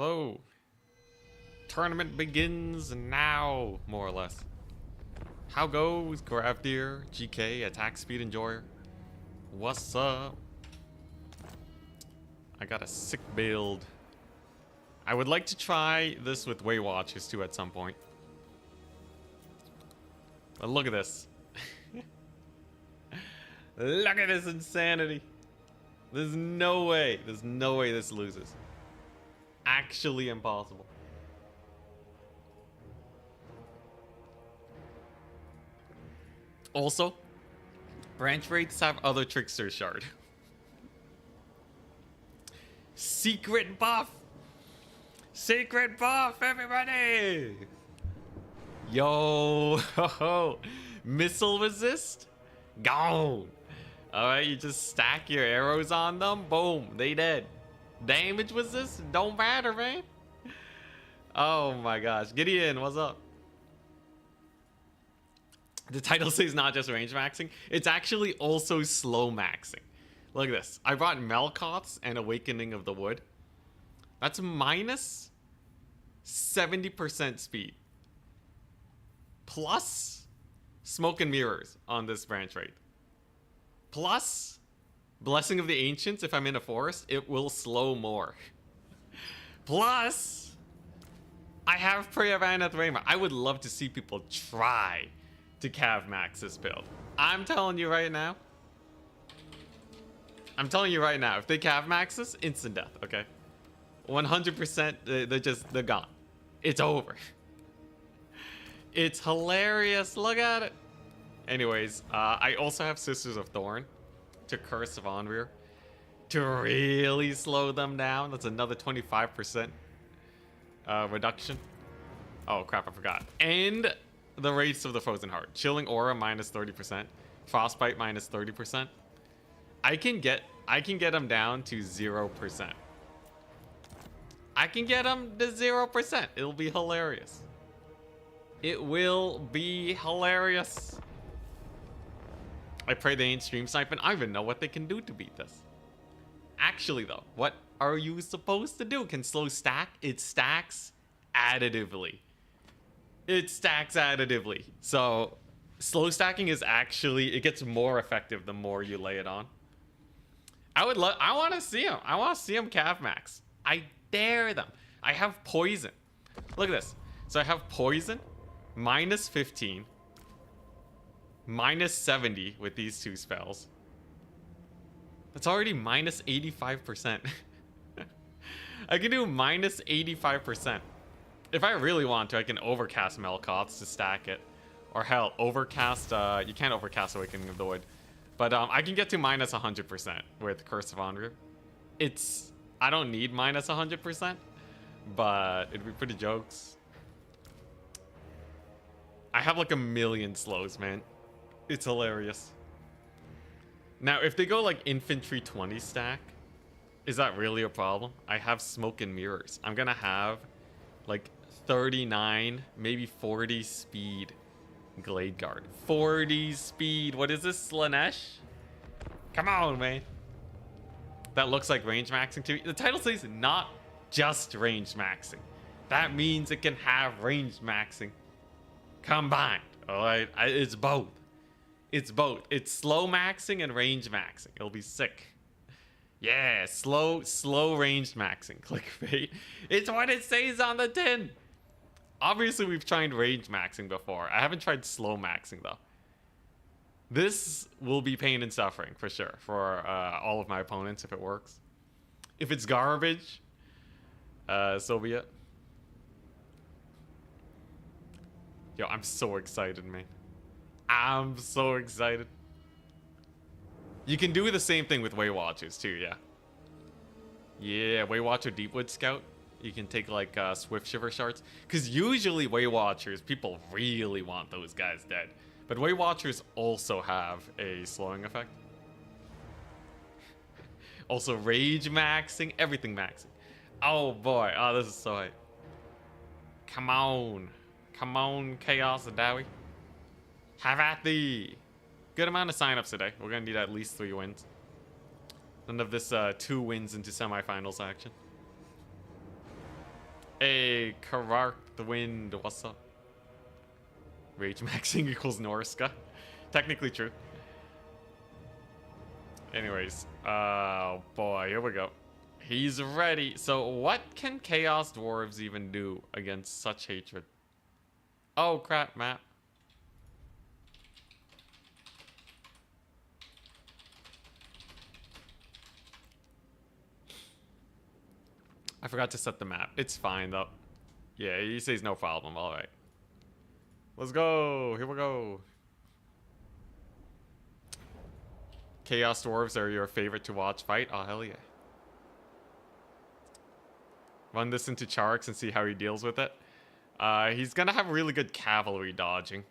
Hello. Tournament begins now, more or less. How goes Gravdeer, GK, Attack Speed Enjoyer? What's up? I got a sick build. I would like to try this with Way Watchers too at some point. But look at this. Look at this insanity. There's no way this loses. Actually impossible. Also, branch rates have other trickster shard. Secret buff! Secret buff, everybody! Yo, missile resist? Gone! Alright, you just stack your arrows on them, boom, they dead. Damage resist? Don't matter, man. Oh my gosh. Gideon, what's up? The title says not just range maxing, it's actually also slow maxing. Look at this. I brought Melkoth's and Awakening of the Wood. That's minus 70% speed. Plus Smoke and Mirrors on this branch rate. Plus Blessing of the Ancients, if I'm in a forest, it will slow more. Plus I have Prayer Vaneth Rayma. I would love to see people try to cav max this build. I'm telling you right now. If they cav max this, instant death, okay? 100%, they're gone. It's over. It's hilarious, look at it. Anyways, I also have Sisters of Thorn to Curse of Onrir to really slow them down. That's another 25% reduction. Oh crap, I forgot. And the Wraiths of the Frozen Heart. Chilling Aura minus 30%. Frostbite minus 30%. I can get them down to 0%. I can get them to 0%. It'll be hilarious. It will be hilarious. I pray they ain't stream sniping. I don't even know what they can do to beat this. Actually though, what are you supposed to do? Can slow stack? It stacks additively. It stacks additively. So slow stacking is actually, it gets more effective the more you lay it on. I want to see them. I want to see them cav max. I dare them. I have poison. Look at this. So I have poison, minus 15, minus 70 with these two spells. That's already minus 85%. I can do minus 85%. If I really want to, I can overcast Melkoth's to stack it. Or hell, overcast, you can't overcast Awakening of the Wood. But I can get to minus 100% with Curse of Onrir. I don't need minus 100%, but it'd be pretty jokes. I have like a million slows, man. It's hilarious. Now, if they go like infantry 20 stack, is that really a problem? I have Smoke and Mirrors. I'm gonna have like 39, maybe 40 speed Glade Guard. 40 speed. What is this, Slanesh? Come on, man. That looks like range maxing to me. The title says not just range maxing. That means it can have range maxing combined. All right, it's both. It's both. It's slow maxing and range maxing. It'll be sick. Yeah, slow range maxing. Clickbait. It's what it says on the tin. Obviously, we've tried range maxing before. I haven't tried slow maxing, though. This will be pain and suffering, for sure, for all of my opponents, if it works. If it's garbage, so be it. Yo, I'm so excited, man. I'm so excited. You can do the same thing with Way Watchers, too, yeah. Yeah, Way Watcher Deepwood Scout. You can take like Swift Shiver shards. Because usually Way Watchers, people really want those guys dead. But Way Watchers also have a slowing effect. Also rage maxing, everything maxing. Oh boy, oh this is so hype. Come on. Come on, Chaos Adawi. Have at thee. Good amount of signups today. We're gonna need at least 3 wins. None of this 2 wins into semifinals action. Hey, Karak the Wind, what's up? Rage maxing equals Norska. Technically true. Anyways, oh boy, here we go. He's ready. So what can Chaos Dwarves even do against such hatred? Oh crap, map. I forgot to set the map. It's fine though. Yeah, he says no problem. All right. Let's go. Here we go. Chaos Dwarves are your favorite to watch fight? Oh, hell yeah. Run this into Charix and see how he deals with it. He's gonna have really good cavalry dodging.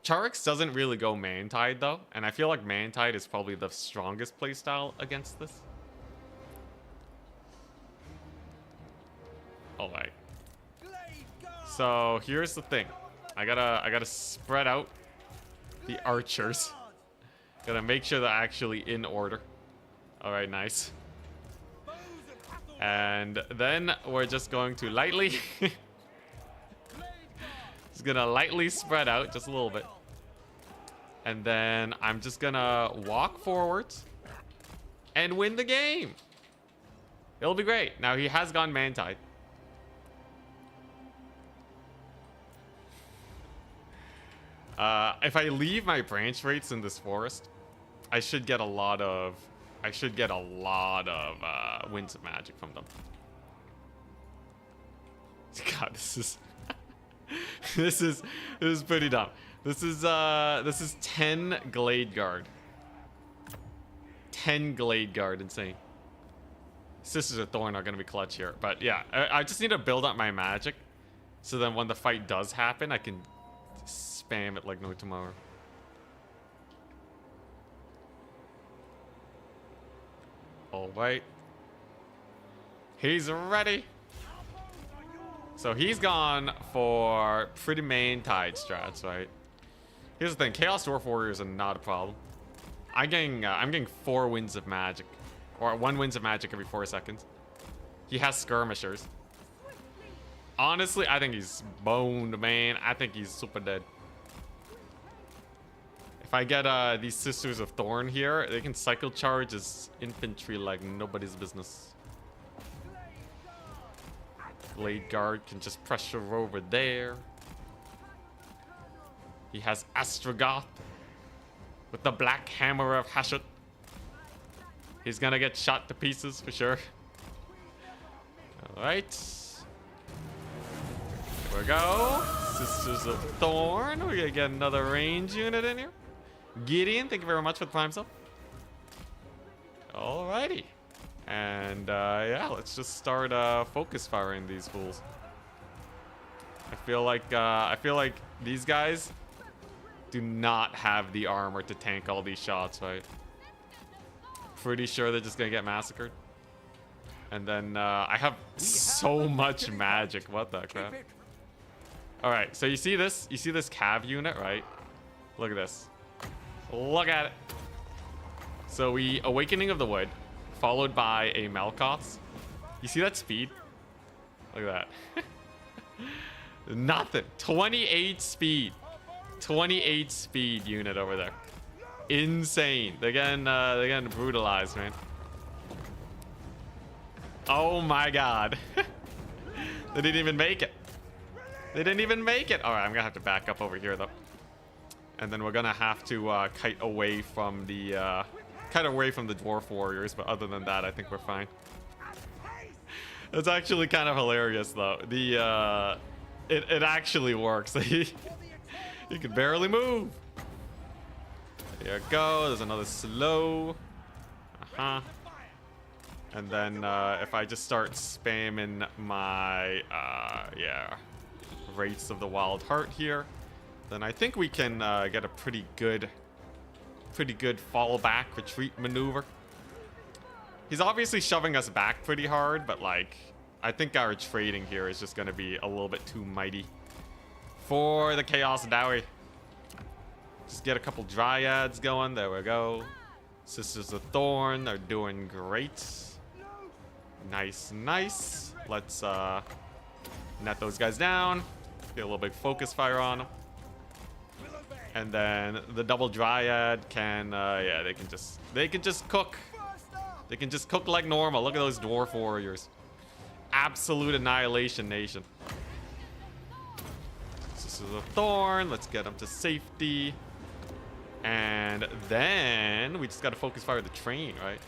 Charix doesn't really go Mantide though, and I feel like Mantide is probably the strongest playstyle against this. Alright. So here's the thing. I gotta spread out the archers. Gotta make sure they're actually in order. Alright, nice. And then we're just going to lightly just gonna lightly spread out just a little bit. And then I'm just gonna walk forwards and win the game. It'll be great. Now he has gone Mantide. If I leave my branch rates in this forest, I should get a lot of winds of magic from them. God, this is this is pretty dumb. This is 10 Glade Guard. 10 Glade Guard, insane. Sisters of Thorn are gonna be clutch here, but yeah, I just need to build up my magic, so then when the fight does happen, I can spam it like no tomorrow. All right. He's ready. So he's gone for pretty Mantide strats, right? Here's the thing: Chaos Dwarf Warriors are not a problem. I'm getting 4 winds of magic, or 1 winds of magic every 4 seconds. He has skirmishers. Honestly, I think he's boned, man. I think he's super dead. If I get these Sisters of Thorn here, they can cycle charge as infantry like nobody's business. Blade Guard can just pressure over there. He has Astrogoth with the Black Hammer of Hashut. He's gonna get shot to pieces for sure. Alright. Here we go. Sisters of Thorn. We're gonna get another range unit in here. Gideon, thank you very much for the prime sub. Alrighty. And yeah, let's just start focus firing these fools. I feel like these guys do not have the armor to tank all these shots, right? Pretty sure they're just gonna get massacred. And then I have so much magic. What the crap? Alright, so you see this? You see this cav unit, right? Look at this. Look at it. So we Awakening of the Wood, followed by a Malkoth's. You see that speed? Look at that. Nothing. 28 speed. 28 speed unit over there. Insane. They're getting brutalized, man. Oh my god. They didn't even make it. They didn't even make it. All right, I'm gonna have to back up over here though. And then we're gonna have to kite away from the dwarf warriors, but other than that, I think we're fine. It's actually kind of hilarious though. The it actually works. He can barely move. There you go. There's another slow. And then if I just start spamming my Wraiths of the Wild Heart here, then I think we can get a pretty good fallback retreat maneuver. He's obviously shoving us back pretty hard, but like I think our trading here is just gonna be a little bit too mighty for the Chaos Dowie. Just get a couple Dryads going. There we go. Sisters of Thorn are doing great. Nice, nice. Let's Net those guys down. Get a little bit focus fire on them. And then the double dryad can, yeah, they can just cook. They can just cook like normal. Look at those dwarf warriors. Absolute annihilation nation. This is a thorn. Let's get them to safety. And then we just got to focus fire the train, right?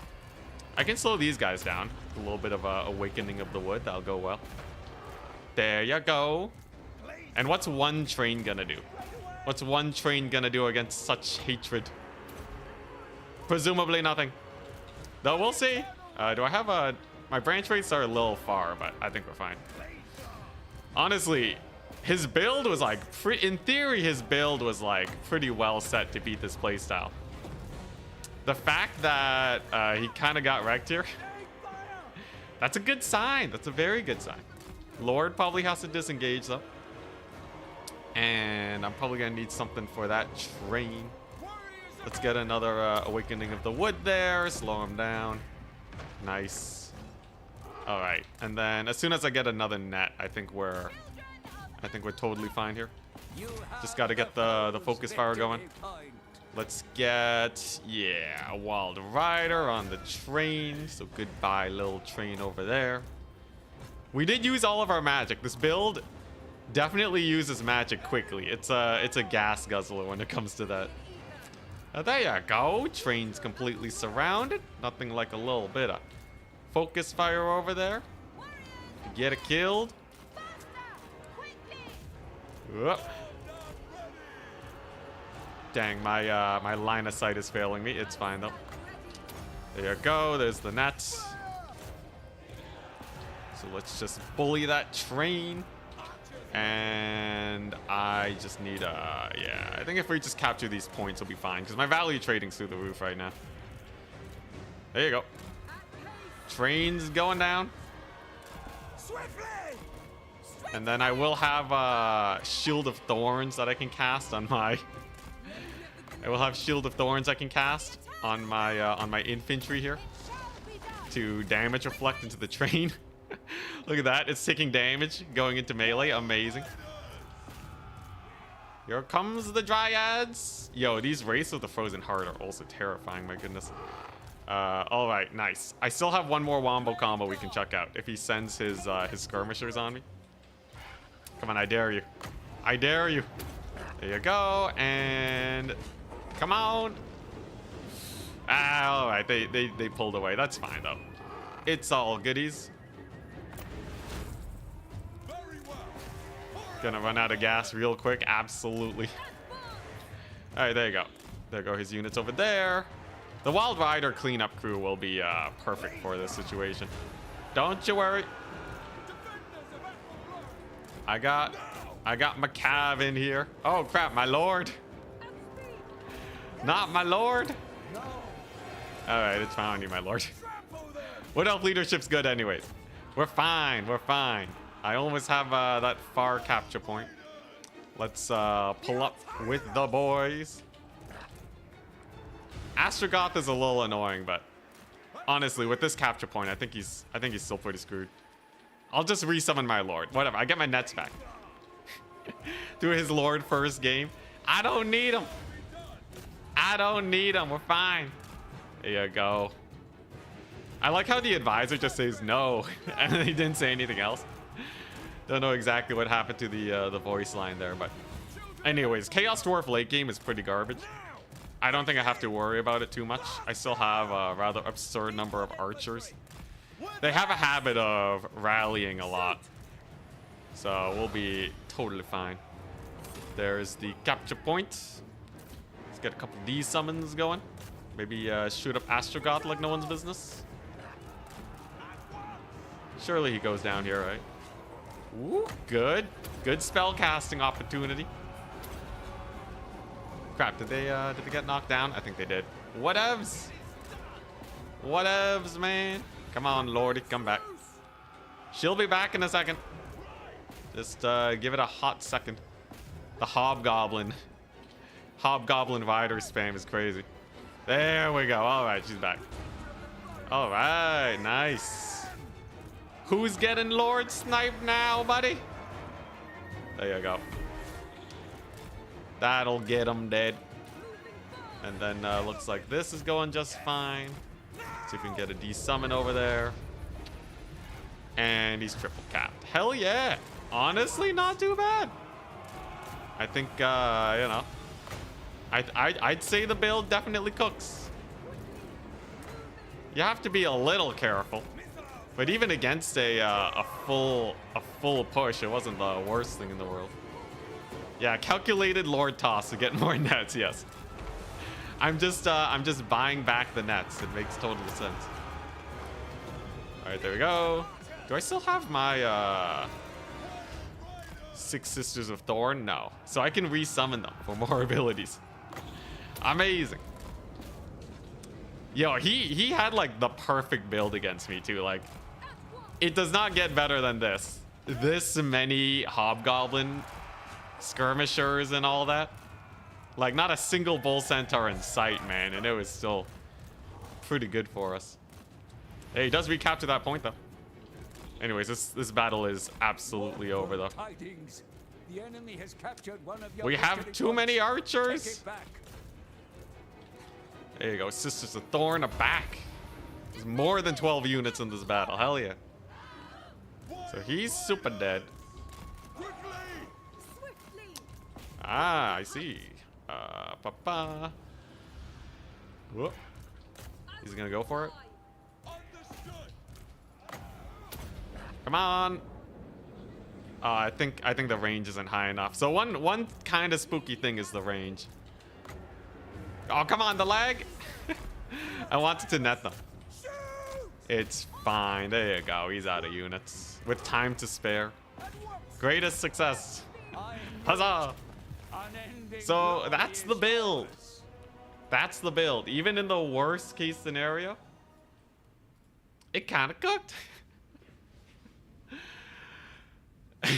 I can slow these guys down. A little bit of a awakening of the wood. That'll go well. There you go. And what's one train gonna do? What's one train gonna do against such hatred? Presumably nothing. Though we'll see. Do I have a... My branch rates are a little far, but I think we're fine. Honestly, his build was like... In theory, his build was like pretty well set to beat this playstyle. The fact that he kind of got wrecked here, that's a good sign. That's a very good sign. Lord probably has to disengage though. And I'm probably gonna need something for that train. Let's get another awakening of the wood there. Slow him down. Nice. All right, and then as soon as I get another net, I think we're totally fine here. Just got to get the focus fire going. Let's get, yeah, a wild rider on the train. So goodbye, little train over there. We did use all of our magic. This build definitely uses magic quickly. It's a gas guzzler when it comes to that. There you go. Train's completely surrounded. Nothing like a little bit of focus fire over there to get it killed. Whoop. Dang, my line of sight is failing me. It's fine though. There you go. There's the net. So let's just bully that train. And I just need yeah, I think if we just capture these points, we'll be fine. Because my value trading's through the roof right now. There you go. Train's going down. And then I will have Shield of Thorns that I can cast on my... I will have Shield of Thorns I can cast on my infantry here to damage reflect into the train. Look at that. It's taking damage going into melee. Amazing. Here comes the Dryads. Yo, these Wraiths of the Frozen Heart are also terrifying. My goodness. All right, nice. I still have one more wombo combo we can check out if he sends his skirmishers on me. Come on, I dare you. I dare you. There you go. And come on. Ah, all right. They pulled away. That's fine though. It's all goodies. Gonna run out of gas real quick. Absolutely. All right, there you go. There go his units over there. The Wild Rider cleanup crew will be perfect for this situation. Don't you worry. I got my cav in here. Oh crap, my lord. Not my lord. All right, it's fine on you, my lord. Wood Elf leadership's good anyways. We're fine. We're fine. I always have that far capture point. Let's pull up with the boys. Astrogoth is a little annoying, but honestly, with this capture point, I think he's still pretty screwed. I'll just resummon my lord. Whatever. I get my nets back. Through his lord first game. I don't need him. I don't need him. We're fine. There you go. I like how the advisor just says no, and he didn't say anything else. Don't know exactly what happened to the voice line there, but anyways, Chaos Dwarf late game is pretty garbage. I don't think I have to worry about it too much. I still have a rather absurd number of archers. They have a habit of rallying a lot, so we'll be totally fine. There's the capture point. Let's get a couple of these summons going. Maybe shoot up Astrogoth like no one's business. Surely he goes down here, right? Ooh, good. Good spell casting opportunity. Crap, did they get knocked down? I think they did. Whatevs. Whatevs, man. Come on, Lordy, come back. She'll be back in a second. Just give it a hot second. The Hobgoblin rider spam is crazy. There we go. All right, she's back. All right, nice. Who's getting Lord Snipe now, buddy? There you go. That'll get him dead. And then looks like this is going just fine. See if we can get a D-summon over there. And he's triple capped. Hell yeah. Honestly, not too bad. I think, you know, I'd say the build definitely cooks. You have to be a little careful. But even against a full push, it wasn't the worst thing in the world. Yeah, calculated Lord Toss to get more nets, yes. I'm just buying back the nets. It makes total sense. All right, there we go. Do I still have my 6 Sisters of Thorn? No. So I can resummon them for more abilities. Amazing. Yo, he had like the perfect build against me too. Like, it does not get better than this. This many Hobgoblin skirmishers and all that. Like, not a single Bull Centaur in sight, man. And it was still pretty good for us. Hey, he does recapture that point, though. Anyways, this battle is absolutely over, though. The enemy has captured one of your we have too many archers. There you go. Sisters of Thorn are back. There's more than 12 units in this battle. Hell yeah. So he's super dead. Ah, I see. Whoop. He's gonna go for it. Come on. I think the range isn't high enough. So one kind of spooky thing is the range. Oh, come on, the lag. I wanted to net them. It's fine. There you go. He's out of units with time to spare. Greatest success. Huzzah. So that's the build. That's the build. Even in the worst case scenario, it kind of cooked.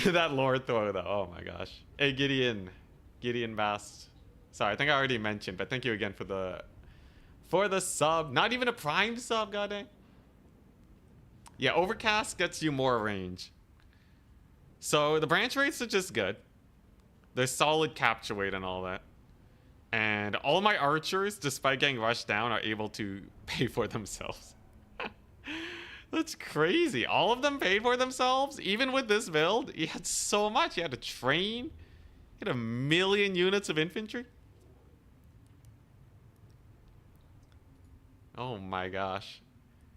That Lord Thor, though. Oh my gosh. Hey, Gideon Bast. Sorry, I think I already mentioned, but thank you again for the sub. Not even a prime sub, goddamn. Yeah, Overcast gets you more range. So the branch rates are just good. There's solid capture weight and all that. And all my archers, despite getting rushed down, are able to pay for themselves. That's crazy. All of them paid for themselves, even with this build. He had so much. He had to train. He had 1 million units of infantry. Oh my gosh.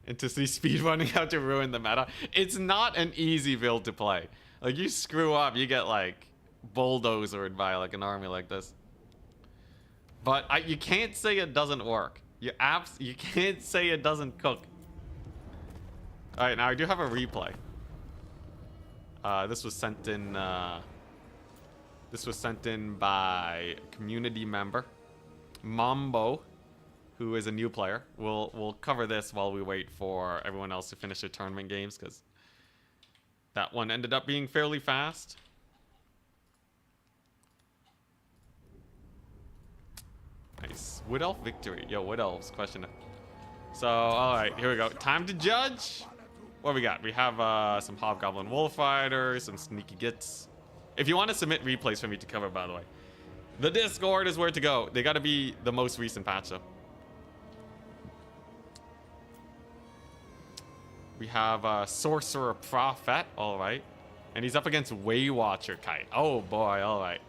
And to see speedrunning how to ruin the meta. It's not an easy build to play. Like, you screw up, you get like bulldozered by like an army like this. But you can't say it doesn't work. You can't say it doesn't cook. All right, now I do have a replay. This was sent in. This was sent in by a community member, Mambo, who is a new player. We'll cover this while we wait for everyone else to finish their tournament games, because that one ended up being fairly fast. Nice. Wood Elf victory. Yo, Wood Elves, question it. So, alright, here we go. Time to judge. What we got? We have some Hobgoblin Wolfriders, some Sneaky Gits. If you want to submit replays for me to cover, by the way, the Discord is where to go. They got to be the most recent patch, though. We have Sorcerer Prophet, alright. And he's up against Waywatcher Kite. Oh boy, alright.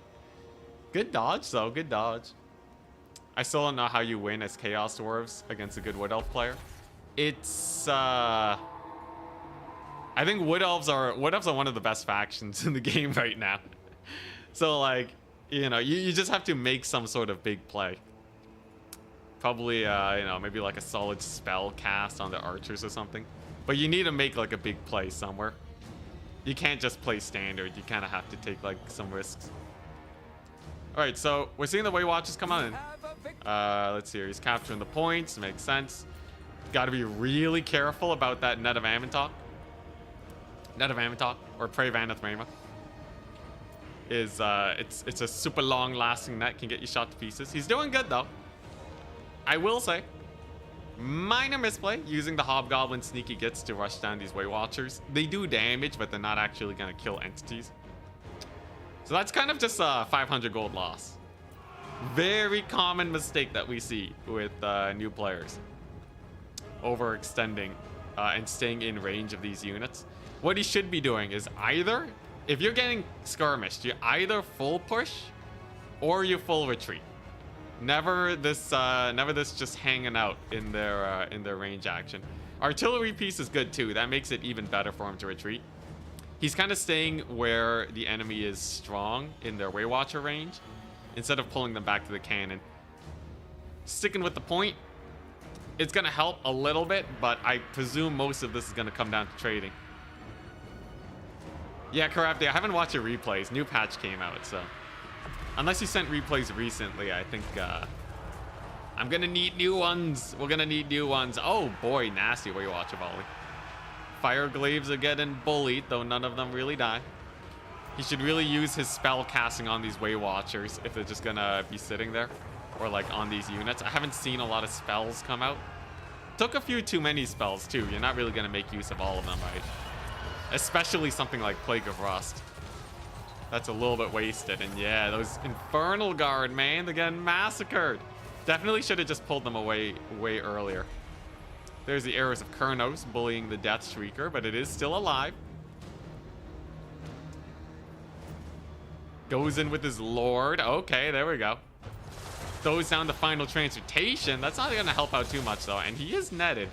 Good dodge, though. Good dodge. I still don't know how you win as Chaos Dwarves against a good Wood Elf player. It's, I think Wood Elves are one of the best factions in the game right now. So, like, you know, you just have to make some sort of big play. Probably, you know, maybe like a solid spell cast on the archers or something. But you need to make like a big play somewhere. You can't just play standard. You kind of have to take like some risks. All right, so we're seeing the Waywatchers come on in. Let's see here. He's capturing the points. Makes sense. Got to be really careful about that Net of Amantok. Net of Amantok, or Prey Vaneth Rama. Is it's a super long lasting net, can get you shot to pieces. He's doing good though. I will say, minor misplay using the Hobgoblin Sneaky Gits to rush down these Waywatchers. They do damage, but they're not actually gonna kill entities. So that's kind of just a 500 gold loss. Very common mistake that we see with new players. Overextending and staying in range of these units. What he should be doing is either, if you're getting skirmished, you either full push or you full retreat. Never this just hanging out in their range action. Artillery piece is good too. That makes it even better for him to retreat. He's kind of staying where the enemy is strong in their Waywatcher range instead of pulling them back to the cannon. Sticking with the point, it's going to help a little bit, but I presume most of this is going to come down to trading. Yeah, Karabdi, I haven't watched your replays. New patch came out, so... Unless you sent replays recently, I think I'm going to need new ones. We're going to need new ones. Oh, boy, nasty Waywatcher volley. Fire Glaives are getting bullied, though none of them really die. He should really use his spell casting on these Waywatchers if they're just going to be sitting there. Or like on these units. I haven't seen a lot of spells come out. Took a few too many spells too. You're not really going to make use of all of them, right? Especially something like Plague of Rust. That's a little bit wasted. And yeah, those Infernal Guard, man, they're getting massacred. Definitely should have just pulled them away way earlier. There's the Arrows of Kurnos bullying the Death Shrieker, but it is still alive. Goes in with his Lord. Okay, there we go. Throws down the final transmutation. That's not going to help out too much, though. And he is netted.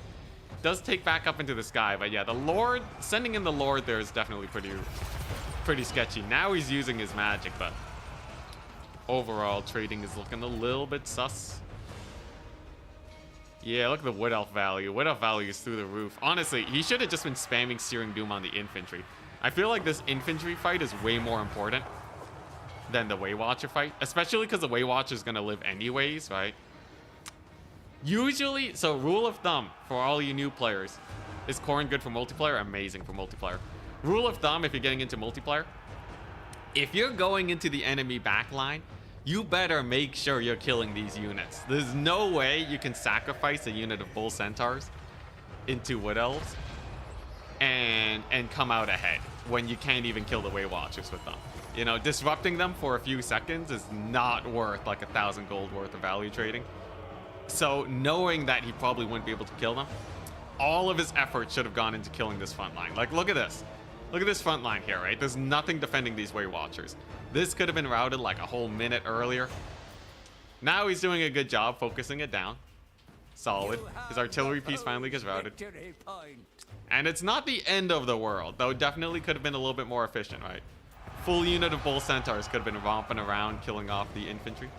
Does take back up into the sky. But yeah, the Lord, sending in the Lord there is definitely pretty sketchy. Now he's using his magic, but overall, trading is looking a little bit sus. Yeah, look at the Wood Elf value. Wood Elf value is through the roof. Honestly, he should have just been spamming Searing Doom on the infantry. I feel like this infantry fight is way more important than the Waywatcher fight, especially because the Waywatcher is going to live anyways, right? Usually, so rule of thumb for all you new players, is Khorne good for multiplayer? Amazing for multiplayer. Rule of thumb if you're getting into multiplayer, if you're going into the enemy backline, you better make sure you're killing these units. There's no way you can sacrifice a unit of Bull Centaurs into Wood Elves and come out ahead when you can't even kill the Waywatchers with them. You know, disrupting them for a few seconds is not worth like 1,000 gold worth of value trading. So knowing that he probably wouldn't be able to kill them, all of his effort should have gone into killing this front line. Like, look at this. Look at this front line here, right? There's nothing defending these Waywatchers. This could have been routed like a whole minute earlier. Now he's doing a good job focusing it down. Solid. His artillery piece finally gets routed. And it's not the end of the world, though definitely could have been a little bit more efficient, right? Full unit of Bull Centaurs could have been romping around, killing off the infantry.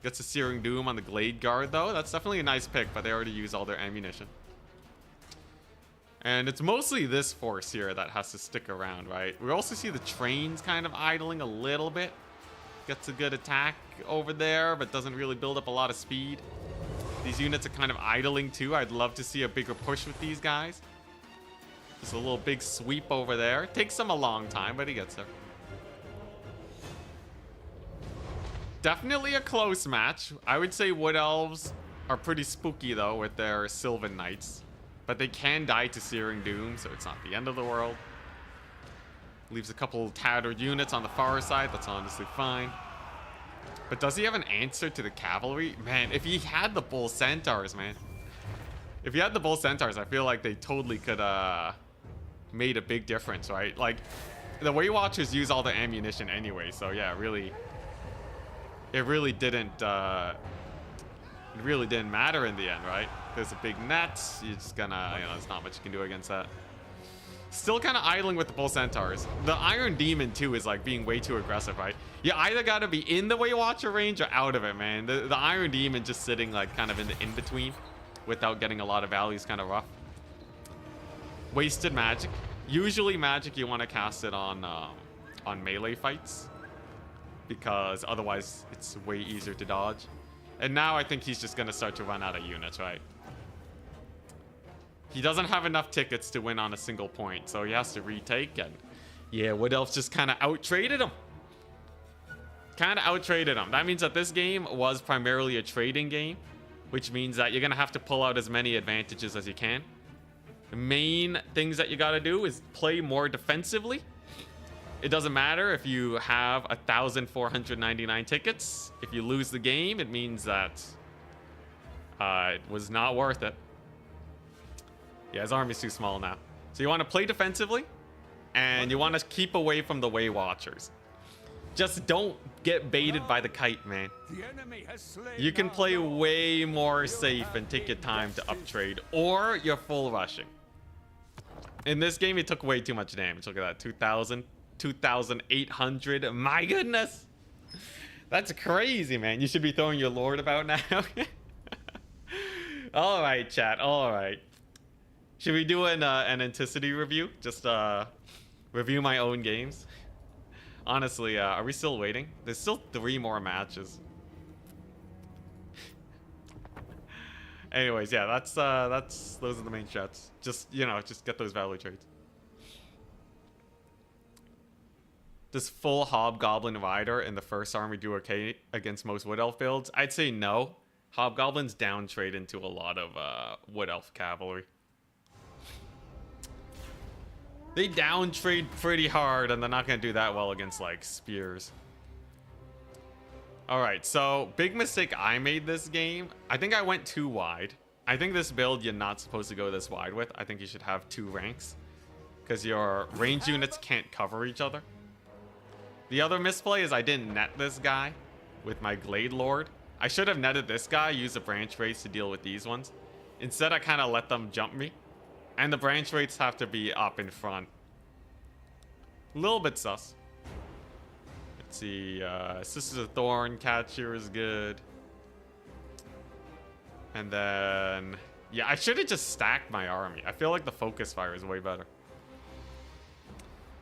Gets a Searing Doom on the Glade Guard, though. That's definitely a nice pick, but they already used all their ammunition. And it's mostly this force here that has to stick around, right? We also see the trains kind of idling a little bit. Gets a good attack over there, but doesn't really build up a lot of speed. These units are kind of idling, too. I'd love to see a bigger push with these guys. Just a little big sweep over there. Takes him a long time, but he gets there. Definitely a close match. I would say Wood Elves are pretty spooky, though, with their Sylvan Knights. But they can die to Searing Doom, so it's not the end of the world. Leaves a couple tattered units on the far side. That's honestly fine. But does he have an answer to the cavalry? Man, if he had the Bull Centaurs, man. If he had the Bull Centaurs, I feel like they totally could made a big difference, right? Like, the Waywatchers use all their ammunition anyway, so yeah, it really didn't matter in the end, right? There's a big net. You're just gonna, you know, there's not much you can do against that. Still kind of idling with the Bull Centaurs. The Iron Demon, too, is like being way too aggressive, right? You either got to be in the Waywatcher range or out of it, man. The Iron Demon just sitting like kind of in the in-between without getting a lot of value is kind of rough. Wasted magic. Usually magic you want to cast it on melee fights because otherwise it's way easier to dodge. And now I think he's just going to start to run out of units, right? He doesn't have enough tickets to win on a single point, so he has to retake. And yeah, Wood Elves just kind of out-traded him. That means that this game was primarily a trading game, which means that you're going to have to pull out as many advantages as you can. The main things that you got to do is play more defensively. it doesn't matter if you have 1,499 tickets. If you lose the game, it means that it was not worth it. Yeah, his army's too small now. So you want to play defensively, and you want to keep away from the Way Watchers. Just don't get baited by the kite, man. The enemy has slain You can play our lord. way more safe and take your time to uptrade, or you're full rushing. In this game, it took way too much damage. Look at that, 2,000, 2,800. My goodness, that's crazy, man. You should be throwing your lord about now. All right, chat. All right. Should we do an Anticity review? Just review my own games. Honestly, are we still waiting? There's still 3 more matches. Anyways, yeah, that's those are the main shots. Just, you know, just get those value trades. Does full Hobgoblin Rider in the first army do okay against most Wood Elf builds? I'd say no. Hobgoblins down trade into a lot of Wood Elf cavalry. They down trade pretty hard, and they're not going to do that well against, like, spears. Alright, so big mistake I made this game. I think I went too wide. I think this build you're not supposed to go this wide with. I think you should have 2 ranks, because your range units can't cover each other. The other misplay is I didn't net this guy with my Glade Lord. I should have netted this guy, used a branch race to deal with these ones. Instead, I kind of let them jump me. And the branch rates have to be up in front. A little bit sus. Let's see. Sisters of Thorn Catcher is good. And then... yeah, I should have just stacked my army. I feel like the Focus Fire is way better.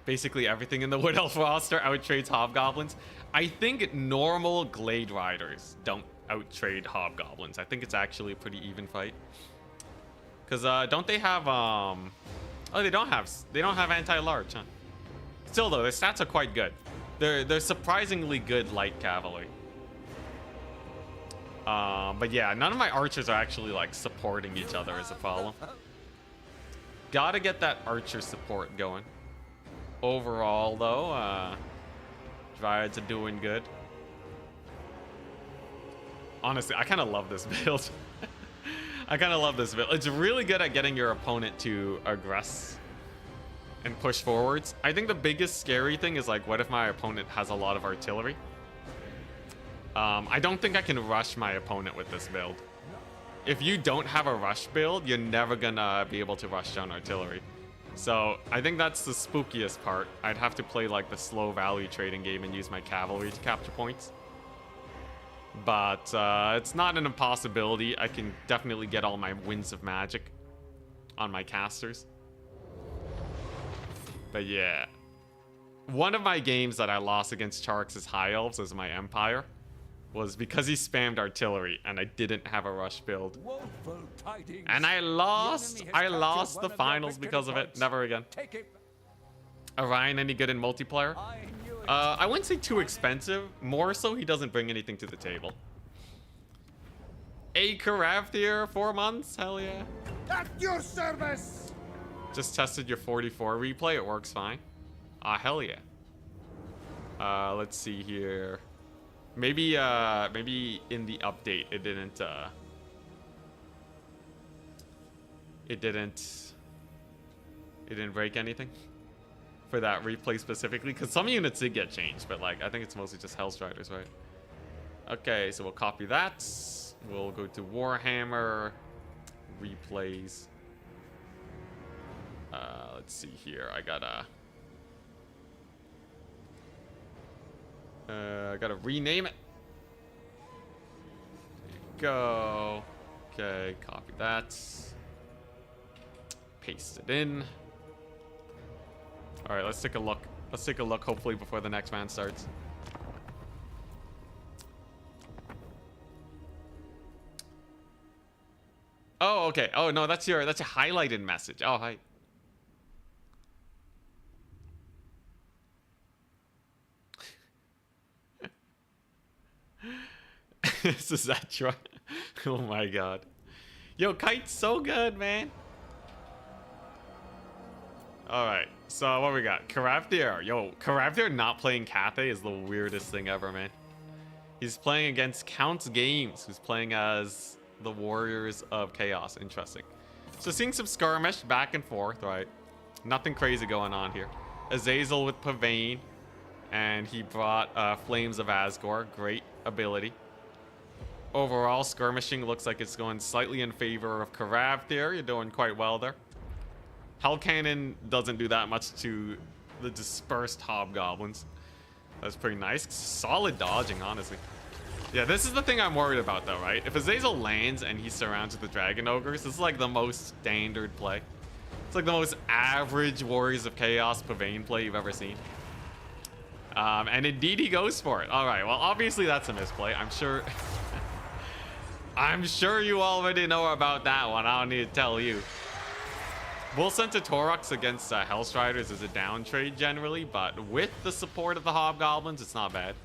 Basically everything in the Wood Elf roster outtrades Hobgoblins. I think normal Glade Riders don't outtrade Hobgoblins. I think it's actually a pretty even fight. Because don't they have oh, they don't have anti-large, huh? Still though, their stats are quite good. They're surprisingly good light cavalry. But yeah, none of my archers are actually like supporting each other as a problem. Gotta get that archer support going. Overall though, Dryads are doing good. Honestly, I kind of love this build. I kind of love this build. It's really good at getting your opponent to aggress and push forwards. I think the biggest scary thing is like, what if my opponent has a lot of artillery? I don't think I can rush my opponent with this build. If you don't have a rush build, you're never gonna be able to rush down artillery. So I think that's the spookiest part. I'd have to play like the slow value trading game and use my cavalry to capture points. But it's not an impossibility. I can definitely get all my Winds of Magic on my casters. But yeah. One of my games that I lost against Charx's High Elves as my Empire was because he spammed artillery and I didn't have a rush build. Woeful tidings. And I lost. The enemy has I captured lost one the of your finals victory because of it. points. Never again. Take it. Orion, any good in multiplayer? I knew it. I wouldn't say too expensive. More so he doesn't bring anything to the table. A Caravthir, 4 months? Hell yeah. At your service. Just tested your 44 replay. It works fine. Hell yeah. Let's see here. Maybe maybe in the update it didn't break anything for that replay specifically, because some units did get changed, but like I think it's mostly just Hellstriders, right? Okay, so we'll copy that. We'll go to Warhammer replays. Let's see here. I gotta rename it. There you go. Okay, copy that. Paste it in. All right, let's take a look. Let's take a look, hopefully before the next round starts. Oh, okay. Oh no, that's a highlighted message. Oh, hi. This is that truck. Oh my god. Yo, Kite's so good, man. All right. So what we got? Karavdir. Yo, Karavdir not playing Cathay is the weirdest thing ever, man. He's playing against Count's Games, who's playing as the Warriors of Chaos. Interesting. So seeing some skirmish back and forth, right? Nothing crazy going on here. Azazel with Pavane, and he brought Flames of Asgore. Great ability. Overall, skirmishing looks like it's going slightly in favor of Karavdir. You're doing quite well there. Hell Cannon doesn't do that much to the dispersed hobgoblins. That's pretty nice. Solid dodging, honestly. Yeah, this is the thing I'm worried about, though, right? If Azazel lands and he's surrounded with the Dragon Ogres, this is like the most standard play. It's like the most average Warriors of Chaos Pavane play you've ever seen. And indeed, he goes for it. All right, well, obviously that's a misplay. I'm sure... I'm sure you already know about that one. I don't need to tell you. Bull Centaurux against Hellstriders is a down trade generally, but with the support of the Hobgoblins, it's not bad.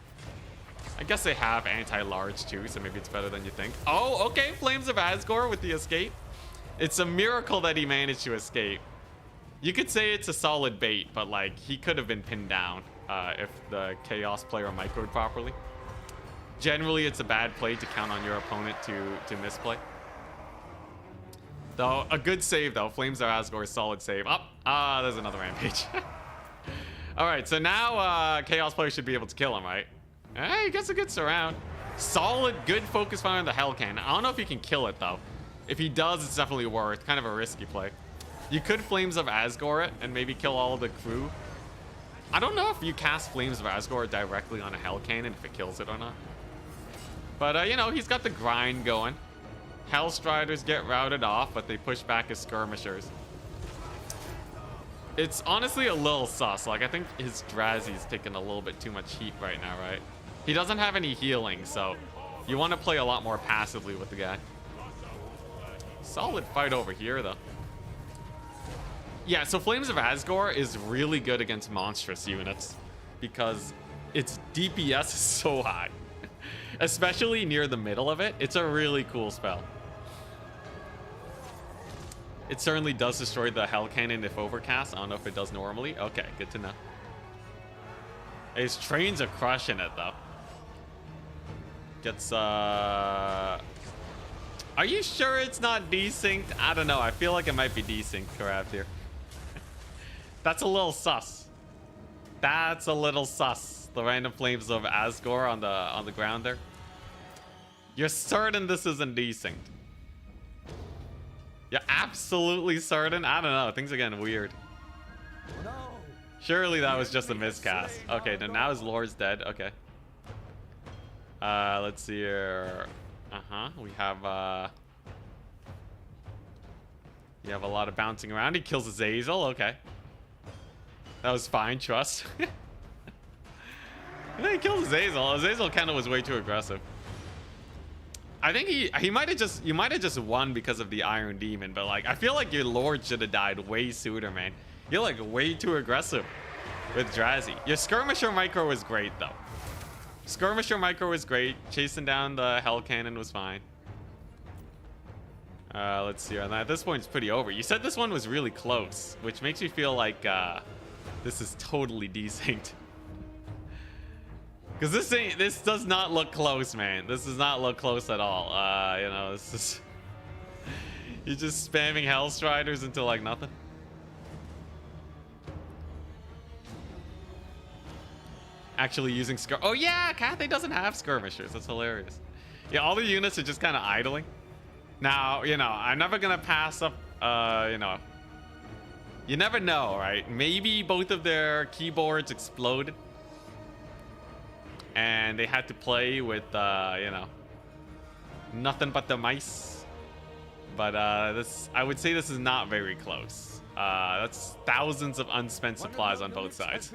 I guess they have anti-large too, so maybe it's better than you think. Oh, okay, Flames of Asgore with the escape. It's a miracle that he managed to escape. You could say it's a solid bait, but like he could have been pinned down if the Chaos player microed properly. Generally, it's a bad play to count on your opponent to misplay. Though, a good save, though. Flames of Asgore, solid save. There's another rampage. Alright, so now Chaos player should be able to kill him, right? Hey, he gets a good surround. Solid, good focus fire on the Hellcan. I don't know if he can kill it, though. If he does, it's definitely worth. Kind of a risky play. You could Flames of Asgore it and maybe kill all of the crew. I don't know if you cast Flames of Asgore directly on a Hellcannon, if it kills it or not. But, you know, he's got the grind going. Hellstriders get routed off, but they push back as skirmishers. It's honestly a little sus. Like, I think his Drazi's taking a little bit too much heat right now, right? He doesn't have any healing, so you want to play a lot more passively with the guy. Solid fight over here, though. Yeah, so Flames of Asgore is really good against monstrous units because its DPS is so high. Especially near the middle of it. It's a really cool spell. It certainly does destroy the Hellcannon if overcast. I don't know if it does normally. Okay, good to know. His trains are crushing it, though. Gets, Are you sure it's not desynced? I don't know. I feel like it might be desynced, Karavdir. That's a little sus. That's a little sus. The random Flames of Asgore on the ground there. You're certain this isn't desynced? You're absolutely certain? I don't know. Things are getting weird. No. Surely that was just a miscast. Okay, then now his Lord's dead. Okay. Let's see here. We have you have a lot of bouncing around. He kills Azazel. Okay. That was fine. Trust. And then he kills Azazel. Azazel kind of was way too aggressive. I think he might have just won because of the Iron Demon, but like I feel like your Lord should have died way sooner, man. You're like way too aggressive with Drazi. Your Skirmisher micro was great though. Skirmisher micro was great. Chasing down the Hellcannon was fine. Let's see. At this point, it's pretty over. You said this one was really close, which makes me feel like this is totally desynced. Because this does not look close, man. This does not look close at all. You know, this is... You're just spamming Hellstriders into, like, nothing. Actually using Oh, yeah! Cathay doesn't have skirmishers. That's hilarious. Yeah, all the units are just kind of idling. Now, you know, I'm never going to pass up, you know... You never know, right? Maybe both of their keyboards exploded. And they had to play with, you know, nothing but the mice. But I would say this is not very close. That's thousands of unspent supplies on both sides.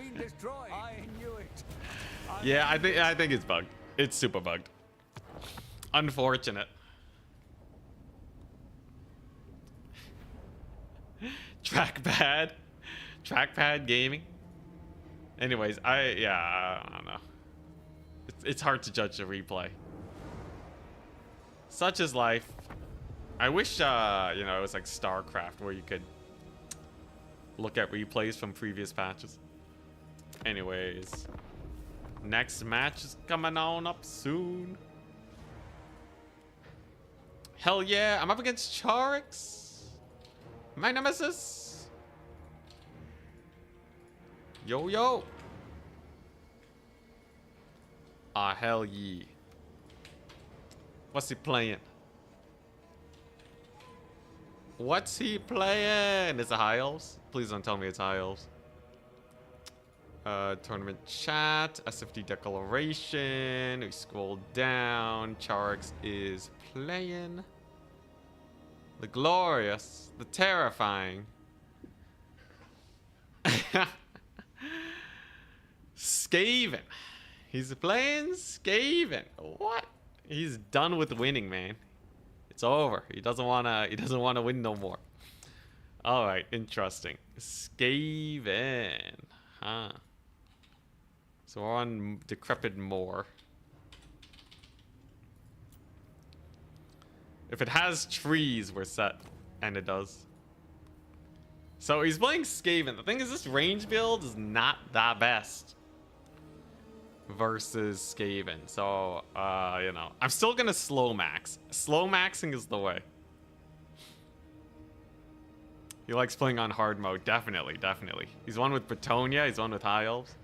Yeah, I think it's bugged. It's super bugged. Unfortunate. Trackpad gaming. Anyways, I don't know. It's hard to judge the replay. Such is life. I wish, you know, it was like StarCraft where you could look at replays from previous patches. Anyways, next match is coming on up soon. Hell yeah, I'm up against Charix, my nemesis. Yo, yo. Ah, hell yeah. What's he playing? What's he playing? Is it High Elves? Please don't tell me it's High Elves. Tournament chat, SFD declaration. We scroll down. Charix is playing. The glorious, the terrifying. Skaven. He's playing Skaven. What? He's done with winning, man. It's over. He doesn't wanna win no more. Alright, interesting. Skaven. Huh. So we're on Decrepit Moor. If it has trees, we're set. And it does. So he's playing Skaven. The thing is, this range build is not the best versus Skaven. So, you know, I'm still gonna slow max. Slow maxing is the way. He likes playing on hard mode. Definitely, definitely. He's one with Bretonia. He's one with High Elves.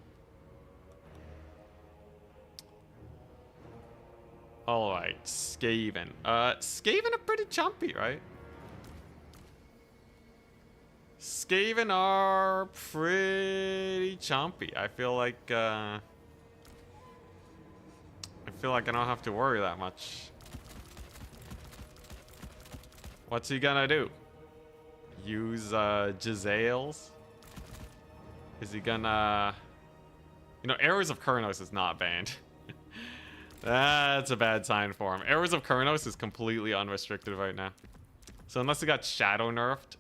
Alright, Skaven. Skaven are pretty chumpy, right? Skaven are pretty chumpy. I feel like I don't have to worry that much. What's he gonna do? Use Jezzails? Is he gonna... You know, Arrows of Kurnos is not banned. That's a bad sign for him. Arrows of Kurnos is completely unrestricted right now. So unless he got Shadow nerfed,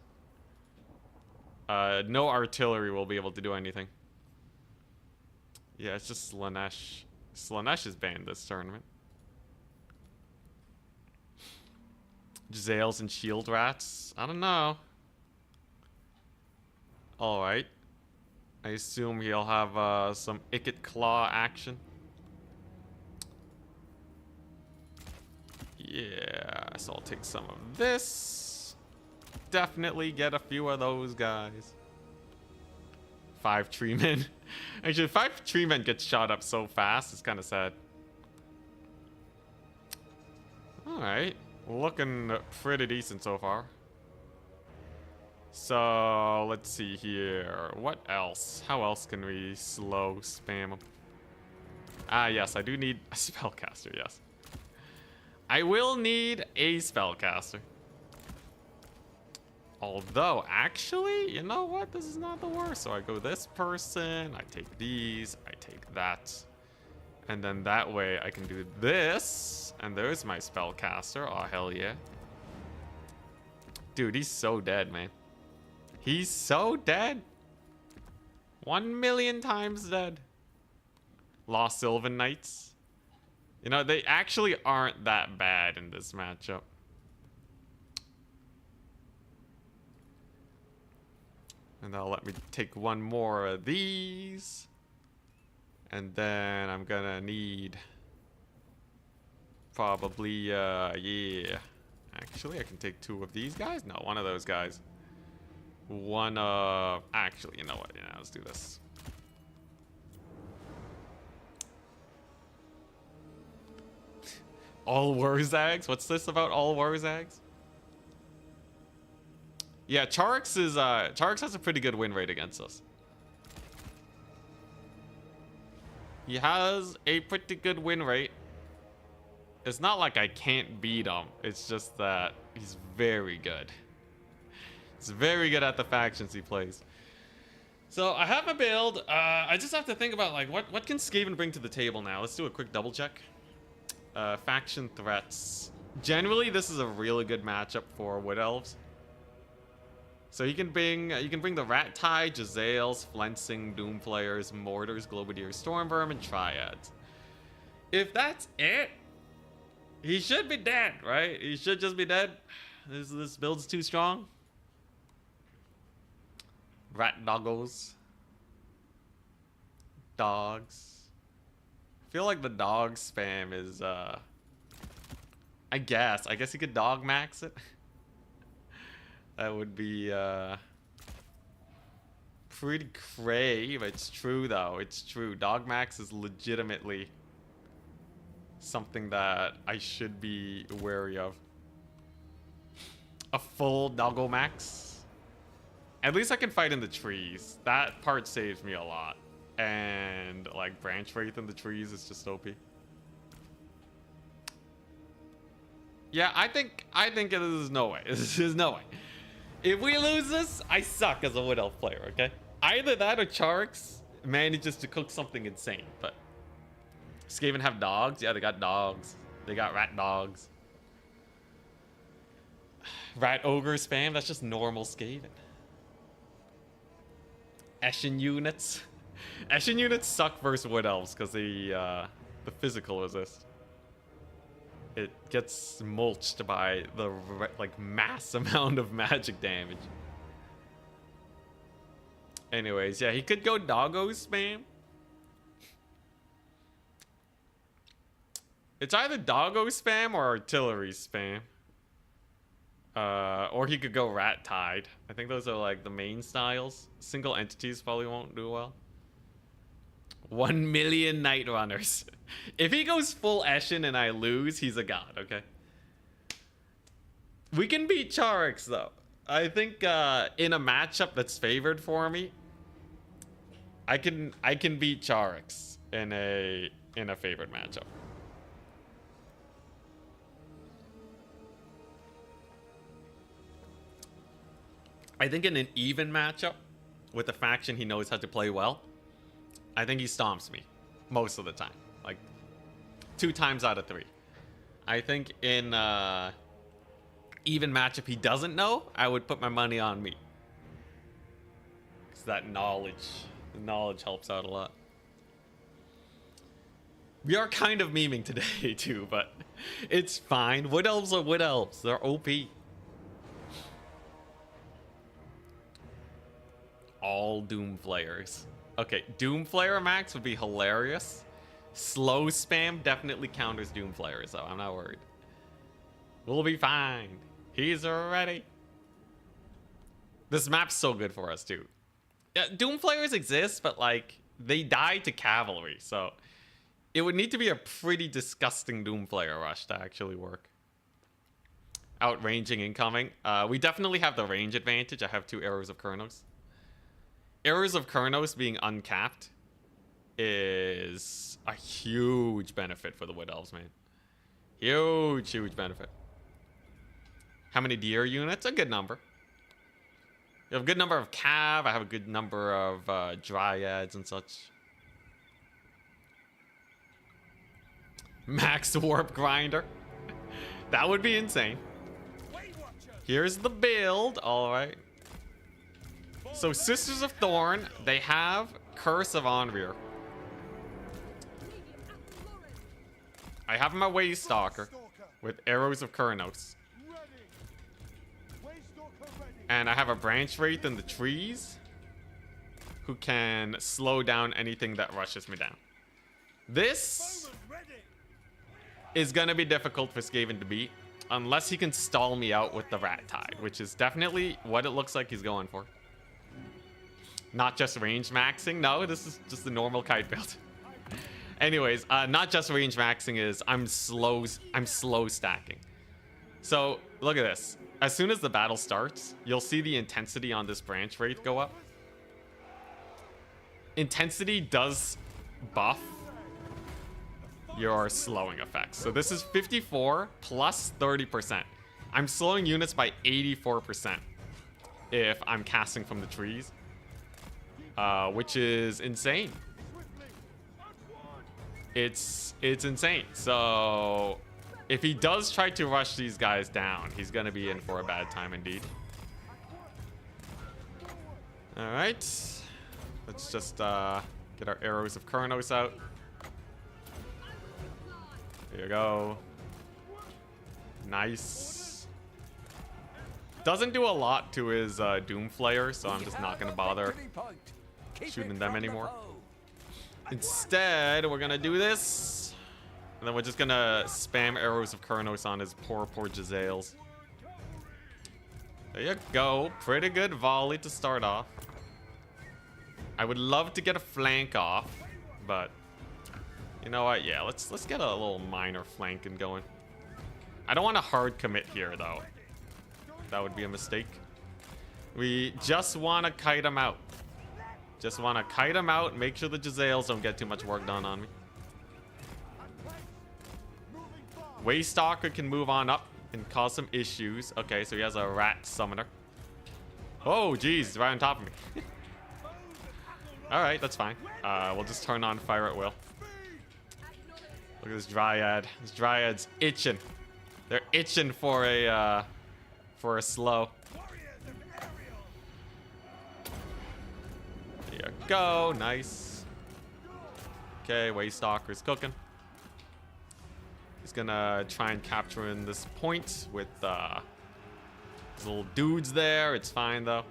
no artillery will be able to do anything. Yeah, it's just Slanesh. Slanesh is banned this tournament. Jezzails and Shield Rats? I don't know. Alright. I assume he'll have some Icket Claw action. Yeah, so I'll take some of this. Definitely get a few of those guys. 5 tree men. Actually, 5 tree men get shot up so fast, it's kind of sad. Alright, looking pretty decent so far. So, let's see here. What else? How else can we slow spam them? Ah, yes, I do need a spellcaster, yes. I will need a spellcaster. Although, actually, you know what? This is not the worst. So I go this person, I take these, I take that. And then that way I can do this. And there's my spellcaster. Oh, hell yeah. Dude, he's so dead, man. He's so dead. 1,000,000 times dead. Lost Sylvan Knights. You know, they actually aren't that bad in this matchup. And that'll let me take one more of these. And then I'm gonna need probably, yeah. Actually, I can take 2 of these guys. No, one of those guys. One of... Actually, you know what? Yeah, let's do this. All Warzags? What's this about all Warzags? Yeah, Charix is Charix has a pretty good win rate against us. He has a pretty good win rate. It's not like I can't beat him. It's just that he's very good. He's very good at the factions he plays. So I have a build. I just have to think about like what can Skaven bring to the table now. Let's do a quick double check. Faction threats. Generally, this is a really good matchup for Wood Elves. So you can bring the Rat Tide, Jezzails, Flensing, Doomflayers, Mortars, Globadiers, Stormvermin, and Triads. If that's it, he should be dead, right? He should just be dead. This build's too strong. Rat doggos. Dogs. I feel like the dog spam is, I guess you could dog max it. That would be, pretty cray, but it's true though. It's true. Dog max is legitimately something that I should be wary of. A full doggo max. At least I can fight in the trees. That part saves me a lot. And like branch wraith in the trees is just OP. Yeah, I think this is no way. This is no way. If we lose this, I suck as a Wood Elf player, okay? Either that or Charix manages to cook something insane, but Skaven have dogs? Yeah, they got dogs. They got rat dogs. Rat ogre spam, that's just normal Skaven. Eshin units. Eshin units suck versus Wood Elves because the physical resist. It gets mulched by the like mass amount of magic damage. Anyways, yeah, he could go doggo spam. It's either doggo spam or artillery spam. Or he could go rat tide. I think those are like the main styles. Single entities probably won't do well. 1 million night runners. If he goes full Eshin and I lose, he's a god, okay? We can beat Charix though. I think in a matchup that's favored for me, I can beat Charix in a favored matchup. I think in an even matchup with a faction he knows how to play well, I think he stomps me most of the time. Like 2 times out of 3. I think in even matchup he doesn't know, I would put my money on me. Because that knowledge helps out a lot. We are kind of memeing today too, but it's fine. Wood Elves are Wood Elves. They're OP. All Doomflayers. Okay, Doomflayer max would be hilarious. Slow spam definitely counters Doomflayers, though. I'm not worried. We'll be fine. He's ready. This map's so good for us, too. Yeah, Doomflayers exist, but, like, they die to cavalry, so it would need to be a pretty disgusting Doomflayer rush to actually work. Outranging incoming. We definitely have the range advantage. I have 2 arrows of Khorne. Arrows of Khorne being uncapped is a huge benefit for the Wood Elves, man. Huge benefit. How many deer units? A good number. You have a good number of cav. I have a good number of dryads and such. Max warp grinder. That would be insane. Here's the build. All right. So Sisters of Khorne, they have Curse of Anvir. I have my Waystalker with Arrows of Khorne. And I have a Branch Wraith in the trees who can slow down anything that rushes me down. This is gonna be difficult for Skaven to beat unless he can stall me out with the Rat Tide, which is definitely what it looks like he's going for. Not just range maxing. No, this is just the normal kite build. Anyways, not just range maxing is I'm slow stacking. So look at this. As soon as the battle starts, you'll see the intensity on this Branch Wraith go up. Intensity does buff your slowing effects. So this is 54 plus 30%. I'm slowing units by 84% if I'm casting from the trees. Which is insane. It's insane. So if he does try to rush these guys down, he's gonna be in for a bad time indeed. All right, let's just get our arrows of Khorne out. There you go. Nice. Doesn't do a lot to his Doom Flayer, so I'm just not gonna bother shooting them anymore. Instead, we're gonna do this, and then we're just gonna spam arrows of Khorne on his poor Jezzails. There you go. Pretty good volley to start off. I would love to get a flank off, but you know what? Yeah, let's get a little minor flanking going. I don't want to hard commit here though. That would be a mistake. We just want to kite him out. Just want to kite him out, make sure the Jezzails don't get too much work done on me. Waystalker can move on up and cause some issues. Okay, so he has a rat summoner. Oh, geez, right on top of me. Alright, that's fine. We'll just turn on fire at will. Look at this Dryad. This Dryad's itching. They're itching for a slow. There you go. Nice. Okay, Waystalker's cooking. He's gonna try and capture in this point with his little dudes there. It's fine though.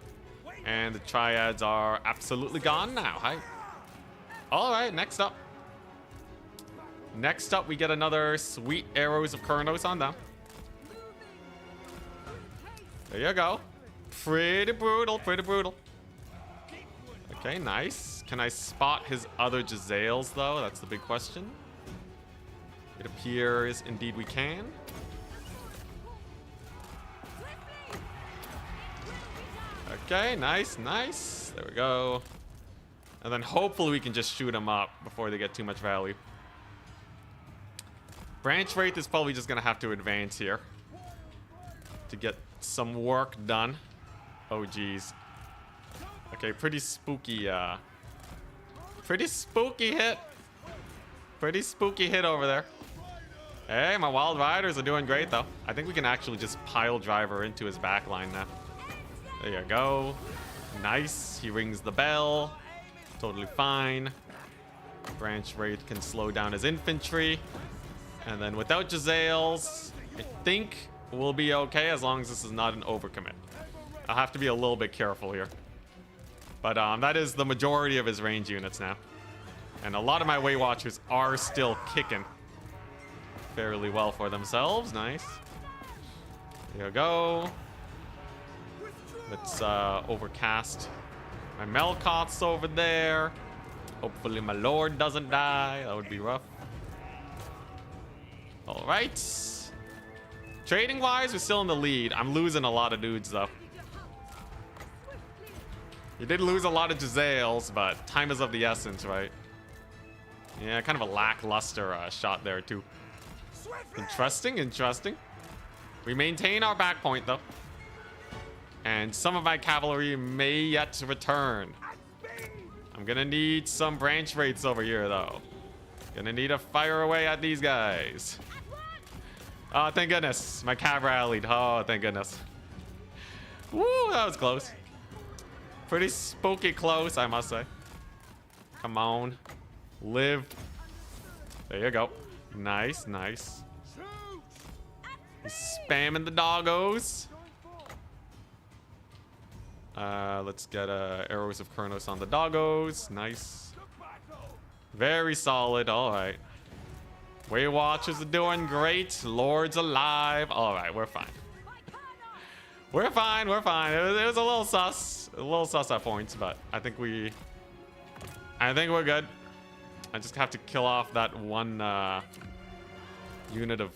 And the Triads are absolutely gone now. Hi. Alright, next up. Next up, we get another sweet arrows of Khorne on them. There you go. Pretty brutal, pretty brutal. Okay, nice. Can I spot his other Jezzails, though? That's the big question. It appears indeed we can. Okay, nice, nice. There we go. And then hopefully we can just shoot them up before they get too much value. Branch Wraith is probably just going to have to advance here to get some work done. Oh, geez. Okay, pretty spooky hit. Pretty spooky hit over there. Hey, my Wild Riders are doing great, though. I think we can actually just pile driver into his backline now. There you go. Nice. He rings the bell. Totally fine. Branch Wraith can slow down his infantry. And then without Jezzails, I think we'll be okay as long as this is not an overcommit. I'll have to be a little bit careful here. But that is the majority of his range units now. And a lot of my Weight Watchers are still kicking fairly well for themselves. Nice. There you go. Let's overcast my Melkoth's over there. Hopefully my Lord doesn't die. That would be rough. All right. Trading wise, we're still in the lead. I'm losing a lot of dudes though. You did lose a lot of Jezzails, but time is of the essence, right? Yeah, kind of a lackluster shot there too. Interesting, interesting. We maintain our back point though. And some of my cavalry may yet return. I'm gonna need some branch rates over here though. Gonna need to fire away at these guys. Oh, thank goodness. My cav rallied. Oh, thank goodness. Woo, that was close. Pretty spooky close, I must say. Come on. Live. There you go. Nice, nice. He's spamming the doggos. Let's get arrows of Khorne on the doggos. Nice. Very solid. All right. Weight Watchers are doing great. Lord's alive. All right, we're fine. We're fine. We're fine. It was a little sus. A little sus at points, but I think we're good. I just have to kill off that one unit of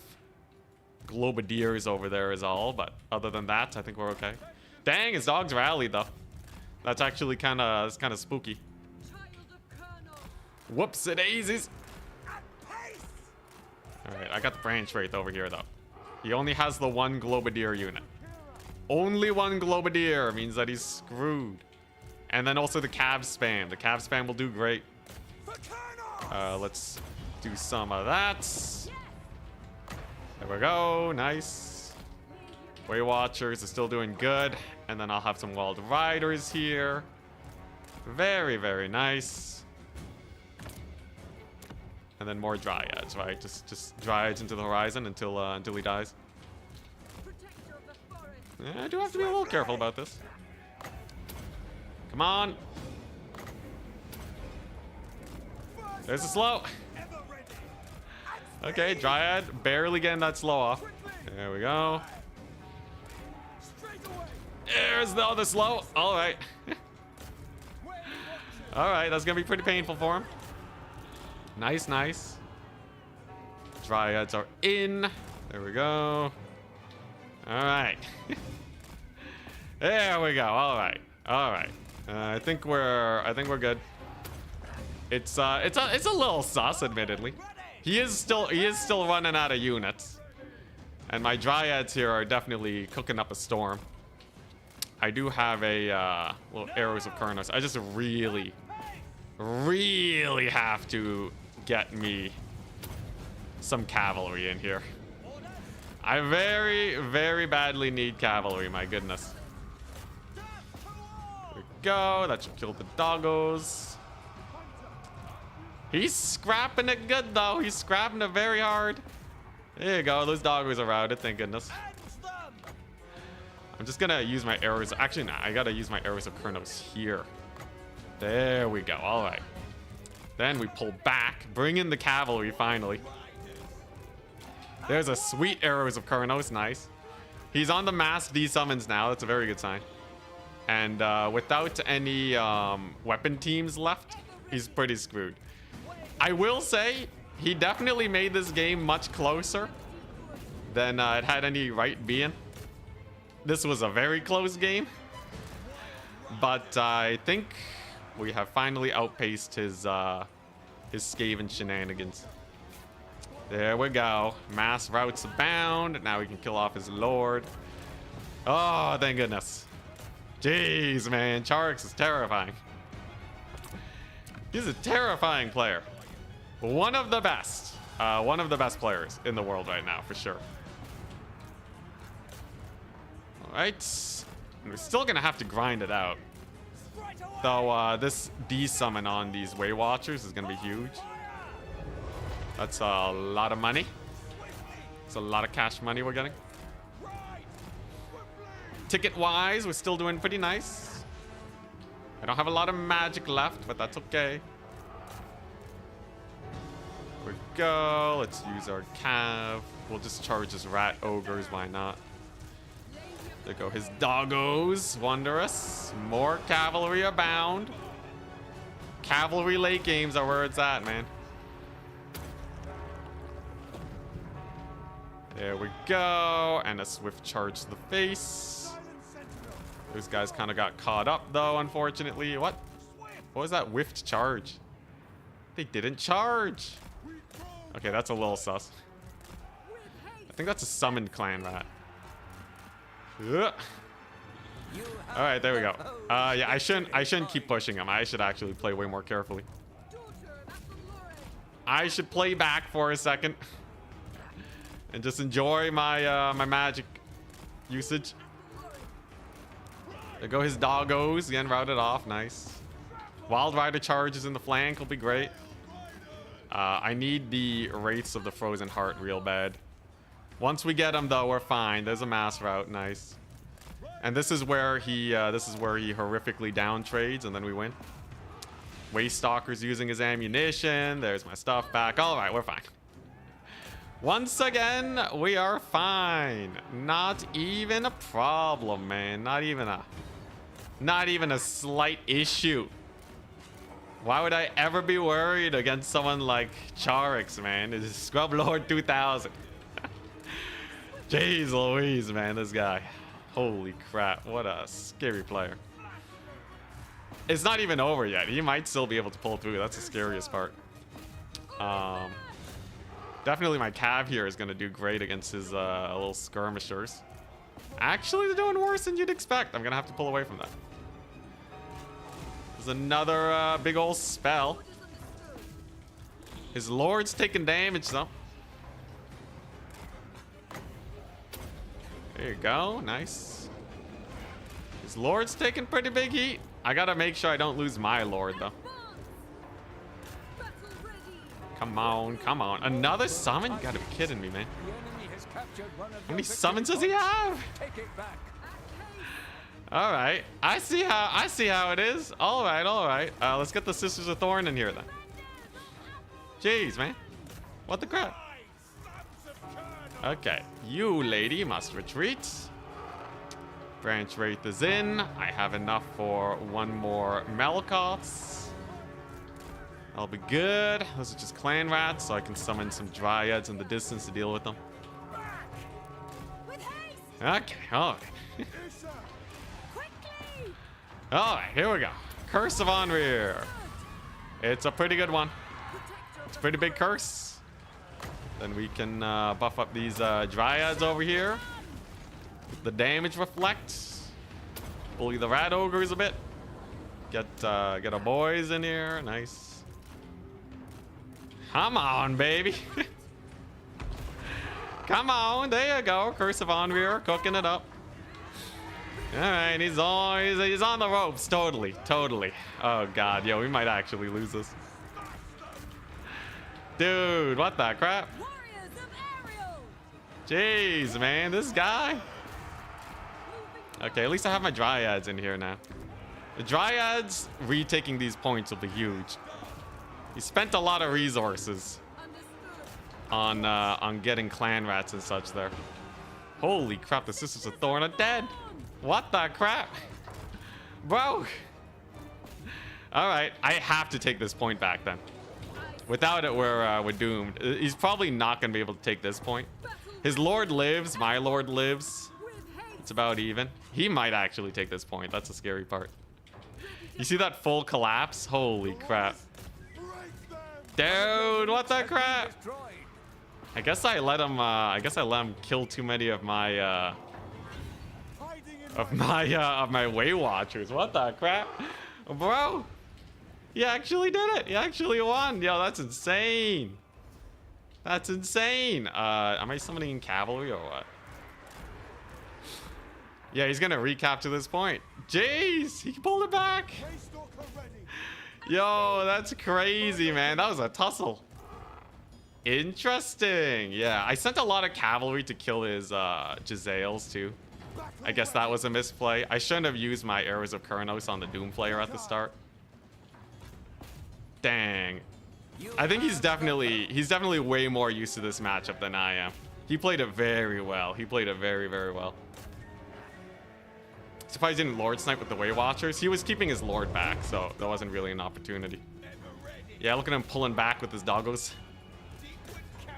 Globadiers over there is all. But other than that, I think we're okay. Dang, his dogs rallied though. That's actually kind of spooky. Whoops, it daisies. All right, I got the branch wraith over here though. He only has the one Globadier unit. Only one Globadier means that he's screwed. And then also the cav spam. The cav spam will do great. Let's do some of that. There we go. Nice. Weight Watchers are still doing good. And then I'll have some Wild Riders here. Very, very nice. And then more Dryads, right? Just Dryads into the horizon until he dies. I do have to be a little careful about this. Come on. There's a slow. Okay, Dryad barely getting that slow off. There we go. There's the other slow. All right. All right, that's gonna be pretty painful for him. Nice, nice. Dryads are in. There we go. All right. There we go. All right. All right. I think we're good. It's a little sus, admittedly. He is still running out of units, and my Dryads here are definitely cooking up a storm. I do have a little arrows of Khorne. I just really have to get me some cavalry in here. I very badly need cavalry. My goodness. There we go. That should kill the doggos. He's scrapping it good though. He's scrapping it very hard. There you go. Those doggos are routed. Thank goodness. I'm just gonna use my arrows. Actually, no, I gotta use my arrows of Khorne here. There we go. All right. Then we pull back, bring in the cavalry finally. There's a sweet arrows of Khorne. Nice. He's on the mass desummons now. That's a very good sign. And without any weapon teams left, he's pretty screwed. I will say he definitely made this game much closer than it had any right being. This was a very close game, but I think we have finally outpaced his Skaven shenanigans. There we go. Mass routes abound. Now we can kill off his lord. Oh, thank goodness. Jeez, man. Charix is terrifying. He's a terrifying player. One of the best. One of the best players in the world right now, for sure. All right. We're still going to have to grind it out. Though this desummon on these Way Watchers is going to be huge. That's a lot of money. It's a lot of cash money we're getting. Ticket-wise, we're still doing pretty nice. I don't have a lot of magic left, but that's okay. There we go. Let's use our cav. We'll just charge his rat ogres. Why not? There go his doggos. Wondrous. More cavalry abound. Cavalry late games are where it's at, man. There we go. And a swift charge to the face. Those guys kind of got caught up, though, unfortunately. What? What was that whiffed charge? They didn't charge. Okay, that's a little sus. I think that's a summoned clan rat. Ugh. All right, there we go. Yeah, I shouldn't keep pushing him. I should actually play way more carefully. I should play back for a second and just enjoy my my magic usage. There go his doggos. Again, routed off. Nice. Wild Rider charges in the flank will be great. I need the Wraiths of the Frozen Heart real bad. Once we get them, though, we're fine. There's a mass route. Nice. And this is where he horrifically down trades, and then we win. Waste Stalker's using his ammunition. There's my stuff back. All right, we're fine. Once again, we are fine. Not even a problem, man. Not even a slight issue. Why would I ever be worried against someone like Charix, man? It's Scrub Lord 2000. Jeez Louise, man, this guy. Holy crap, what a scary player. It's not even over yet. He might still be able to pull through. That's the scariest part. Definitely my cav here is going to do great against his little skirmishers. Actually, they're doing worse than you'd expect. I'm going to have to pull away from that. There's another big old spell. His lord's taking damage, though. There you go. Nice. His lord's taking pretty big heat. I got to make sure I don't lose my lord, though. Come on, come on. Another summon? You gotta be kidding me, man. How many summons does he have? All right. I see how it is. All right, all right. Let's get the Sisters of Thorn in here then. Jeez, man. What the crap? Okay. You, lady, must retreat. Branch Wraith is in. I have enough for one more Malakoths. I'll be good. Those are just clan rats, so I can summon some dryads in the distance to deal with them. Okay, all right. All right, here we go. Curse of Onrir. It's a pretty good one. It's a pretty big curse. Then we can buff up these dryads over here. The damage reflects. Bully the rat ogres a bit. Get our boys in here. Nice. Come on, baby. Come on, there you go. Curse of Onrir, cooking it up. All right, he's on the ropes. Totally. Oh god, yo, we might actually lose this. Dude, what the crap? Jeez, man, this guy. Okay, at least I have my dryads in here now. The dryads retaking these points will be huge. He spent a lot of resources on getting clan rats and such there. Holy crap, the Sisters of Thorn are dead. What the crap? Bro. All right, I have to take this point back then. Without it, we're doomed. He's probably not going to be able to take this point. His lord lives, my lord lives. It's about even. He might actually take this point. That's the scary part. You see that full collapse? Holy crap. Dude, what the crap? I guess I let him kill too many of my Way Watchers. What the crap? Bro, he actually did it. He actually won. Yo, that's insane. That's insane. Am I summoning cavalry or what? Yeah, he's gonna recapture this point. Jeez, he pulled it back. Yo, that's crazy, man. That was a tussle. Interesting. Yeah, I sent a lot of cavalry to kill his Jezzails too. I guess that was a misplay. I shouldn't have used my arrows of Kurnos on the Doom player at the start. Dang. I think he's definitely way more used to this matchup than I am. He played it very well. He played it very, very well. Surprised he didn't Lord Snipe with the Way Watchers. He was keeping his Lord back, so that wasn't really an opportunity. Yeah, look at him pulling back with his doggos.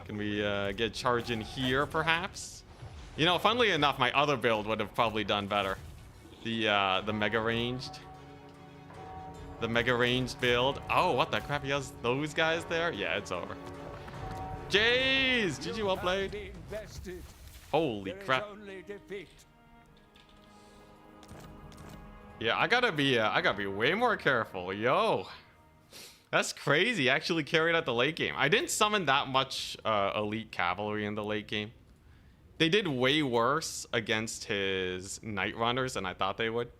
Can we get charge in here, perhaps? You know, funnily enough, my other build would have probably done better. The mega ranged. The mega ranged build. Oh, what the crap? He has those guys there? Yeah, it's over. Jeez! GG, well played. Holy crap. Yeah, I gotta be way more careful. Yo. That's crazy. Actually carried out the late game. I didn't summon that much elite cavalry in the late game. They did way worse against his Night Runners than I thought they would.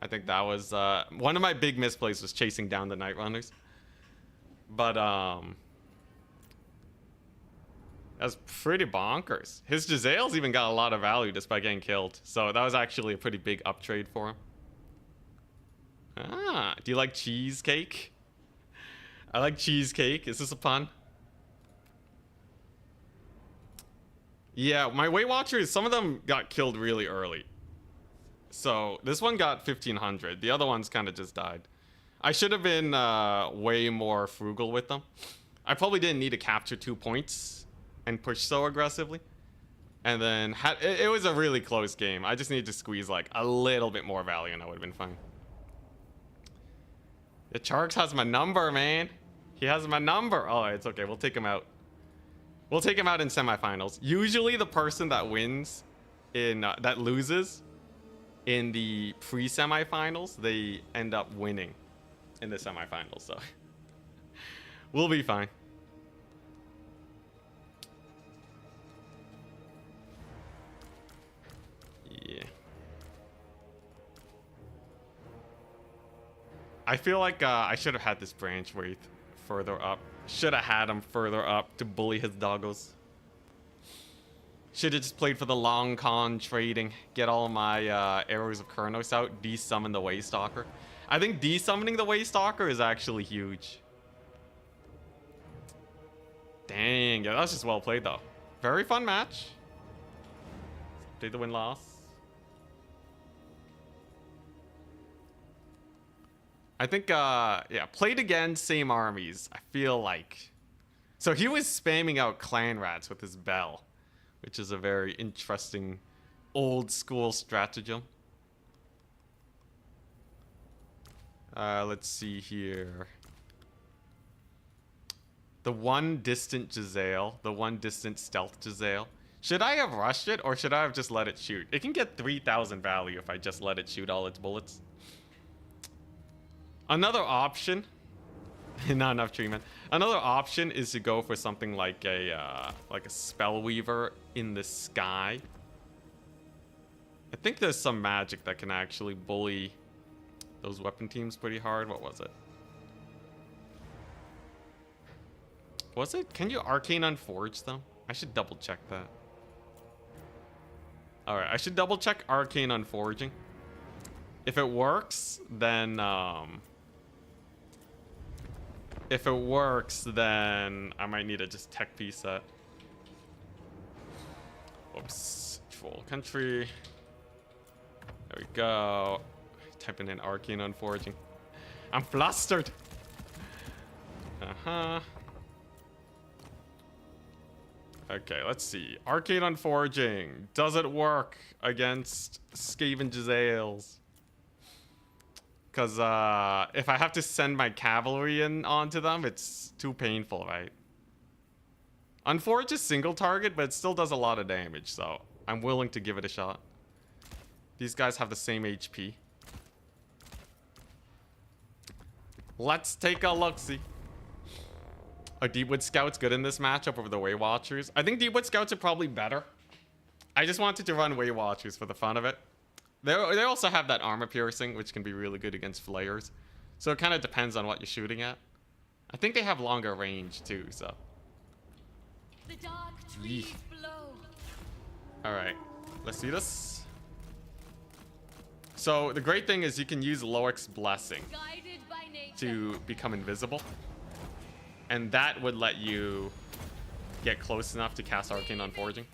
I think that was one of my big misplays was chasing down the Night Runners. But that's pretty bonkers. His Jezzails even got a lot of value despite getting killed. So that was actually a pretty big uptrade for him. Ah, do you like cheesecake? I like cheesecake. Is this a pun? Yeah, my Way Watchers, some of them got killed really early. So this one got 1500. The other ones kind of just died. I should have been way more frugal with them. I probably didn't need to capture 2 points and push so aggressively. And then it was a really close game. I just needed to squeeze like a little bit more value and I would have been fine. The Charks has my number, man. He has my number. Oh, it's okay. We'll take him out. We'll take him out in semifinals. Usually the person that wins in that loses in the pre-semifinals, they end up winning in the semifinals. So we'll be fine. Yeah. I feel like I should have had this Branch Wraith further up. Should have had him further up to bully his doggos. Should have just played for the long con trading. Get all my arrows of Kurnos out. De-summon the Waystalker. I think de-summoning the Waystalker is actually huge. Dang, yeah, that's just well played though. Very fun match. Did the win-loss. I think, yeah, played again, same armies. I feel like. So he was spamming out clan rats with his bell, which is a very interesting old school stratagem. Let's see here. The one distant Giselle, the one distant stealth Giselle. Should I have rushed it or should I have just let it shoot? It can get 3,000 value if I just let it shoot all its bullets. Another option, not enough treatment. Another option is to go for something like a Spellweaver in the sky. I think there's some magic that can actually bully those weapon teams pretty hard. What was it? Was it? Can you Arcane Unforge them? I should double check that. Alright, I should double check Arcane Unforging. If it works, then I might need to just tech piece that. Oops. Full country. There we go. Typing in Arcane Unforging. I'm flustered. Uh-huh. Okay, let's see. Arcane Unforging. Does it work against Skaven Giselles? Because if I have to send my cavalry in onto them, it's too painful, right? Unforge is single target, but it still does a lot of damage, so I'm willing to give it a shot. These guys have the same HP. Let's take a look-see. Are Deepwood Scouts good in this matchup over the Way Watchers? I think Deepwood Scouts are probably better. I just wanted to run Way Watchers for the fun of it. They also have that armor piercing, which can be really good against flayers. So it kind of depends on what you're shooting at. I think they have longer range too, so. The dark trees blow. Alright, let's see this. So the great thing is you can use Loic's Blessing Guided by nature. to become invisible. And that would let you get close enough to cast Arcane Unforging.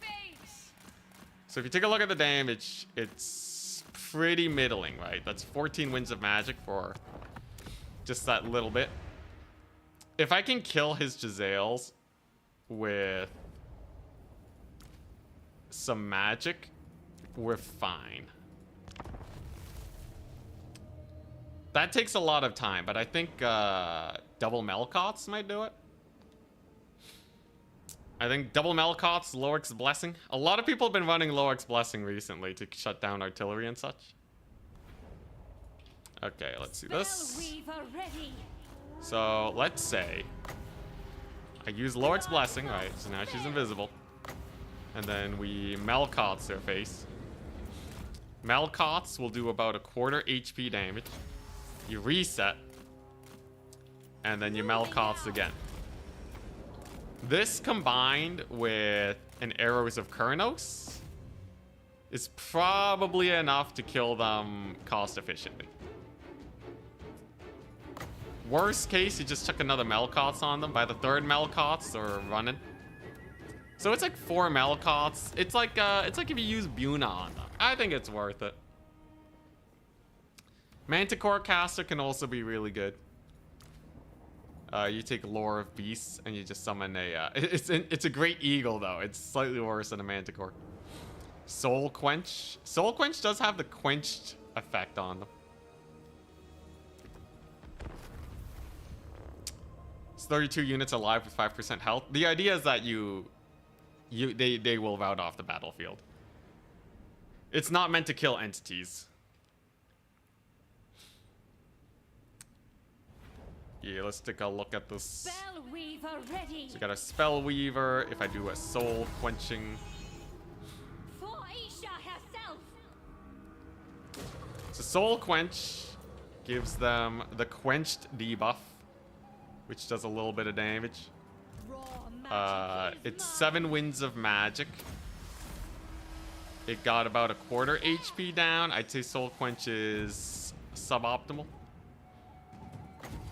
So if you take a look at the damage, it's pretty middling, right? That's 14 Winds of Magic for just that little bit. If I can kill his Giselles with some magic, we're fine. That takes a lot of time, but I think double Melkoths might do it. I think double Melkoths, Loic's Blessing. A lot of people have been running Loic's Blessing recently to shut down artillery and such. Okay, let's see this. So let's say I use Loic's Blessing, right? So now she's invisible. And then we Melkoths their face. Melkoths will do about a quarter HP damage. You reset. And then you Melkoths again. This combined with an Arrows of Kurnos is probably enough to kill them cost efficiently. Worst case, you just chuck another Melkoths on them. By the third Melkoths, or running. So it's like 4 Melkoths. It's like if you use Buna on them. I think it's worth it. Manticore Caster can also be really good. You take Lore of Beasts and you just summon a... it's a great eagle, though. It's slightly worse than a Manticore. Soul Quench. Soul Quench does have the quenched effect on them. It's 32 units alive with 5% health. The idea is that they will rout off the battlefield. It's not meant to kill entities. Yeah, let's take a look at this. Spellweaver ready. So we got a Spellweaver. If I do a Soul Quenching. For Isha herself. So Soul Quench gives them the Quenched debuff, which does a little bit of damage. Raw magic is It's mine. 7 Winds of Magic. It got about a quarter HP down. I'd say Soul Quench is suboptimal.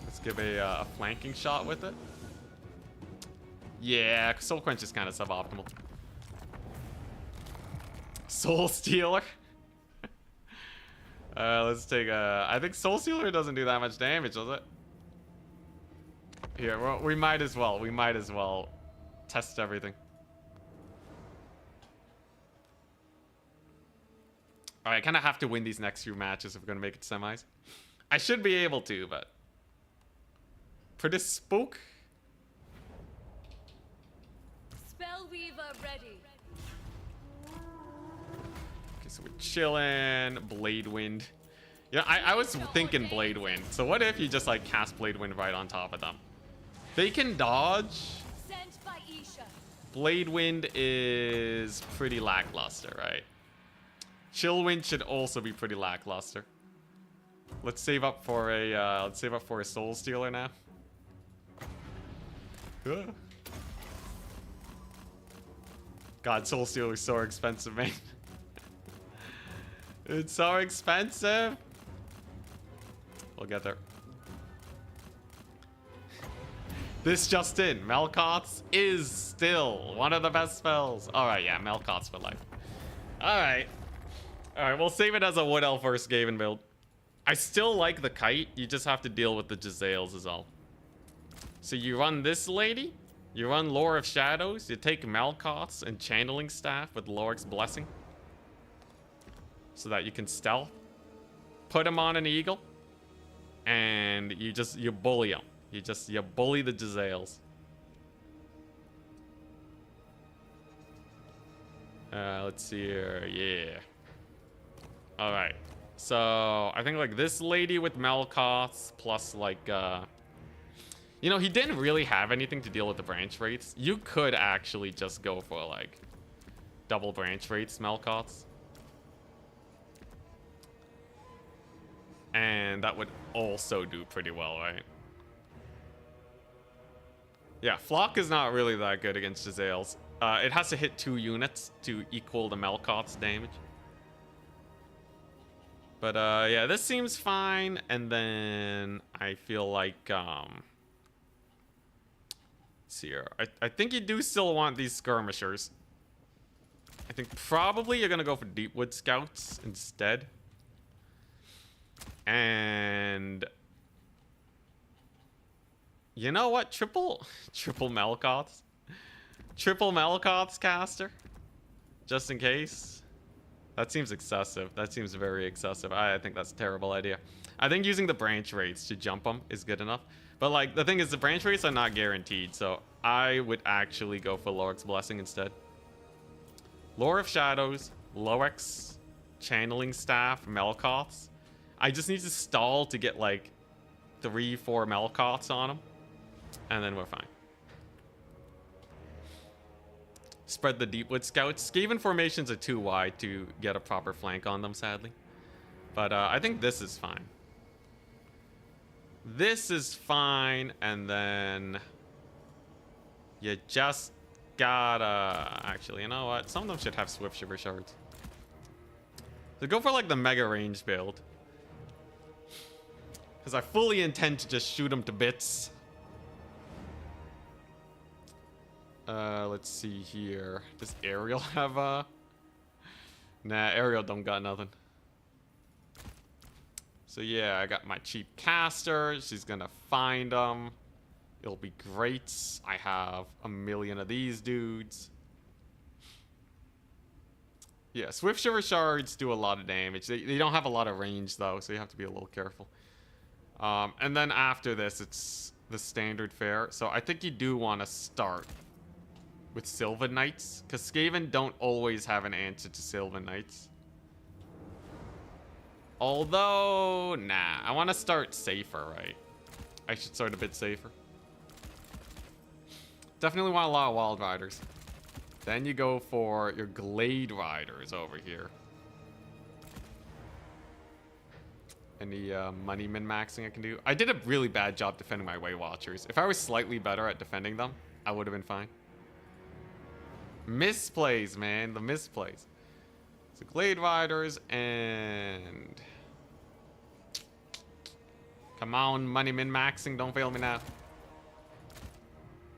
Let's give a flanking shot with it. Yeah, Soul Quench is kind of suboptimal. Soul Stealer. Let's take a... I think Soul Stealer doesn't do that much damage, does it? Here, well, we might as well. We might as well test everything. Alright, I kind of have to win these next few matches if we're going to make it semis. I should be able to, but... For this spook... Spellweaver ready. Okay, so we're chilling. Blade Wind. Yeah, I was thinking Blade Wind. So what if you just, like, cast Blade Wind right on top of them? They can dodge. Sent by Isha. Blade Wind is pretty lackluster, right? Chill Wind should also be pretty lackluster. Let's save up for a Soul Stealer now. God, Soul Stealer is so expensive, man. It's so expensive. We'll get there. This just in, Melkoth's is still one of the best spells. All right, yeah, Melkoth's for life. All right. All right, we'll save it as a Wood Elf versus Skaven build. I still like the kite. You just have to deal with the Jezzails is all. So you run this lady. You run Lore of Shadows. You take Melkoth's and Channeling Staff with Loric's Blessing. So that you can stealth. Put him on an eagle. And you bully him. You bully the Jezzails. Let's see here. Yeah. All right. So I think like this lady with Melkoth's plus like you know, he didn't really have anything to deal with the branch rates. You could actually just go for like double branch rates Melkoth's. And that would also do pretty well, right? Yeah, Flock is not really that good against Jezzails. It has to hit 2 units to equal the Melkoth's damage. But yeah, this seems fine. And then I feel like let's see here. I think you do still want these skirmishers. I think probably you're gonna go for Deepwood Scouts instead. And you know what? Triple Melkoth's. Triple Melkoth's caster. Just in case. That seems excessive. That seems very excessive. I think that's a terrible idea. I think using the branch rates to jump them is good enough. But like the thing is the branch rates are not guaranteed. So I would actually go for Loric's Blessing instead. Lore of Shadows, Loric's Channeling Staff, Melkoth's. I just need to stall to get like 3-4 Melkoth's on them. And then we're fine. Spread the Deepwood Scouts. Skaven formations are too wide to get a proper flank on them, sadly. But I think this is fine. This is fine, and then you just gotta... Actually, you know what? Some of them should have Swift Shiver Shards. So go for like the mega range build. Because I fully intend to just shoot them to bits. Let's see here. Does Ariel have a... Nah, Ariel don't got nothing. So yeah, I got my cheap caster. She's gonna find them. It'll be great. I have a million of these dudes. Yeah, Swift Shiver Shards do a lot of damage. They don't have a lot of range though, so you have to be a little careful. And then after this, it's the standard fare. So I think you do want to start with Sylvan Knights, because Skaven don't always have an answer to Sylvan Knights. Although, nah, I want to start safer, right? I should start a bit safer. Definitely want a lot of Wild Riders. Then you go for your Glade Riders over here. Any money min-maxing I can do? I did a really bad job defending my Way Watchers. If I was slightly better at defending them, I would have been fine. Misplays, man. The misplays. So Glade Riders and... Come on, money min-maxing, don't fail me now.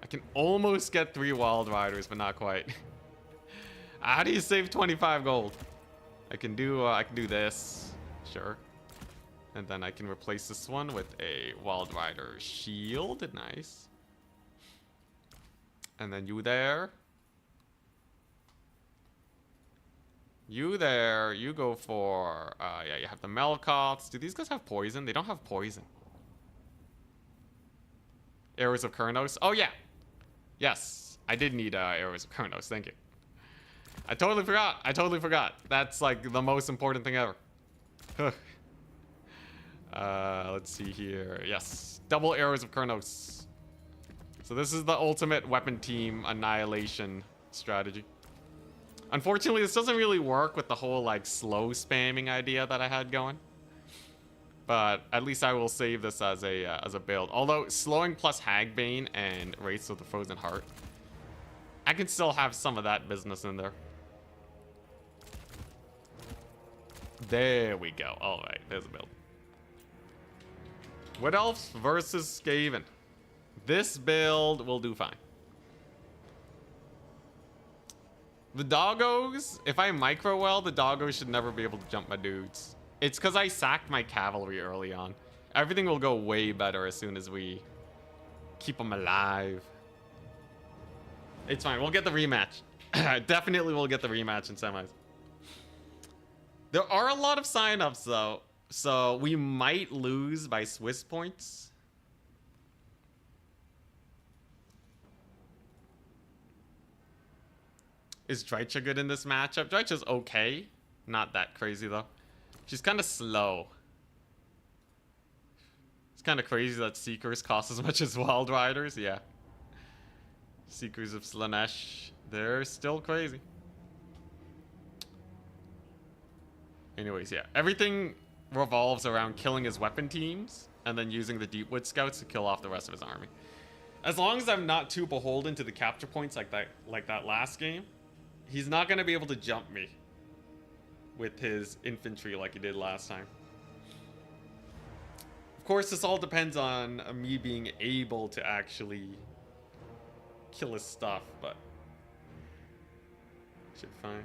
I can almost get 3 Wild Riders, but not quite. How do you save 25 gold? I can do this, sure. And then I can replace this one with a Wild Rider shield, nice. And then you there. You there, you go for, yeah, you have the Melkoths. Do these guys have poison? They don't have poison. Arrows of Kurnos. Oh, yeah. Yes, I did need Arrows of Kurnos. Thank you. I totally forgot. I totally forgot. That's like the most important thing ever. Let's see here. Yes, double Arrows of Kurnos. So this is the ultimate weapon team annihilation strategy. Unfortunately, this doesn't really work with the whole like slow spamming idea that I had going. But at least I will save this as a build. Although slowing plus Hagbane and Wraiths of the Frozen Heart, I can still have some of that business in there. There we go. All right, there's a build. Wood Elves versus Skaven. This build will do fine. The doggos, if I micro well, the doggos should never be able to jump my dudes. It's because I sacked my cavalry early on. Everything will go way better as soon as we keep them alive. It's fine. We'll get the rematch. Definitely we'll get the rematch in semis. There are a lot of signups, though. So we might lose by Swiss points. Is Drycha good in this matchup? Drycha's okay. Not that crazy, though. She's kind of slow. It's kind of crazy that Seekers cost as much as Wild Riders. Yeah. Seekers of Slanesh. They're still crazy. Anyways, yeah. Everything revolves around killing his weapon teams and then using the Deepwood Scouts to kill off the rest of his army. As long as I'm not too beholden to the capture points like that last game, he's not going to be able to jump me with his infantry like he did last time. Of course, this all depends on me being able to actually kill his stuff, but should be fine.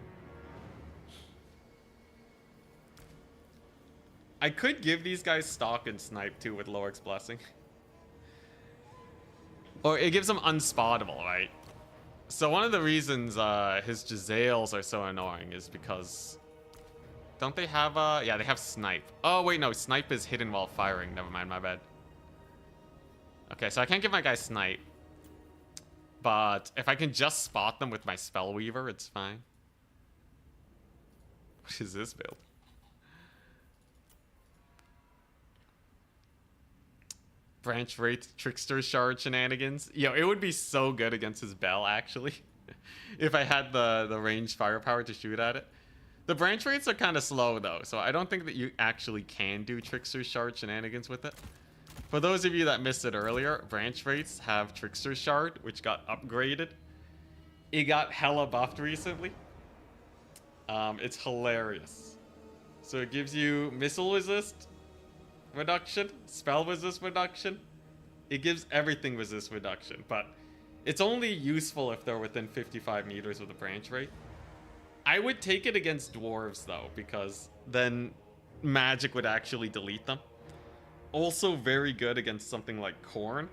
I could give these guys stock and snipe too with Lorik's Blessing. Or it gives them unspottable, right? So one of the reasons his Jezzails are so annoying is because... Don't they have, yeah, they have Snipe. Oh, wait, no, Snipe is hidden while firing. Never mind, my bad. Okay, so I can't give my guy Snipe. But if I can just spot them with my Spellweaver, it's fine. What is this build? Branch Wraith Trickster Shard shenanigans. Yo, it would be so good against his Bell, actually. If I had the ranged firepower to shoot at it. The Branch Wraiths are kind of slow, though, so I don't think that you actually can do Trickster Shard shenanigans with it. For those of you that missed it earlier, Branch Wraiths have Trickster Shard, which got upgraded. It got hella buffed recently. It's hilarious. So it gives you missile resist reduction, spell resist reduction. It gives everything resist reduction, but it's only useful if they're within 55 meters of the Branch Wraith. I would take it against Dwarves, though, because then magic would actually delete them. Also very good against something like Khorne.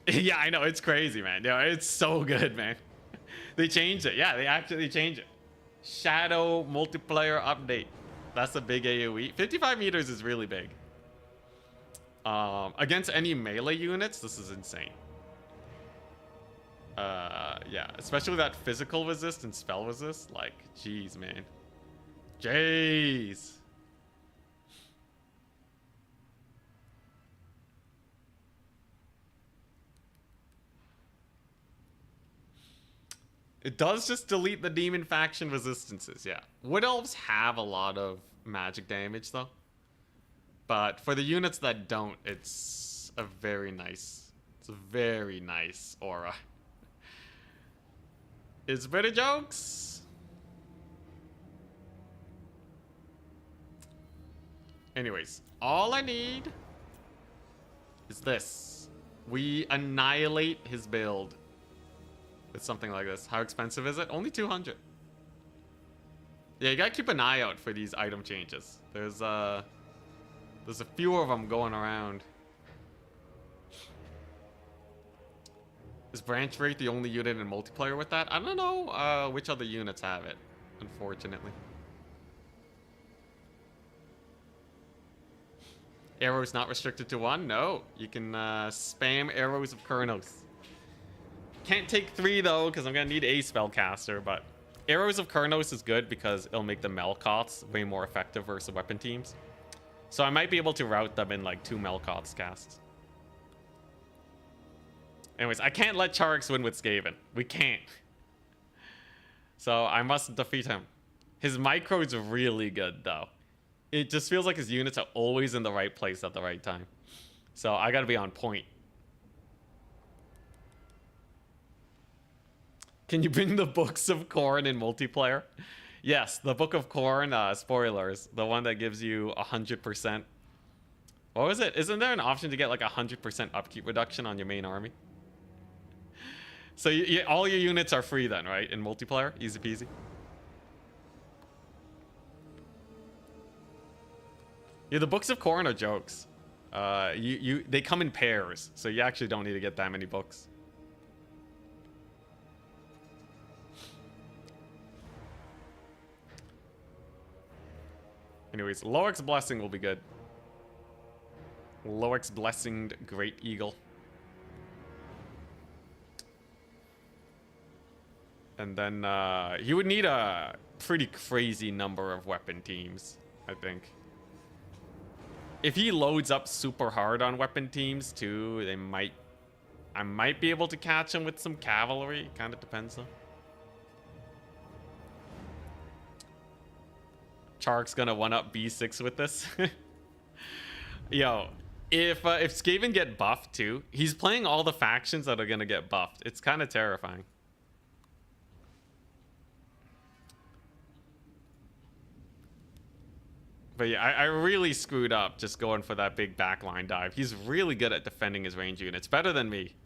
Yeah, I know, it's crazy, man. Yeah, it's so good, man. They changed it. Yeah, they actually changed it. Shadow multiplayer update. That's a big AoE. 55 meters is really big. Against any melee units, this is insane. Yeah, especially that physical resist and spell resist. Like, jeez, man. Jeez. It does just delete the demon faction resistances, yeah. Wood Elves have a lot of magic damage, though. But for the units that don't, it's a very nice aura. It's better jokes. Anyways, all I need is this. We annihilate his build with something like this. How expensive is it? Only 200. Yeah, you gotta keep an eye out for these item changes. There's a few of them going around. Is branch rate the only unit in multiplayer with that? I don't know which other units have it, unfortunately. Arrows not restricted to one? No. You can spam arrows of Khorne. Can't take 3 though, because I'm gonna need a spellcaster, but arrows of Khorne is good because it'll make the Melkoths way more effective versus weapon teams. So I might be able to route them in like 2 Melkoths casts. Anyways, I can't let Charix win with Skaven. We can't. So I must defeat him. His micro is really good though. It just feels like his units are always in the right place at the right time. So I gotta be on point. Can you bring the books of Khorne in multiplayer? Yes, the Book of Khorne, spoilers. The one that gives you 100%. What was it? Isn't there an option to get like 100% upkeep reduction on your main army? So all your units are free then, right? In multiplayer? Easy peasy. Yeah, the books of Khorne are jokes. They come in pairs, so you actually don't need to get that many books. Anyways, Loic's Blessing will be good. Loic's Blessinged Great Eagle. And then you would need a pretty crazy number of weapon teams, I think. If he loads up super hard on weapon teams too, I might be able to catch him with some cavalry. Kind of depends though. Chark's gonna one-up B6 with this. Yo, if Skaven get buffed too, he's playing all the factions that are gonna get buffed. It's kind of terrifying. But yeah, I really screwed up just going for that big backline dive. He's really good at defending his range units. Better than me.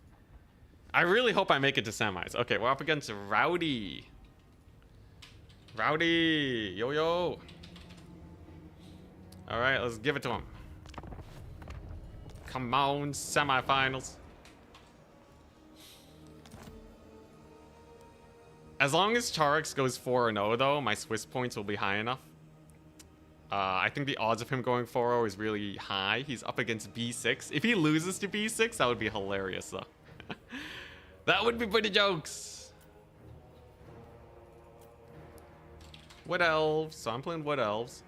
I really hope I make it to semis. Okay, we're up against Rowdy. Rowdy! Yo, yo! Alright, let's give it to him. Come on, semifinals. As long as Charix goes 4-0 though, my Swiss points will be high enough. I think the odds of him going 4-0 is really high. He's up against B6. If he loses to B6, that would be hilarious though. That would be pretty jokes. Wood Elves. So I'm playing Wood Elves.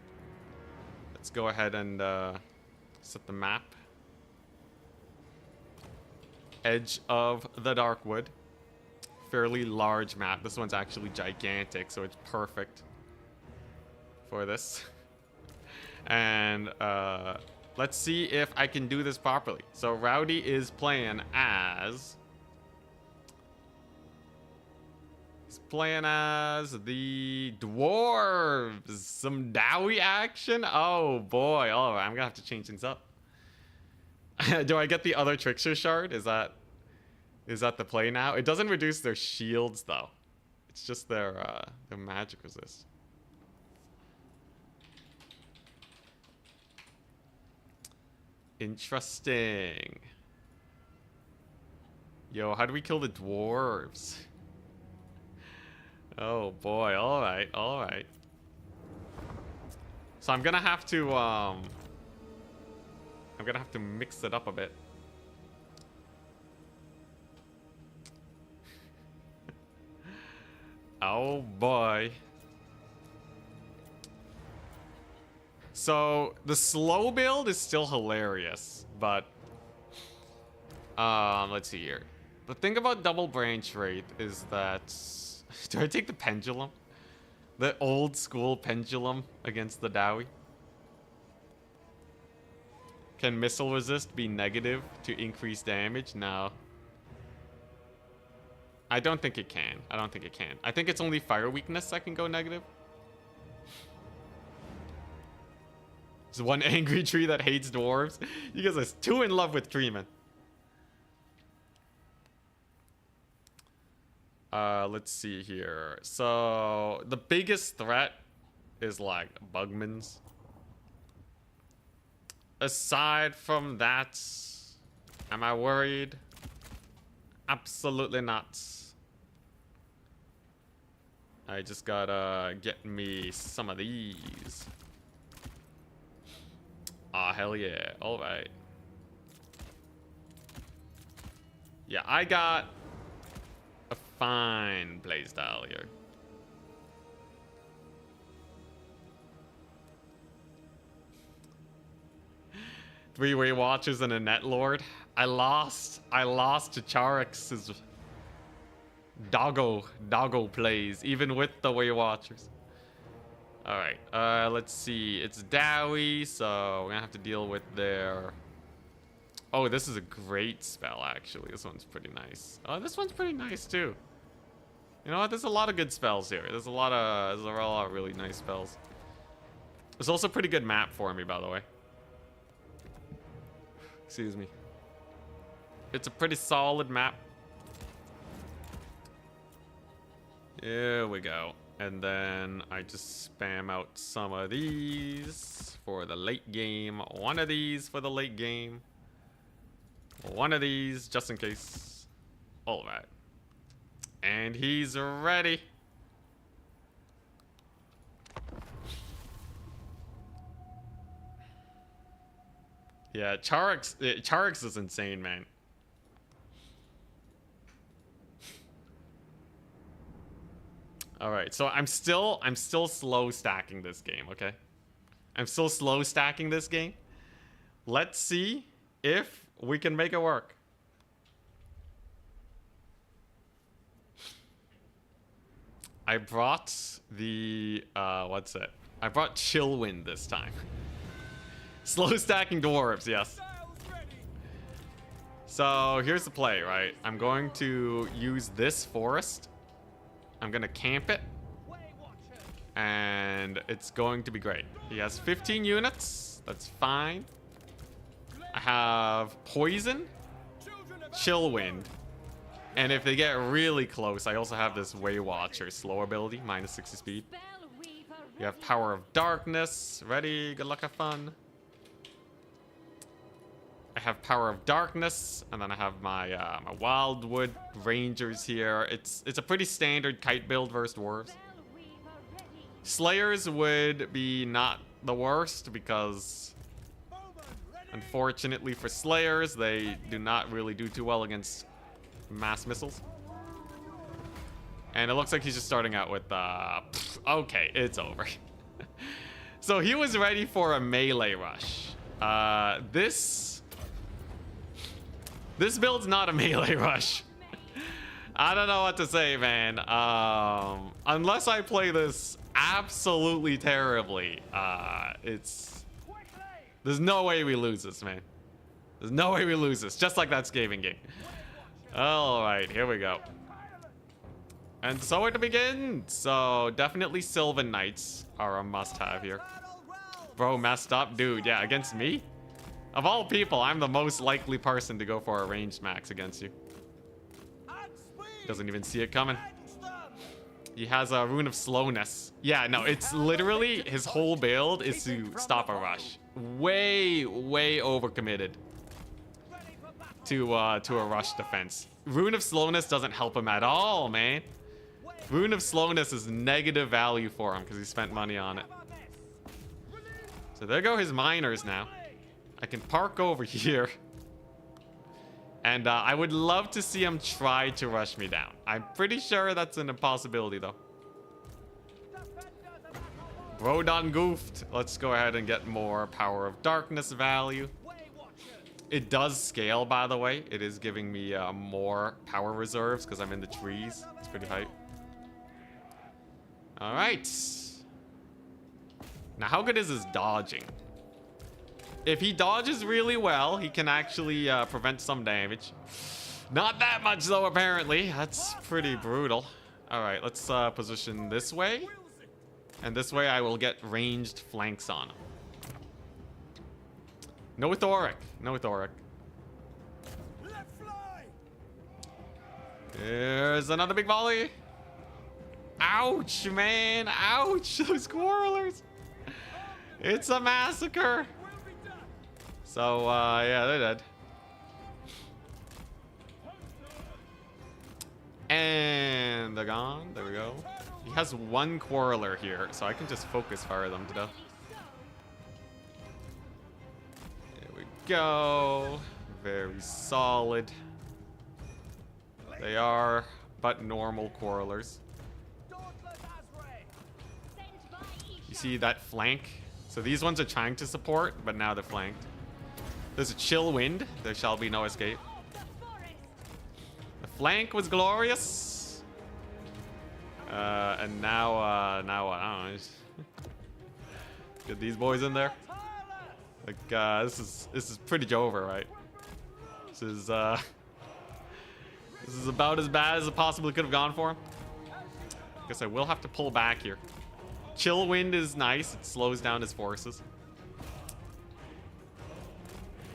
Let's go ahead and set the map. Edge of the Darkwood. Fairly large map. This one's actually gigantic, so it's perfect for this. And let's see if I can do this properly. So Rowdy is playing as... He's playing as the Dwarves. Some Dowie action? Oh boy. Oh, I'm gonna have to change things up. Do I get the other Trickster Shard? Is that the play now? It doesn't reduce their shields though. It's just their magic resist. Interesting. Yo, how do we kill the dwarves? Oh boy, alright, alright. So I'm gonna have to mix it up a bit. Oh boy. So the slow build is still hilarious, but let's see here. The thing about double branch rate is that do I take the pendulum? The old school pendulum against the Dowie? Can missile resist be negative to increase damage? No. I don't think it can. I don't think it can. I think it's only fire weakness that can go negative. There's one angry tree that hates dwarves. You guys are too in love with tree men. Let's see here. So the biggest threat is like bugmans. Aside from that, am I worried? Absolutely not. I just gotta get me some of these. Ah, hell yeah. Alright. Yeah, I got a fine playstyle here. Three-way watchers and a net lord. I lost to Charix's doggo plays, even with the way watchers. All right, let's see. It's Dowie, so we're gonna have to deal with their. Oh, this is a great spell actually. This one's pretty nice. Oh, this one's pretty nice too. You know what? There's a lot of good spells here. There's a lot of really nice spells. There's also a pretty good map for me, by the way. Excuse me. It's a pretty solid map. Here we go. And then I just spam out some of these for the late game. One of these for the late game. One of these just in case. All right. And he's ready. Yeah, Charix is insane, man. All right, so I'm still slow stacking this game, okay? I'm still slow stacking this game. Let's see if we can make it work. I brought the what's it? I brought Chillwind this time. Slow stacking dwarves, yes. So here's the play, right? I'm going to use this forest. I'm gonna camp it. And it's going to be great. He has 15 units. That's fine. I have poison, Chillwind. And if they get really close, I also have this Way Watcher slow ability, minus 60 speed. You have Power of Darkness. Ready? Good luck, have fun. I have Power of Darkness, and then I have my my Wildwood Rangers here. It's a pretty standard kite build versus dwarves. Slayers would be not the worst because, unfortunately for Slayers, they do not really do too well against mass missiles. And it looks like he's just starting out with okay, it's over. So he was ready for a melee rush. This build's not a melee rush. I don't know what to say, man. Unless I play this absolutely terribly, there's no way we lose this, man. There's no way we lose this, just like that Skaven game. All right, here we go. And so it begins. So definitely Sylvan Knights are a must-have here. Bro messed up, dude. Yeah, against me? Of all people, I'm the most likely person to go for a ranged max against you. Doesn't even see it coming. He has a Rune of Slowness. Yeah, no, it's literally his whole build is to stop a rush. Way overcommitted to a rush defense. Rune of Slowness doesn't help him at all, man. Rune of Slowness is negative value for him because he spent money on it. So there go his miners now. I can park over here. And I would love to see him try to rush me down. I'm pretty sure that's an impossibility, though. Bro done goofed. Let's go ahead and get more Power of Darkness value. It does scale, by the way. It is giving me more power reserves because I'm in the trees. It's pretty hype. All right. Now, how good is his dodging? If he dodges really well, he can actually prevent some damage. Not that much, though, apparently. That's pretty brutal. All right, let's position this way. And this way, I will get ranged flanks on him. No Thoric. No Thoric. Let fly. There's another big volley. Ouch, man. Ouch. Those quarrelers. It's a massacre. Will be done. So, yeah, they're dead. And they're gone. There we go. He has one quarreler here, so I can just focus fire them to death. There we go. Very solid. They are but normal quarrelers. Dauntless Azrael. Sent by You Isha. see that flank? So these ones are trying to support, but now they're flanked. There's a chill wind. There shall be no escape. Of the forest. The flank was glorious. And now what? I don't know. Get these boys in there. Like, this is pretty Jover, right? This is about as bad as it possibly could have gone for him. Guess I will have to pull back here. Chill wind is nice. It slows down his forces.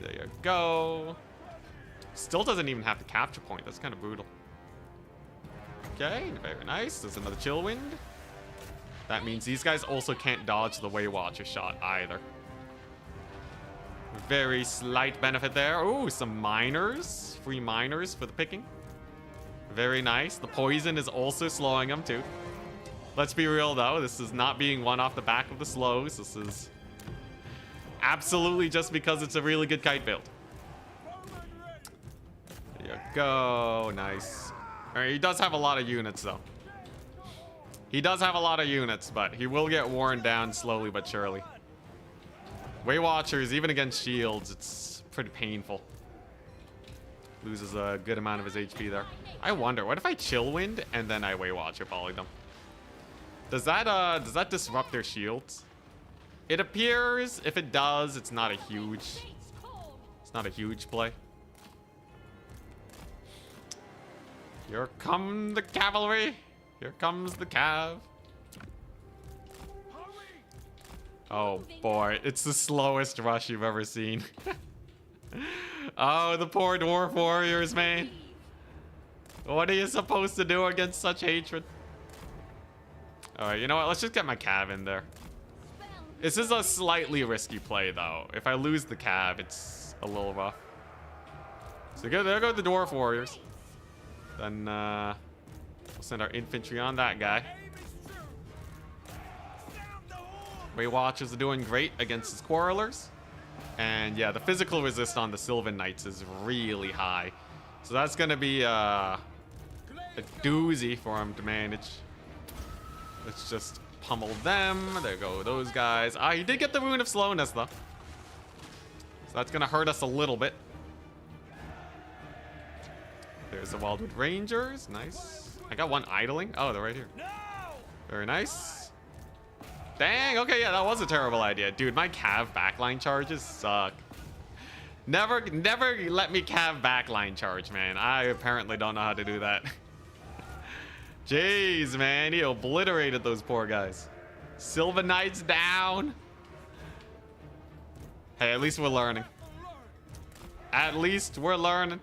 There you go. Still doesn't even have the capture point. That's kind of brutal. Okay, very nice. There's another chill wind. That means these guys also can't dodge the Waywatcher shot either. Very slight benefit there. Ooh, some miners. Free miners for the picking. Very nice. The poison is also slowing them too. Let's be real though. This is not being won off the back of the slows. This is absolutely just because it's a really good kite build. There you go. Nice. All right, he does have a lot of units though. He does have a lot of units, but he will get worn down slowly but surely. Waywatchers, even against shields, it's pretty painful. Loses a good amount of his HP there. I wonder, what if I chill wind and then I Waywatcher volley them? Does that disrupt their shields? It appears if it does, it's not a huge Fate's call. it's not a huge play. Here come the cavalry. Here comes the cav. Oh boy, it's the slowest rush you've ever seen. Oh, the poor dwarf warriors, man. What are you supposed to do against such hatred? Alright, you know what? Let's just get my cav in there. Spell. This is a slightly risky play, though. If I lose the cav, it's a little rough. So there go the dwarf warriors. Then, we'll send our infantry on that guy. Aim is true. Sound the horn. Waywatchers are doing great against his quarrelers. And yeah, the physical resist on the Sylvan Knights is really high. So that's going to be a doozy for him to manage. Let's just pummel them. There go those guys. Ah, he did get the Rune of Slowness, though. So that's going to hurt us a little bit. There's the Wildwood Rangers. Nice. I got one idling. Oh, they're right here. No. Very nice. Dang, okay, yeah, that was a terrible idea. Dude, my cav backline charges suck. Never let me cav backline charge, man. I apparently don't know how to do that. Jeez, man, he obliterated those poor guys. Sylvan Knights down. Hey, at least we're learning. At least we're learning.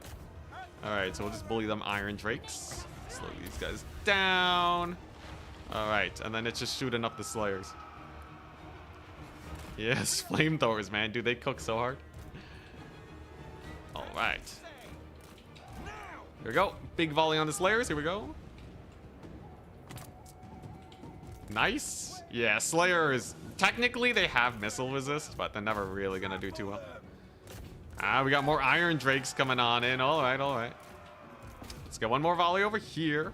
Alright, so we'll just bully them Iron Drakes. Slow these guys down. Alright, and then it's just shooting up the Slayers. Yes, flamethrowers, man. Dude, they cook so hard. Alright. Here we go. Big volley on the Slayers. Here we go. Nice. Yeah, Slayers. Technically, they have missile resist, but they're never really going to do too well. Ah, we got more Iron Drakes coming on in. Alright, alright. Let's get one more volley over here.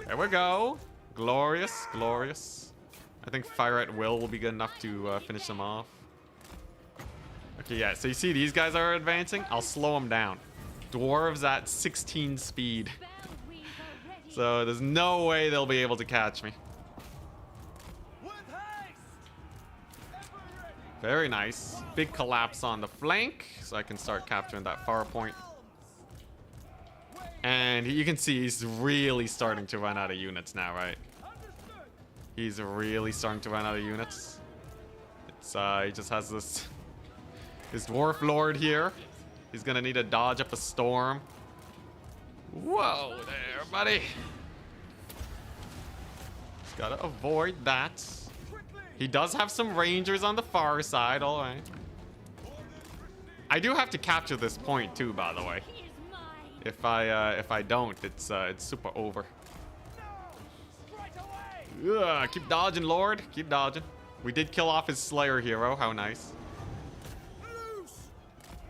There we go. Glorious, glorious. I think Fire at Will be good enough to finish them off. Okay, yeah, so you see these guys are advancing. I'll slow them down. Dwarves at 16 speed. Spell weaver ready. So there's no way they'll be able to catch me. With haste. Ever ready. Very nice. Big collapse on the flank, so I can start capturing that far point. And you can see he's really starting to run out of units now, right? Understood. He's really starting to run out of units. It's he just has this His Dwarf Lord here. He's gonna need to dodge up a storm. Whoa there, buddy. Just gotta avoid that. He does have some Rangers on the far side, alright. I do have to capture this point too, by the way. He is mine. If I don't, it's super over. Straight away. Ugh, keep dodging, Lord. Keep dodging. We did kill off his Slayer hero. How nice. Loose.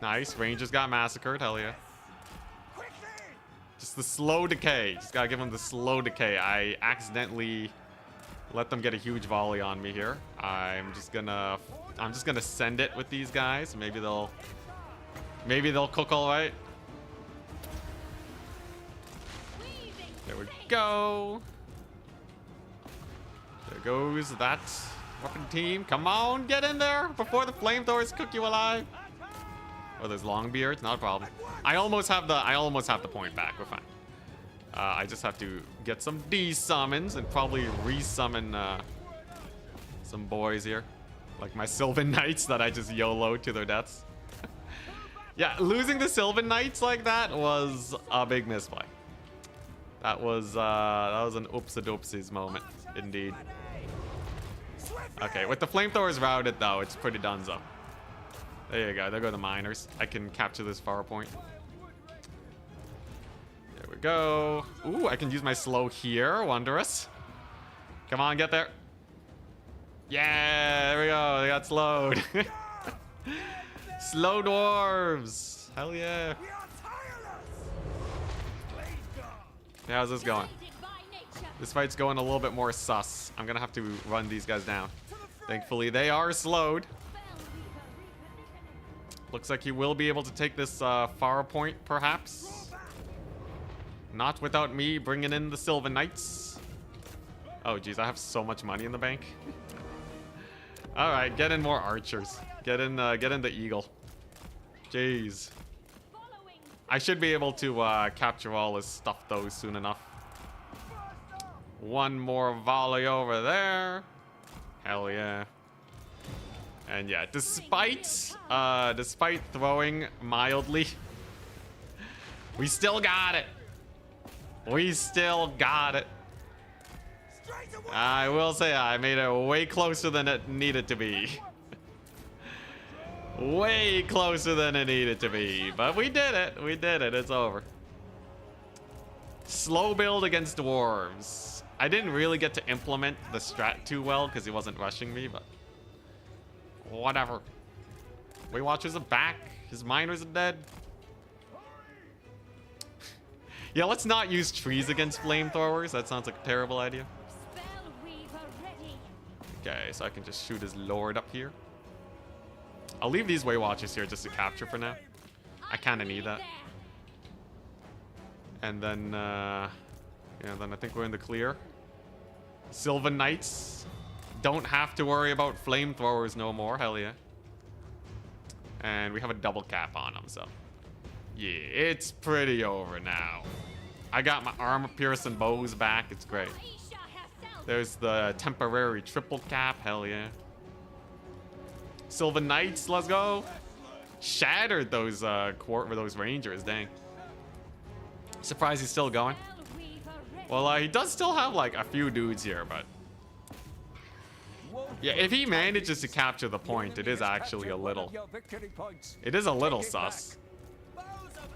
Nice. Rangers got massacred. Hell yeah. Quickly. Just the slow decay. Just gotta give him the slow decay. I accidentally let them get a huge volley on me here. I'm just gonna send it with these guys. Maybe they'll cook all right. Weaving There we snakes. go. There goes that weapon team. Come on, get in there before the flamethrowers cook you alive. Oh, there's Longbeards, not a problem. I almost have the point back. We're fine. I just have to get some D-summons and probably re-summon some boys here. Like my Sylvan Knights that I just YOLO'd to their deaths. Yeah, losing the Sylvan Knights like that was a big misplay. That was an oopsie-doopsies moment, indeed. Okay, with the flamethrowers routed though, it's pretty donezo. There you go, there go the miners. I can capture this far point. There we go. Ooh, I can use my slow here, wondrous. Come on, get there. Yeah, there we go, they got slowed. Slow dwarves. Hell yeah. We are tireless. Blade guard. Yeah, how's this going? Guided by nature. This fight's going a little bit more sus. I'm gonna have to run these guys down. Thankfully, they are slowed. Looks like he will be able to take this far point, perhaps. Not without me bringing in the Sylvan Knights. Oh, geez, I have so much money in the bank. All right, get in more archers. Get in the eagle. Jeez. Following. I should be able to capture all his stuff though soon enough. One more volley over there. Hell yeah. And yeah, despite throwing mildly, we still got it. We still got it. Straight away. I will say I made it way closer than it needed to be. Way closer than it needed to be. But we did it. We did it. It's over. Slow build against dwarves. I didn't really get to implement the strat too well because he wasn't rushing me, but whatever. Waywatchers are back. His miners are dead. Yeah, let's not use trees against flamethrowers. That sounds like a terrible idea. Spellweaver ready. Okay, so I can just shoot his lord up here. I'll leave these Waywatchers here just to capture for now. I kind of need that. There. And then, yeah, then I think we're in the clear. Sylvan Knights don't have to worry about flamethrowers no more. Hell yeah. And we have a double cap on them, so yeah, it's pretty over now. I got my armor-piercing bows back. It's great. Aisha herself. There's the temporary triple cap. Hell yeah. Sylvan Knights, let's go. Shattered those those Rangers. Dang. Surprised he's still going. Spellweaver ready. Well, he does still have like a few dudes here, but yeah, if he manages to capture the point, it is actually a little. It is a little sus.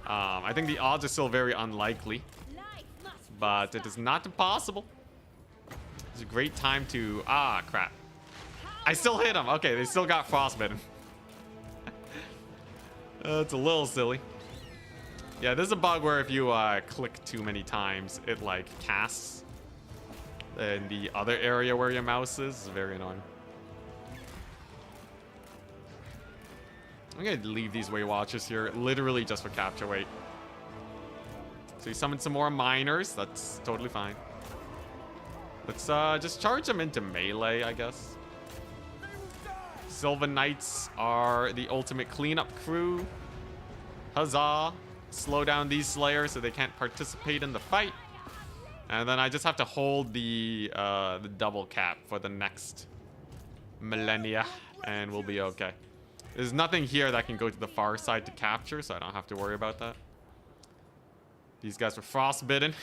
I think the odds are still very unlikely, Life must but it is not impossible. It's a great time to crap. I still hit him. Okay, they still got frostbitten. That's a little silly. Yeah, there's a bug where if you click too many times, it like casts in the other area where your mouse is. It's very annoying. I'm gonna leave these Waywatchers here literally just for capture weight. So you summon some more miners. That's totally fine. Let's just charge them into melee, I guess. Sylvan Knights are the ultimate cleanup crew. Huzzah. Slow down these Slayers so they can't participate in the fight. And then I just have to hold the double cap for the next millennia, and we'll be okay. There's nothing here that can go to the far side to capture, so I don't have to worry about that. These guys were frostbitten.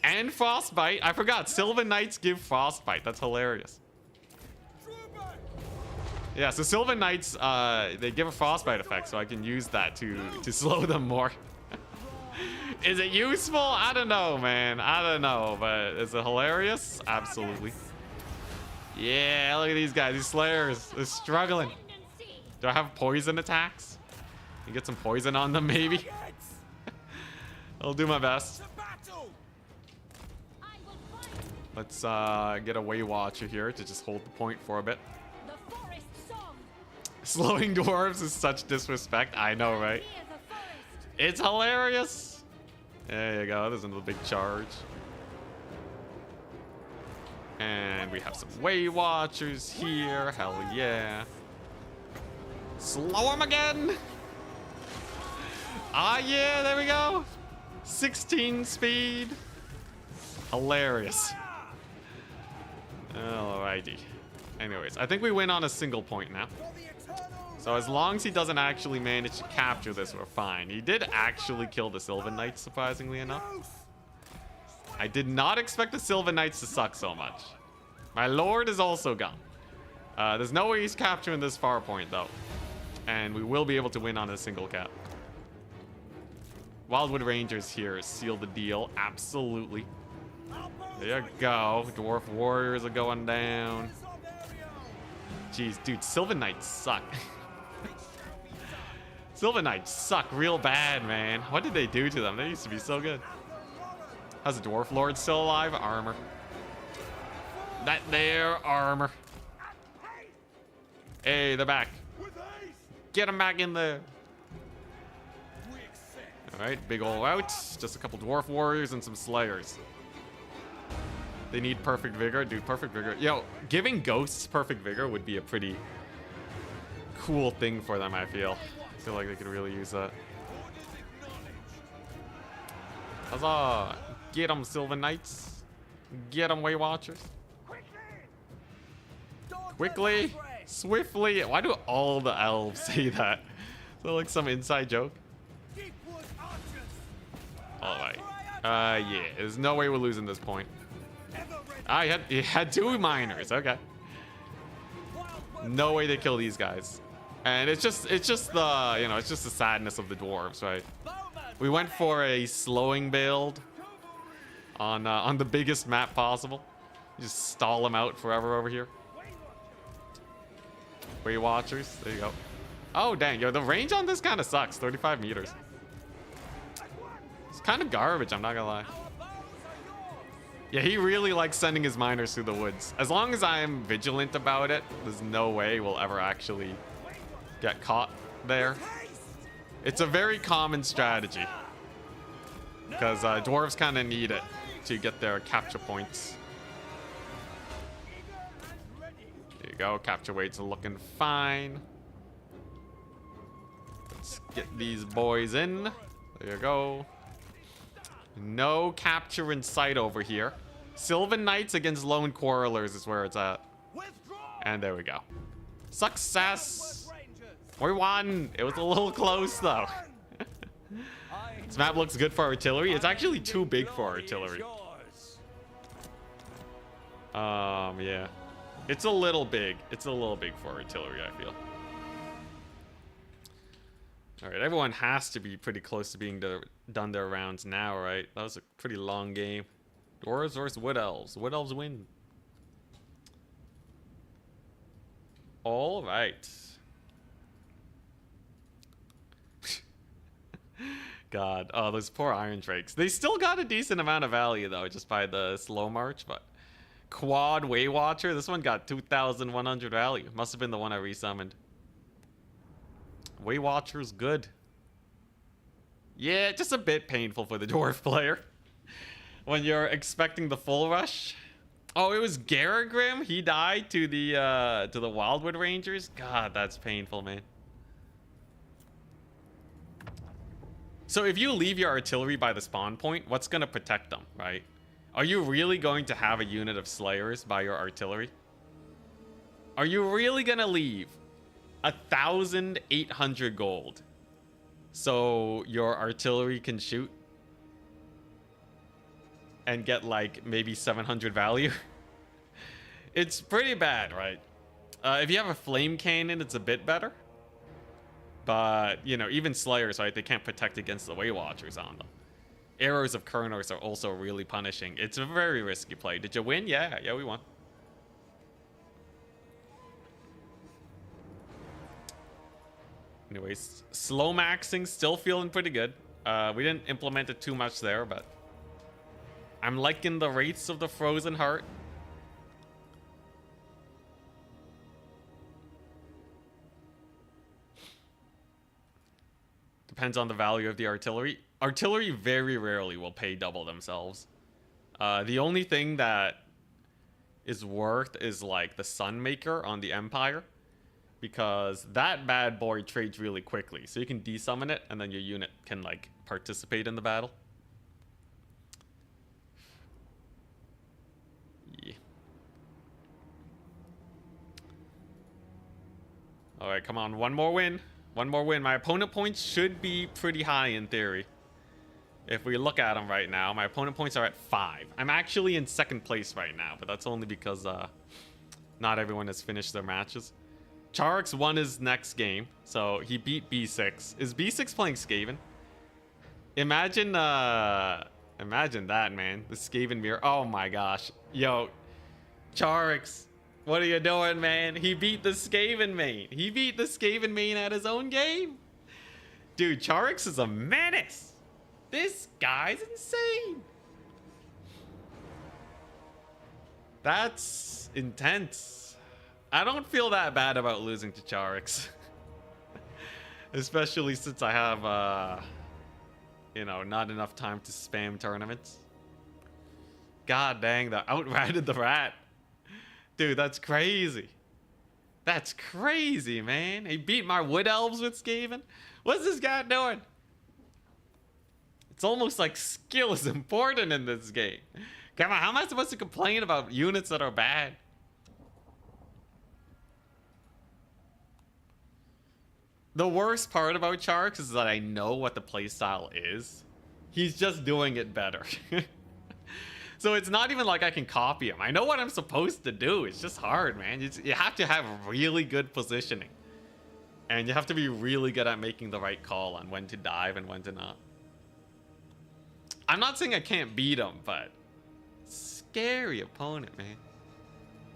And frostbite. I forgot. Sylvan Knights give frostbite. That's hilarious. Yeah, so Sylvan Knights, they give a frostbite effect, so I can use that to slow them more. Is it useful? I don't know, man. I don't know, but is it hilarious? Absolutely. Yeah, look at these guys. These Slayers. They're struggling. Do I have poison attacks? You get some poison on them, maybe? I'll do my best. Let's get a Way Watcher here to just hold the point for a bit. Slowing dwarves is such disrespect. I know, right? It's hilarious. There you go. There's another big charge. And we have some Way Watchers here. Hell yeah. Slow him again. Ah, yeah. There we go. 16 speed. Hilarious. Alrighty. Anyways, I think we win on a single point now. So as long as he doesn't actually manage to capture this, we're fine. He did actually kill the Sylvan Knights, surprisingly enough. I did not expect the Sylvan Knights to suck so much. My lord is also gone. There's no way he's capturing this far point, though. And we will be able to win on a single cap. Wildwood Rangers here seal the deal. Absolutely. There you go. Dwarf Warriors are going down. Jeez, dude, Sylvan Knights suck. Sylvan Knights suck real bad, man. What did they do to them? They used to be so good. How's the Dwarf Lord still alive? Armor. That there, armor. Hey, they're back. Get them back in there. Alright, big ol' rout. Just a couple Dwarf Warriors and some Slayers. They need Perfect Vigor. Dude, Perfect Vigor. Yo, giving Ghosts Perfect Vigor would be a pretty cool thing for them, I feel. I feel like they could really use that. Huzzah! Get them, Sylvan Knights. Get them, Way Watchers. Quickly! Swiftly! Why do all the elves say that? Is that like some inside joke? Alright. Yeah, there's no way we're losing this point. Ah, he had two miners. Okay. No way they kill these guys. And it's just the, you know, it's just the sadness of the dwarves, right? We went for a slowing build on the biggest map possible. Just stall them out forever over here. Way Watchers. There you go. Oh, dang. Yo, the range on this kind of sucks. 35 meters. It's kind of garbage, I'm not gonna lie. Yeah, he really likes sending his miners through the woods. As long as I'm vigilant about it, there's no way we'll ever actually get caught there. It's a very common strategy. Because dwarves kind of need it to get their capture points. There you go, capture weights are looking fine. Let's get these boys in. There you go. No capture in sight over here. Sylvan Knights against Lone Quarrelers is where it's at. And there we go. Success! We won! It was a little close though. This map looks good for artillery. It's actually too big for artillery. Yeah. It's a little big. It's a little big for artillery, I feel. Alright, everyone has to be pretty close to being done their rounds now, right? That was a pretty long game. Dwarves versus Wood Elves. Wood Elves win. Alright. God. Oh, those poor Iron Drakes. They still got a decent amount of value, though, just by the slow march, but... Quad Way Watcher. This one got 2,100 value. Must have been the one I resummoned. Way Watcher's good. Yeah, just a bit painful for the dwarf player. When you're expecting the full rush. Oh, it was Garagrim? He died to the Wildwood Rangers? God, that's painful, man. So if you leave your artillery by the spawn point, what's going to protect them, right? Are you really going to have a unit of Slayers by your artillery? Are you really going to leave 1,800 gold. So your artillery can shoot and get like maybe 700 value. It's pretty bad, right? If you have a flame cannon, it's a bit better. But, you know, even Slayers, right? They can't protect against the Way Watchers on them. Arrows of Khorne are also really punishing. It's a very risky play. Did you win? Yeah, we won. Anyways, slow maxing, still feeling pretty good. We didn't implement it too much there, but I'm liking the rates of the Frozen Heart. Depends on the value of the artillery. Artillery very rarely will pay double themselves. The only thing that is worth is like the Sunmaker on the Empire, because that bad boy trades really quickly. So you can desummon it, and then your unit can like participate in the battle. Yeah. All right, come on, one more win. One more win. My opponent points should be pretty high in theory. If we look at them right now, my opponent points are at 5. I'm actually in second place right now, but that's only because not everyone has finished their matches. Charix won his next game, so he beat B6. Is B6 playing Skaven? Imagine that, man. The Skaven mirror. Oh my gosh. Yo, Charix, what are you doing, man? He beat the Skaven main. He beat the Skaven main at his own game. Dude, Charix is a menace. This guy's insane. That's intense. I don't feel that bad about losing to Charix. Especially since I have, you know, not enough time to spam tournaments. God dang, that outratted the rat. Dude, that's crazy. That's crazy, man. He beat my Wood Elves with Skaven. What's this guy doing? It's almost like skill is important in this game. Come on, how am I supposed to complain about units that are bad? The worst part about Charix is that I know what the playstyle is. He's just doing it better. So it's not even like I can copy him. I know what I'm supposed to do. It's just hard, man. You have to have really good positioning. And you have to be really good at making the right call on when to dive and when to not. I'm not saying I can't beat him, but scary opponent, man.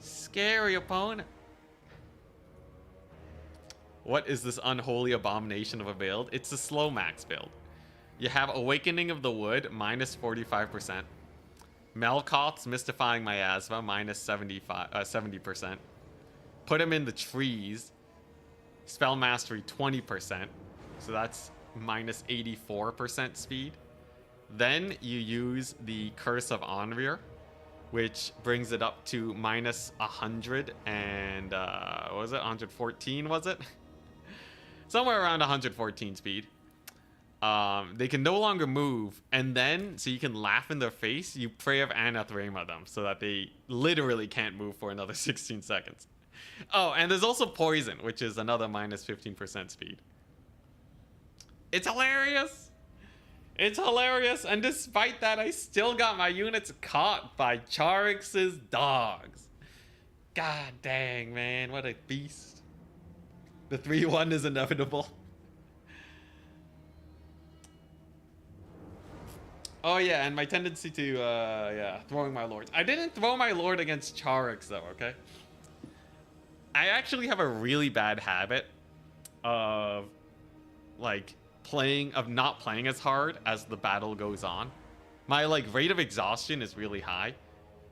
Scary opponent. What is this unholy abomination of a build? It's a slow max build. You have Awakening of the Wood, minus 45%. Melkoth's Mystifying Miasma, minus 70%. Put him in the trees. Spell Mastery, 20%. So that's minus 84% speed. Then you use the Curse of Onrir, which brings it up to minus 100 and, what was it? 114, was it? Somewhere around 114 speed. They can no longer move, and then, so you can laugh in their face, you Prey of Anathrema them, so that they literally can't move for another 16 seconds. Oh, and there's also Poison, which is another minus 15% speed. It's hilarious! It's hilarious, and despite that, I still got my units caught by Charix's dogs. God dang, man, what a beast. The 3-1 is inevitable. Oh yeah, and my tendency to, yeah, throwing my lords. I didn't throw my lord against Charix though, okay? I actually have a really bad habit of, like, not playing as hard as the battle goes on. My, like, rate of exhaustion is really high.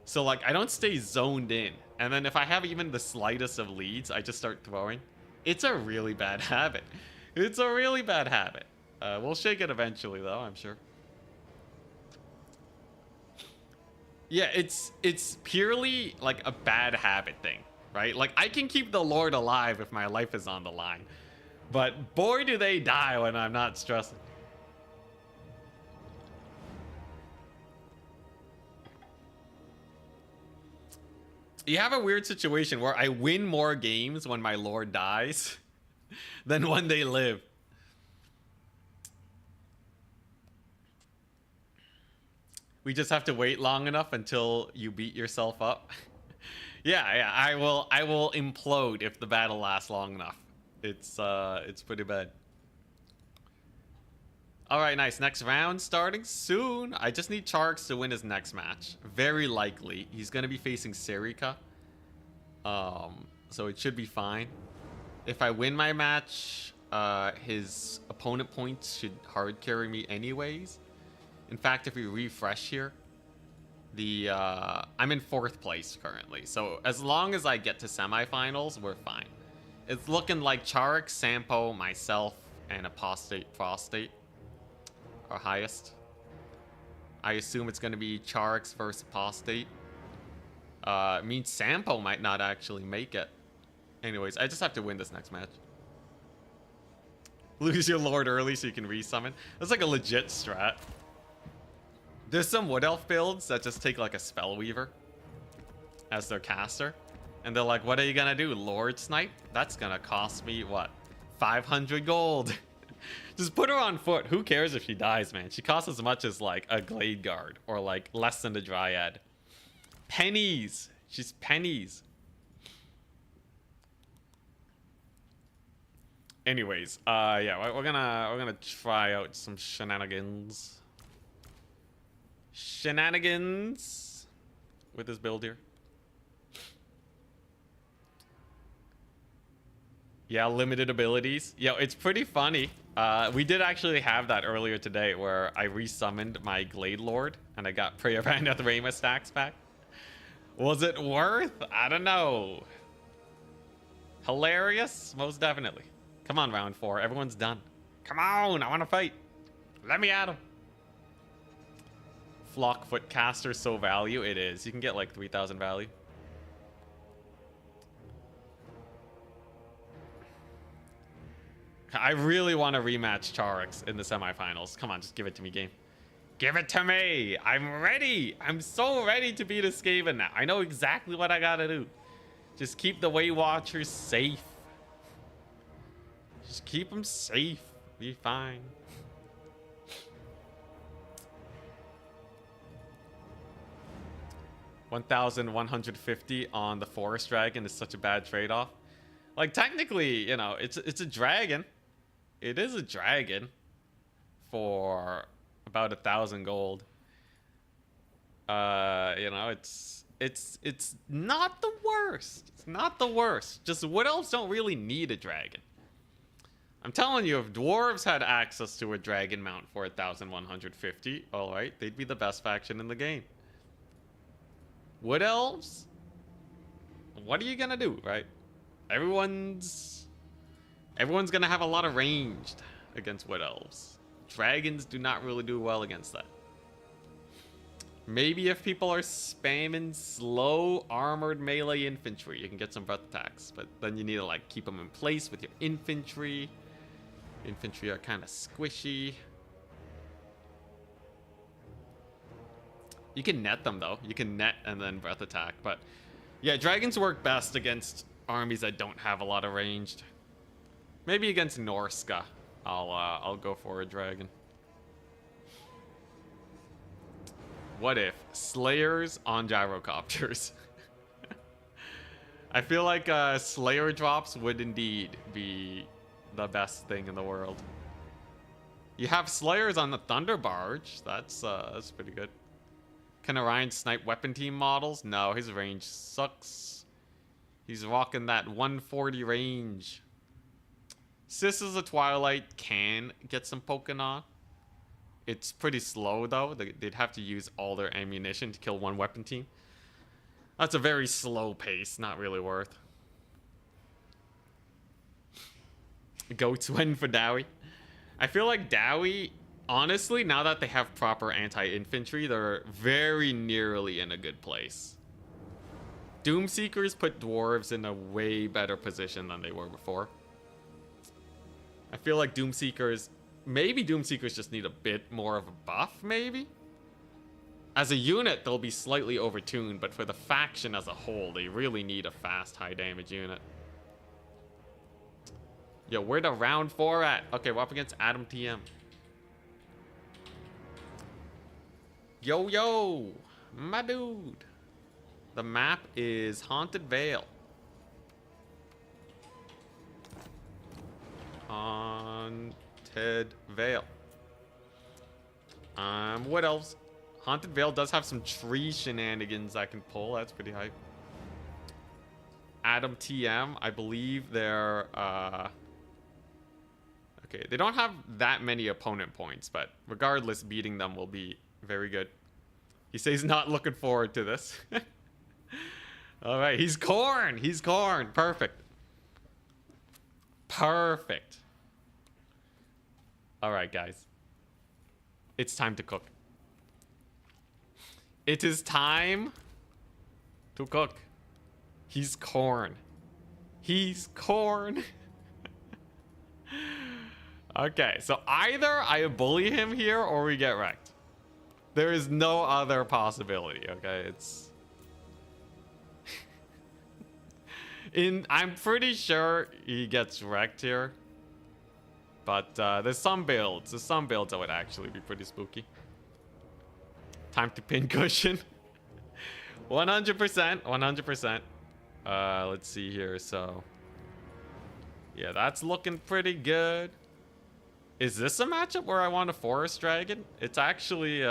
So, like, I don't stay zoned in. And then if I have even the slightest of leads, I just start throwing. It's a really bad habit. It's a really bad habit. We'll shake it eventually, though, I'm sure. Yeah, it's purely, like, a bad habit thing, right? Like, I can keep the Lord alive if my life is on the line. But boy, do they die when I'm not stressing. You have a weird situation where I win more games when my Lord dies than when they live. We just have to wait long enough until you beat yourself up. Yeah, I will implode if the battle lasts long enough. It's pretty bad. Alright, nice. Next round starting soon. I just need Charx to win his next match. Very likely. He's gonna be facing Serica. So it should be fine. If I win my match, his opponent points should hard carry me anyways. In fact, if we refresh here, I'm in 4th place currently. So as long as I get to semifinals, we're fine. It's looking like Charx, Sampo, myself, and Apostate Prostate are highest. I assume it's going to be Charx versus Apostate. Means Sampo might not actually make it. Anyways, I just have to win this next match. Lose your lord early so you can resummon. That's like a legit strat. There's some Wood Elf builds that just take like a Spellweaver as their caster. And they're like, what are you gonna do? Lord Snipe? That's gonna cost me, what? 500 gold. Just put her on foot. Who cares if she dies, man? She costs as much as like a Glade Guard or like less than the Dryad. Pennies. She's pennies. Anyways, yeah, we're gonna try out some shenanigans. Shenanigans with this build here. Yeah, limited abilities. Yo, it's pretty funny. We did actually have that earlier today where I resummoned my Glade Lord and I got Prayer Band at the Rayma stacks back. Was it worth? I don't know. Hilarious? Most definitely. Come on, round 4. Everyone's done. Come on, I want to fight. Let me at him. Flockfoot caster so value. It is. You can get like 3,000 value. I really want to rematch Charx in the semifinals. Come on, just give it to me, game. Give it to me. I'm ready. I'm so ready to beat a Skaven now. I know exactly what I gotta do. Just keep the Weight Watchers safe. Just keep them safe. Be fine. $1,150 on the Forest Dragon is such a bad trade-off. Like, technically, you know, it's a dragon. It is a dragon for about 1,000 gold. You know, it's not the worst. It's not the worst. Just Wood Elves don't really need a dragon. I'm telling you, if Dwarves had access to a dragon mount for 1,150, all right, they'd be the best faction in the game. Wood Elves? What are you gonna do, right? Everyone's gonna have a lot of ranged against Wood Elves. Dragons do not really do well against that. Maybe if people are spamming slow armored melee infantry, you can get some breath attacks, but then you need to like keep them in place with your infantry. Infantry are kind of squishy. You can net them though. You can net and then breath attack, but yeah, dragons work best against armies that don't have a lot of ranged. Maybe against Norska, I'll go for a dragon. What if Slayers on gyrocopters? I feel like Slayer drops would indeed be the best thing in the world. You have Slayers on the Thunder Barge. That's pretty good. Can Orion snipe weapon team models? No, his range sucks. He's rocking that 140 range. Sisters of Twilight can get some poking on. It's pretty slow though. They'd have to use all their ammunition to kill one weapon team. That's a very slow pace, not really worth. Goats win for Dowie. I feel like Dowie, honestly, now that they have proper anti-infantry, they're very nearly in a good place. Doomseekers put Dwarves in a way better position than they were before. I feel like Doomseekers, maybe Doomseekers just need a bit more of a buff, maybe? As a unit, they'll be slightly overtuned, but for the faction as a whole, they really need a fast, high damage unit. Yo, where the round 4 at? Okay, we're up against Adam TM. Yo, yo, my dude. The map is Haunted Vale. Haunted Vale. What else? Haunted Vale does have some tree shenanigans I can pull. That's pretty hype. Adam TM, I believe they're, okay, they don't have that many opponent points, but regardless, beating them will be very good. He says he's not looking forward to this. All right, he's Khorne. He's Khorne. Perfect. Perfect. All right, guys. It's time to cook. It is time to cook. He's Khorne. He's Khorne. Okay, so either I bully him here or we get wrecked. There is no other possibility, okay? It's... I'm pretty sure he gets wrecked here. But there's some builds. There's some builds that would actually be pretty spooky. Time to pin cushion. 100%. 100%. Let's see here. So, yeah, that's looking pretty good. Is this a matchup where I want a Forest Dragon? It's actually,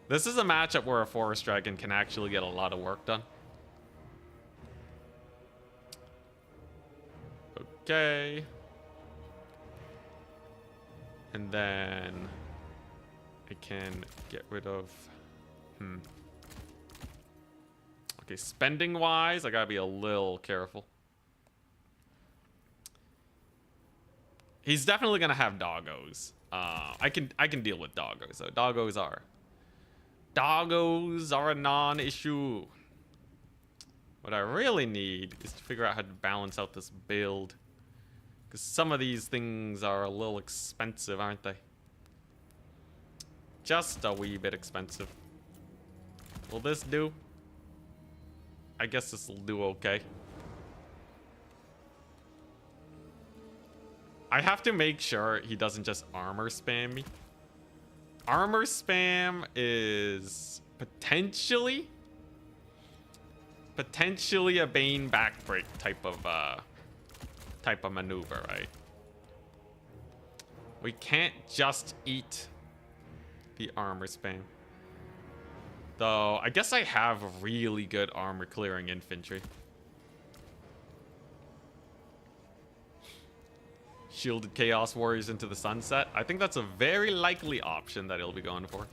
this is a matchup where a Forest Dragon can actually get a lot of work done. Okay. And then I can get rid of, okay, spending wise, I gotta be a little careful. He's definitely gonna have doggos. I can deal with doggos though. Doggos are a non-issue. What I really need is to figure out how to balance out this build. Because some of these things are a little expensive, aren't they? Just a wee bit expensive. Will this do? I guess this will do okay. I have to make sure he doesn't just armor spam me. Armor spam is potentially a Bane backbreak type of maneuver, right? We can't just eat the armor spam. Though, I guess I have really good armor clearing infantry. Shielded Chaos Warriors into the sunset. I think that's a very likely option that he'll be going for.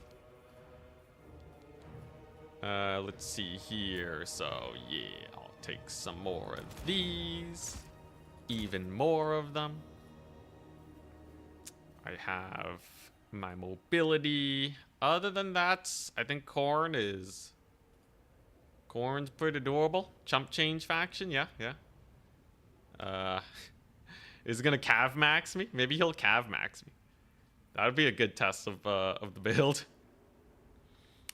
Let's see here. So, yeah, I'll take some more of these. Even more of them. I have my mobility. Other than that, I think Khorne's pretty adorable. Chump change faction, yeah. Is he gonna cav max me? Maybe he'll cav max me. That would be a good test of the build.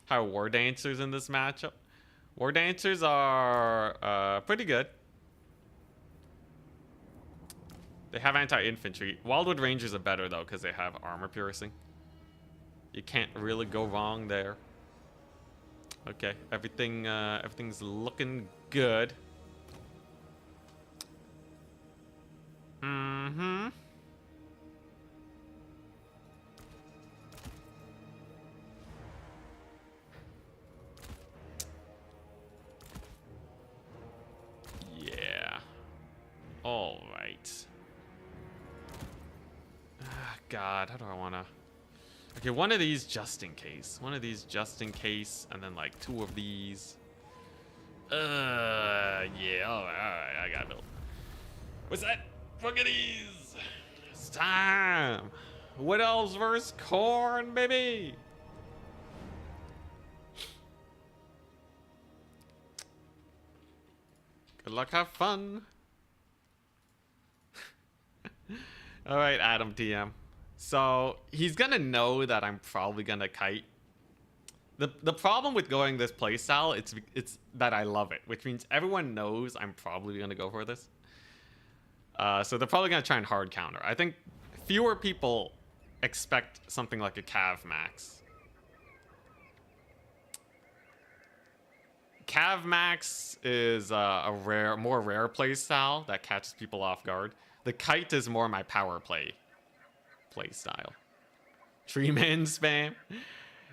How are War Dancers in this matchup? War Dancers are pretty good. They have anti-infantry. Wildwood Rangers are better though because they have armor piercing. You can't really go wrong there. Okay, everything's looking good. Mm-hmm. Yeah. All right. God, how do I want to... Okay, one of these just in case. One of these just in case, and then like two of these. Yeah, all right, I got built. What's that? Look at these. It's time. What Elves versus Khorne, baby? Good luck, have fun. All right, Adam TM. So he's gonna know that I'm probably gonna kite. The problem with going this playstyle, it's that I love it, which means everyone knows I'm probably gonna go for this. So they're probably gonna try and hard counter. I think fewer people expect something like a Cav Max. Cav Max is a more rare play style that catches people off guard. The Kite is more my power play style. Tree Man spam.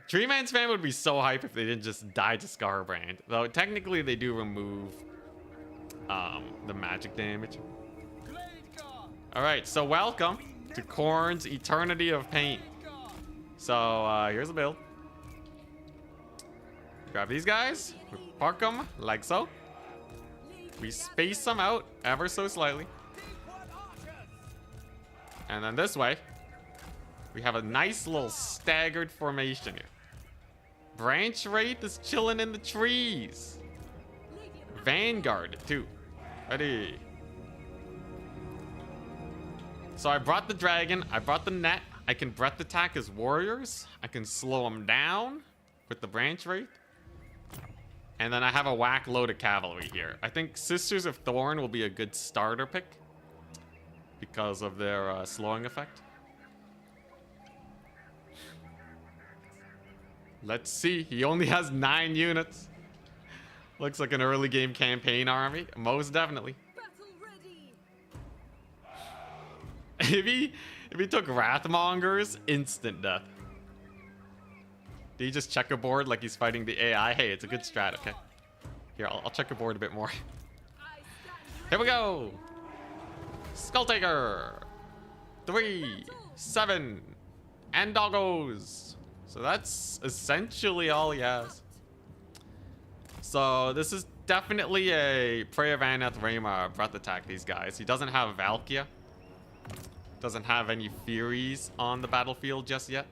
Tree Man spam would be so hype if they didn't just die to Scarbrand. Though technically they do remove the magic damage. Alright, so welcome to Khorne's Eternity of Pain. So here's the build. Grab these guys, we park them like so. We space them out ever so slightly. And then this way, we have a nice little staggered formation here. Branch Wraith is chilling in the trees. Vanguard too. Ready. So I brought the dragon, I brought the net. I can breath attack as warriors. I can slow them down with the Branch Wraith. And then I have a whack load of cavalry here. I think Sisters of Khorne will be a good starter pick because of their slowing effect. Let's see. He only has 9 units. Looks like an early game campaign army. Most definitely. If he took Wrathmongers, instant death. Did he just checkerboard like he's fighting the AI? Hey, it's a good strat, okay. Here, I'll checkerboard a bit more. Here we go! Skulltaker! 3, 7, and doggos! So that's essentially all he has. So this is definitely a Prey of Aneth Rayma breath attack, these guys. He doesn't have Valkia. Doesn't have any Furies on the battlefield just yet.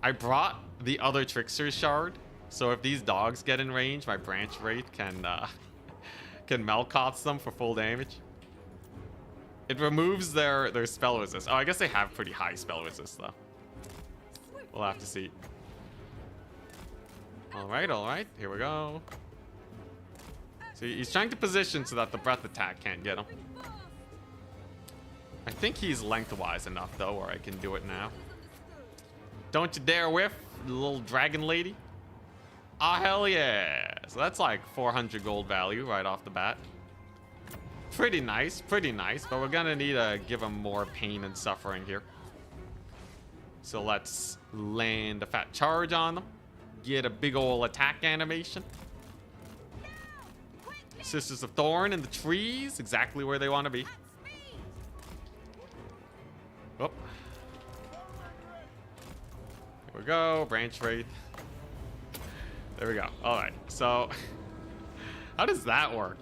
I brought the other Trickster Shard, so if these dogs get in range, my Branch Wraith can Melkoth them for full damage. It removes their spell resist. Oh, I guess they have pretty high spell resist though. We'll have to see. All right, here we go. So he's trying to position so that the breath attack can't get him. I think he's lengthwise enough though, where I can do it now. Don't you dare whiff, little dragon lady. Ah, hell yeah. So that's like 400 gold value right off the bat. Pretty nice, but we're gonna need to give him more pain and suffering here. So let's land a fat charge on them. Get a big ol' attack animation. Sisters of Khorne in the trees, exactly where they want to be. Oh. Here we go, Branch Wraith. There we go. All right, so how does that work?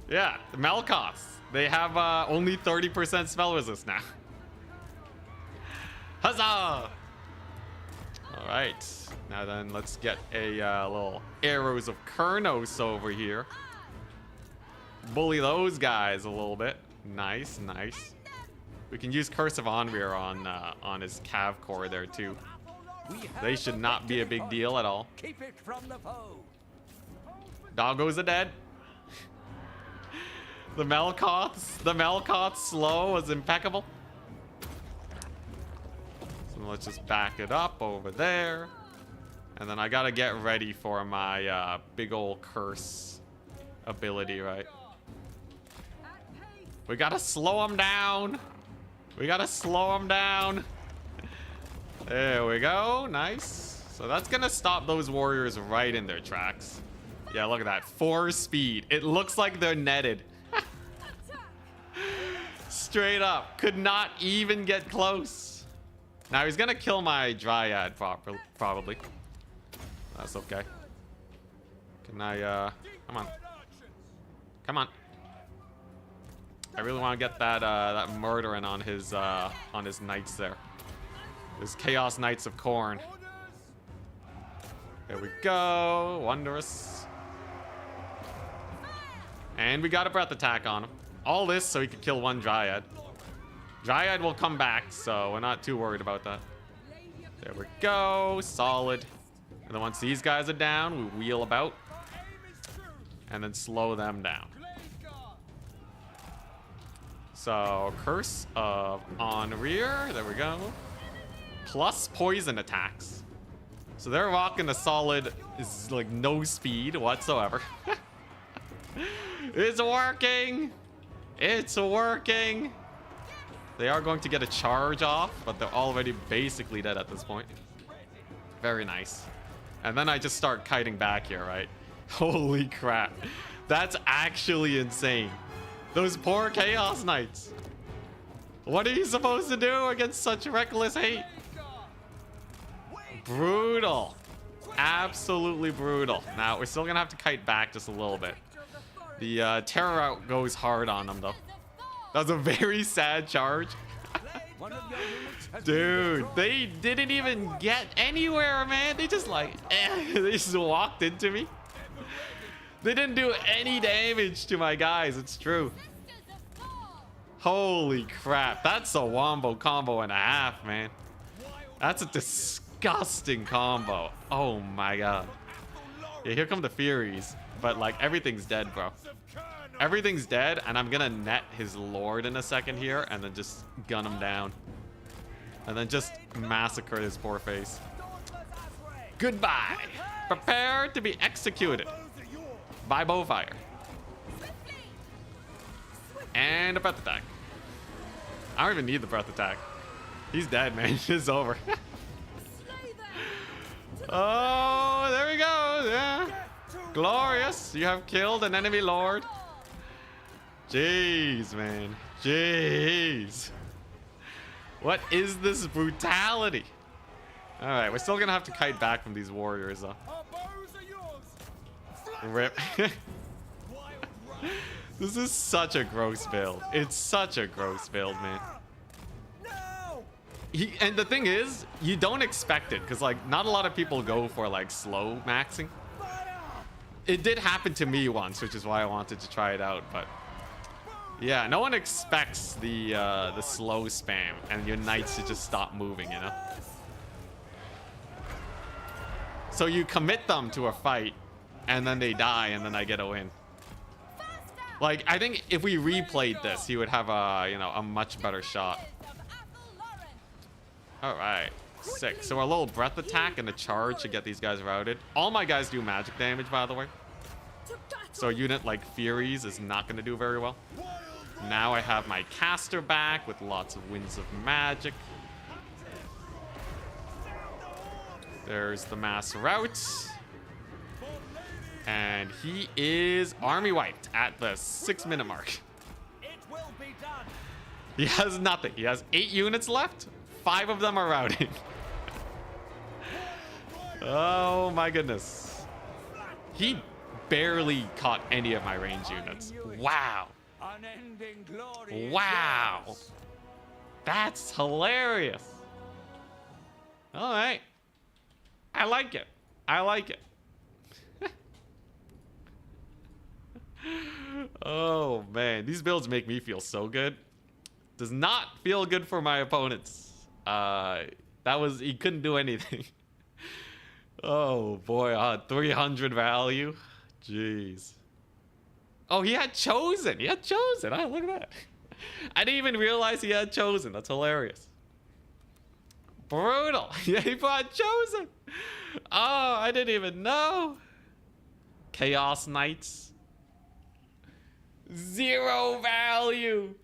Yeah, the Melkoths. They have only 30% spell resist now. Huzzah! All right, now then let's get a little Arrows of Kurnos over here. Bully those guys a little bit. Nice, nice. We can use Curse of Onweir on his Cav core there too. They should not be a big deal at all. Keep it from the foe. Doggos are dead. The Melkoth's slow was impeccable. So let's just back it up over there. And then I gotta get ready for my big old curse ability, right? We gotta slow him down. We gotta slow him down. There we go. Nice. So that's gonna stop those warriors right in their tracks. Yeah, look at that. 4 speed. It looks like they're netted. Straight up. Could not even get close. Now he's gonna kill my Dryad probably. That's okay. Can I, come on. Come on. I really want to get that that murdering on his knights there. His Chaos Knights of Khorne. There we go. Wondrous. And we got a breath attack on him. All this so he could kill one Dryad. Dryad will come back, so we're not too worried about that. There we go. Solid. And then once these guys are down, we wheel about. And then slow them down. So, Curse of Onrear. There we go. Plus poison attacks. So they're rocking a solid, like, no speed whatsoever. It's working! It's working! They are going to get a charge off, but they're already basically dead at this point. Very nice. And then I just start kiting back here, right? Holy crap. That's actually insane. Those poor Chaos Knights. What are you supposed to do against such reckless hate? Brutal. Absolutely brutal. Now, we're still going to have to kite back just a little bit. The terror out goes hard on them, though. That was a very sad charge. Dude, they didn't even get anywhere, man. They just like, they just walked into me. They didn't do any damage to my guys. It's true. Holy crap. That's a wombo combo and a half, man. That's a disgusting combo. Oh my god. Yeah, here come the Furies. But like, everything's dead, bro. Everything's dead, and I'm gonna net his Lord in a second here, and then just gun him down. And then just massacre his poor face. Goodbye. Prepare to be executed by bowfire. And a breath attack. I don't even need the breath attack. He's dead, man. It's over. Oh, there we go. Yeah. Glorious. You have killed an enemy lord. Jeez, man. Jeez. What is this brutality? All right, we're still gonna have to kite back from these warriors, though. Rip. This is such a gross build. It's such a gross build, man. And the thing is, you don't expect it, because like not a lot of people go for like slow maxing. It did happen to me once, which is why I wanted to try it out, but yeah, no one expects the slow spam and your knights to just stop moving, you know? So you commit them to a fight, and then they die, and then I get a win. Like, I think if we replayed this, he would have a, you know, a much better shot. All right, sick. So a little breath attack and a charge to get these guys routed. All my guys do magic damage, by the way. So a unit like Furies is not going to do very well. Now I have my caster back with lots of winds of magic. There's the mass route. And he is army wiped at the 6-minute mark. He has nothing. He has 8 units left. 5 of them are routing. Oh my goodness. He barely caught any of my range units. Wow. Wow. That's hilarious. All right. I like it. I like it. Oh man, these builds make me feel so good. Does not feel good for my opponents. He couldn't do anything. Oh boy, 300 value. Jeez. Oh, he had chosen. He had chosen. Oh, look at that. I didn't even realize he had chosen. That's hilarious. Brutal. Yeah, he brought chosen. Oh, I didn't even know. Chaos Knights. 0 value.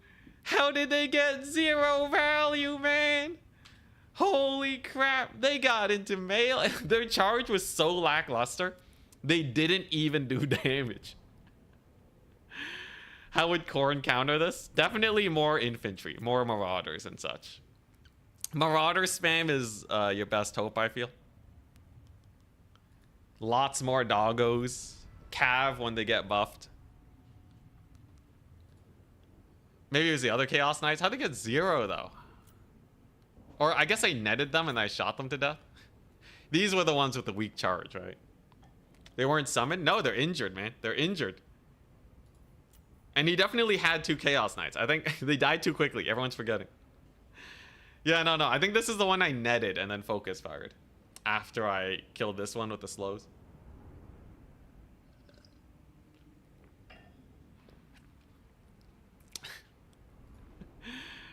How did they get 0 value, man? Holy crap. They got into melee. Their charge was so lackluster. They didn't even do damage. How would Khorne counter this? Definitely more infantry, more marauders and such. Marauder spam is your best hope, I feel. Lots more doggos. Cav when they get buffed. Maybe it was the other Chaos Knights. How'd they get 0 though? Or I guess I netted them and I shot them to death. These were the ones with the weak charge, right? They weren't summoned? No, they're injured, man. They're injured. And he definitely had 2 Chaos Knights. I think they died too quickly. Everyone's forgetting. Yeah, no. I think this is the one I netted and then focus fired. After I killed this one with the slows.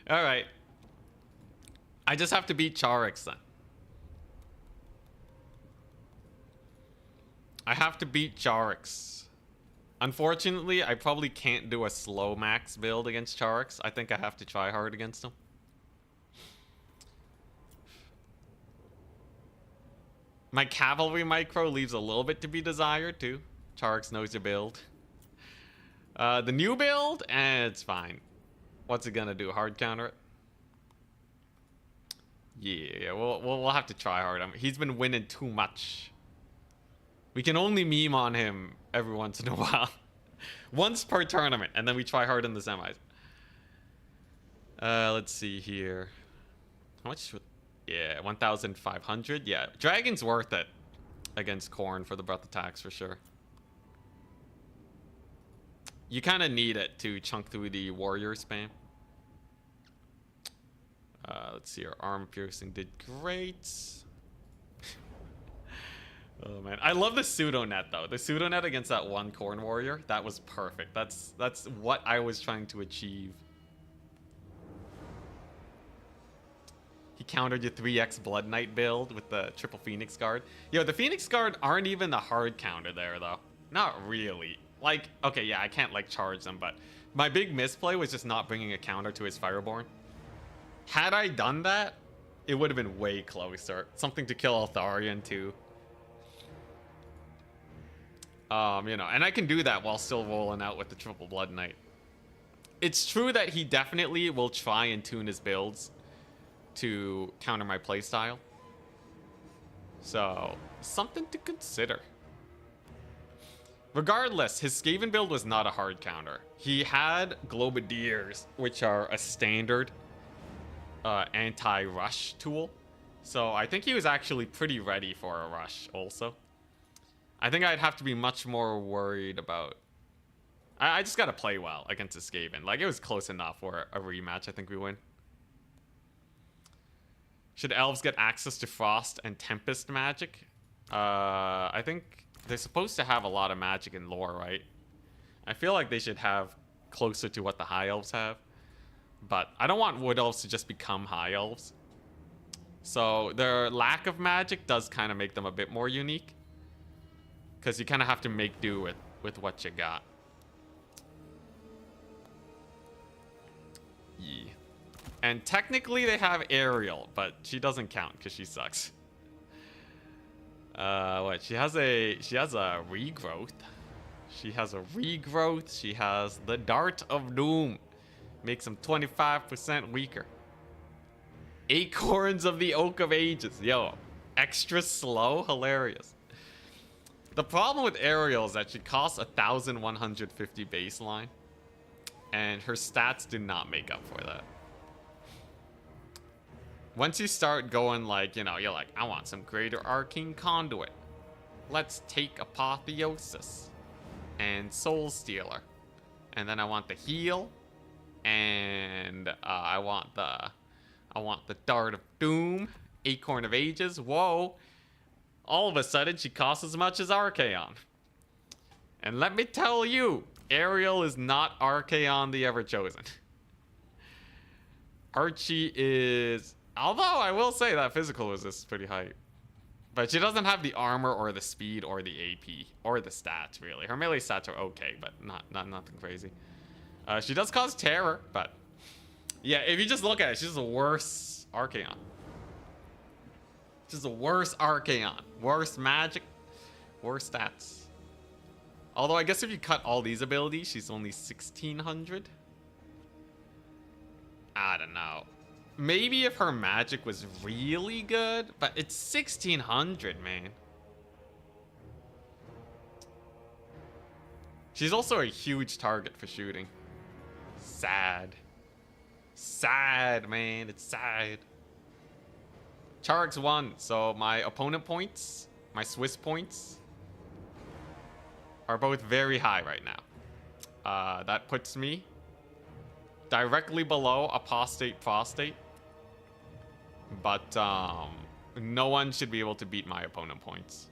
Alright. I just have to beat Charix then. I have to beat Charix. Unfortunately, I probably can't do a slow max build against Charix. I think I have to try hard against him. My cavalry micro leaves a little bit to be desired too. Charix knows your build. The new build, it's fine. What's it gonna do? Hard counter it? Yeah, we'll have to try hard. He's been winning too much. We can only meme on him every once in a while. Once per tournament, and then we try hard in the semis. Let's see here. How much? Yeah, 1,500. Yeah, Dragon's worth it against Khorne for the breath attacks for sure. You kind of need it to chunk through the warrior spam. Let's see, our arm piercing did great. Oh man, I love the pseudo net though. The pseudo net against that one Khorne warrior, that was perfect. That's what I was trying to achieve. He countered your 3x Blood Knight build with the triple Phoenix Guard. Yo, the Phoenix Guard aren't even the hard counter there though. Not really. Like, okay, yeah, I can't like charge them, but my big misplay was just not bringing a counter to his Fireborn. Had I done that, it would have been way closer. Something to kill Altharion too. You know, and I can do that while still rolling out with the triple Blood Knight. It's true that he definitely will try and tune his builds to counter my playstyle. So, something to consider. Regardless, his Skaven build was not a hard counter. He had Globadiers, which are a standard anti-rush tool. So I think he was actually pretty ready for a rush also. I think I'd have to be much more worried about... I just gotta play well against a Skaven. Like, it was close enough for a rematch. I think we win. Should Elves get access to Frost and Tempest magic? I think they're supposed to have a lot of magic in lore, right? I feel like they should have closer to what the High Elves have. But I don't want Wood Elves to just become High Elves. So their lack of magic does kind of make them a bit more unique. Because you kind of have to make do with what you got. Yeah. And technically they have Ariel, but she doesn't count because she sucks. What? She has a regrowth. She has a regrowth. She has the Dart of Doom. Makes him 25% weaker. Acorns of the Oak of Ages. Yo, extra slow? Hilarious. The problem with Ariel is that she costs 1,150 baseline. And her stats do not make up for that. Once you start going like, you know, you're like, I want some greater arcane conduit. Let's take Apotheosis and Soul Stealer. And then I want the heal. And I want the Dart of Doom, Acorn of Ages. Whoa. All of a sudden, she costs as much as Archaon. And let me tell you, Ariel is not Archaon the Everchosen. Archie is... Although, I will say that physical resist is pretty high. But she doesn't have the armor or the speed or the AP or the stats, really. Her melee stats are okay, but nothing crazy. She does cause terror, but... Yeah, if you just look at it, she's a worse Archaon. She's a worse Archaon. Worse magic. Worse stats. Although, I guess if you cut all these abilities, she's only 1,600. I don't know. Maybe if her magic was really good, but it's 1,600, man. She's also a huge target for shooting. Sad. Sad, man. It's sad. Charix won, so my opponent points, my Swiss points, are both very high right now. That puts me directly below Apostate Prostate. But no one should be able to beat my opponent points.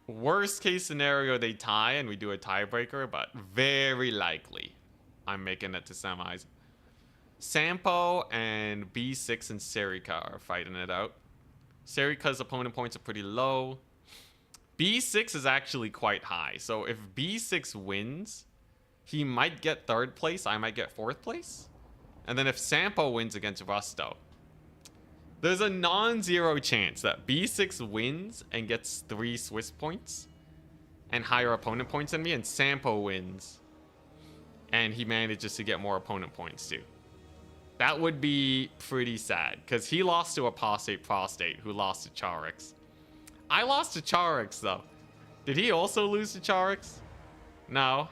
Worst case scenario, they tie and we do a tiebreaker, but very likely I'm making it to semis. Sampo and B6 and Serika are fighting it out. Serika's opponent points are pretty low. B6 is actually quite high. So if B6 wins, he might get 3rd place. I might get 4th place. And then if Sampo wins against Rusto, there's a non-zero chance that B6 wins and gets 3 Swiss points and higher opponent points than me, and Sampo wins and he manages to get more opponent points too. That would be pretty sad, because he lost to Apostate Prostate, who lost to Charix. I lost to Charix, though. Did he also lose to Charix? No.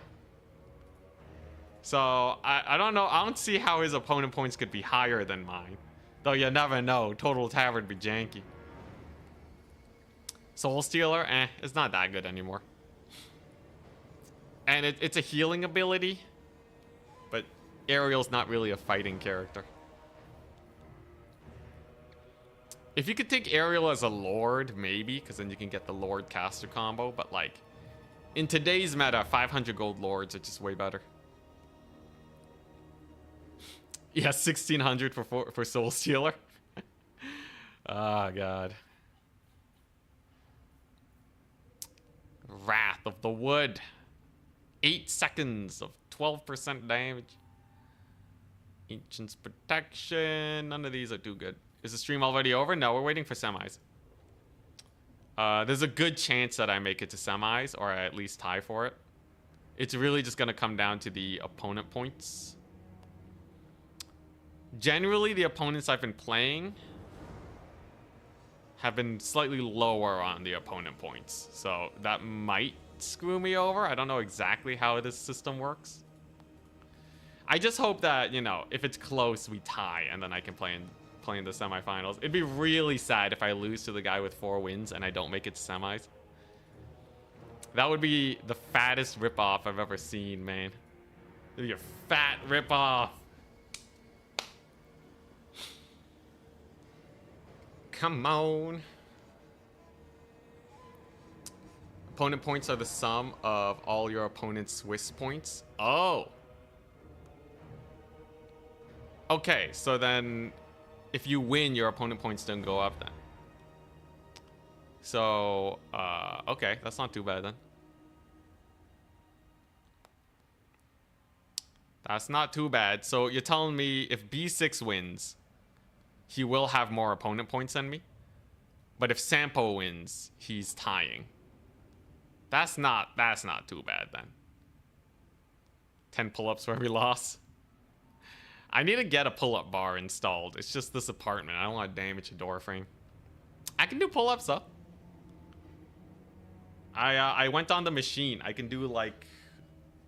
So, I don't know. I don't see how his opponent points could be higher than mine. Though you never know. Total Tab would be janky. Soul Stealer? It's not that good anymore. And it's a healing ability. But Ariel's not really a fighting character. If you could take Ariel as a Lord, maybe, because then you can get the Lord caster combo. But like, in today's meta, 500 gold Lords are just way better. Yeah, 1600 for Soul Stealer. Oh, God. Wrath of the Wood. 8 seconds of 12% damage. Ancient's Protection. None of these are too good. Is the stream already over? No, we're waiting for semis. There's a good chance that I make it to semis, or I at least tie for it. It's really just going to come down to the opponent points. Generally, the opponents I've been playing have been slightly lower on the opponent points. So that might screw me over. I don't know exactly how this system works. I just hope that, you know, if it's close, we tie, and then I can play in the semifinals. It'd be really sad if I lose to the guy with 4 wins and I don't make it to semis. That would be the fattest ripoff I've ever seen, man. It'd be a fat ripoff. Come on. Opponent points are the sum of all your opponent's Swiss points. Oh. Okay, so then if you win, your opponent points don't go up then. So, okay, that's not too bad then. That's not too bad. So you're telling me if B6 wins, he will have more opponent points than me. But if Sampo wins, he's tying. That's not too bad then. 10 pull-ups for every loss. I need to get a pull-up bar installed. It's just this apartment. I don't want to damage a door frame. I can do pull-ups though. I went on the machine. I can do like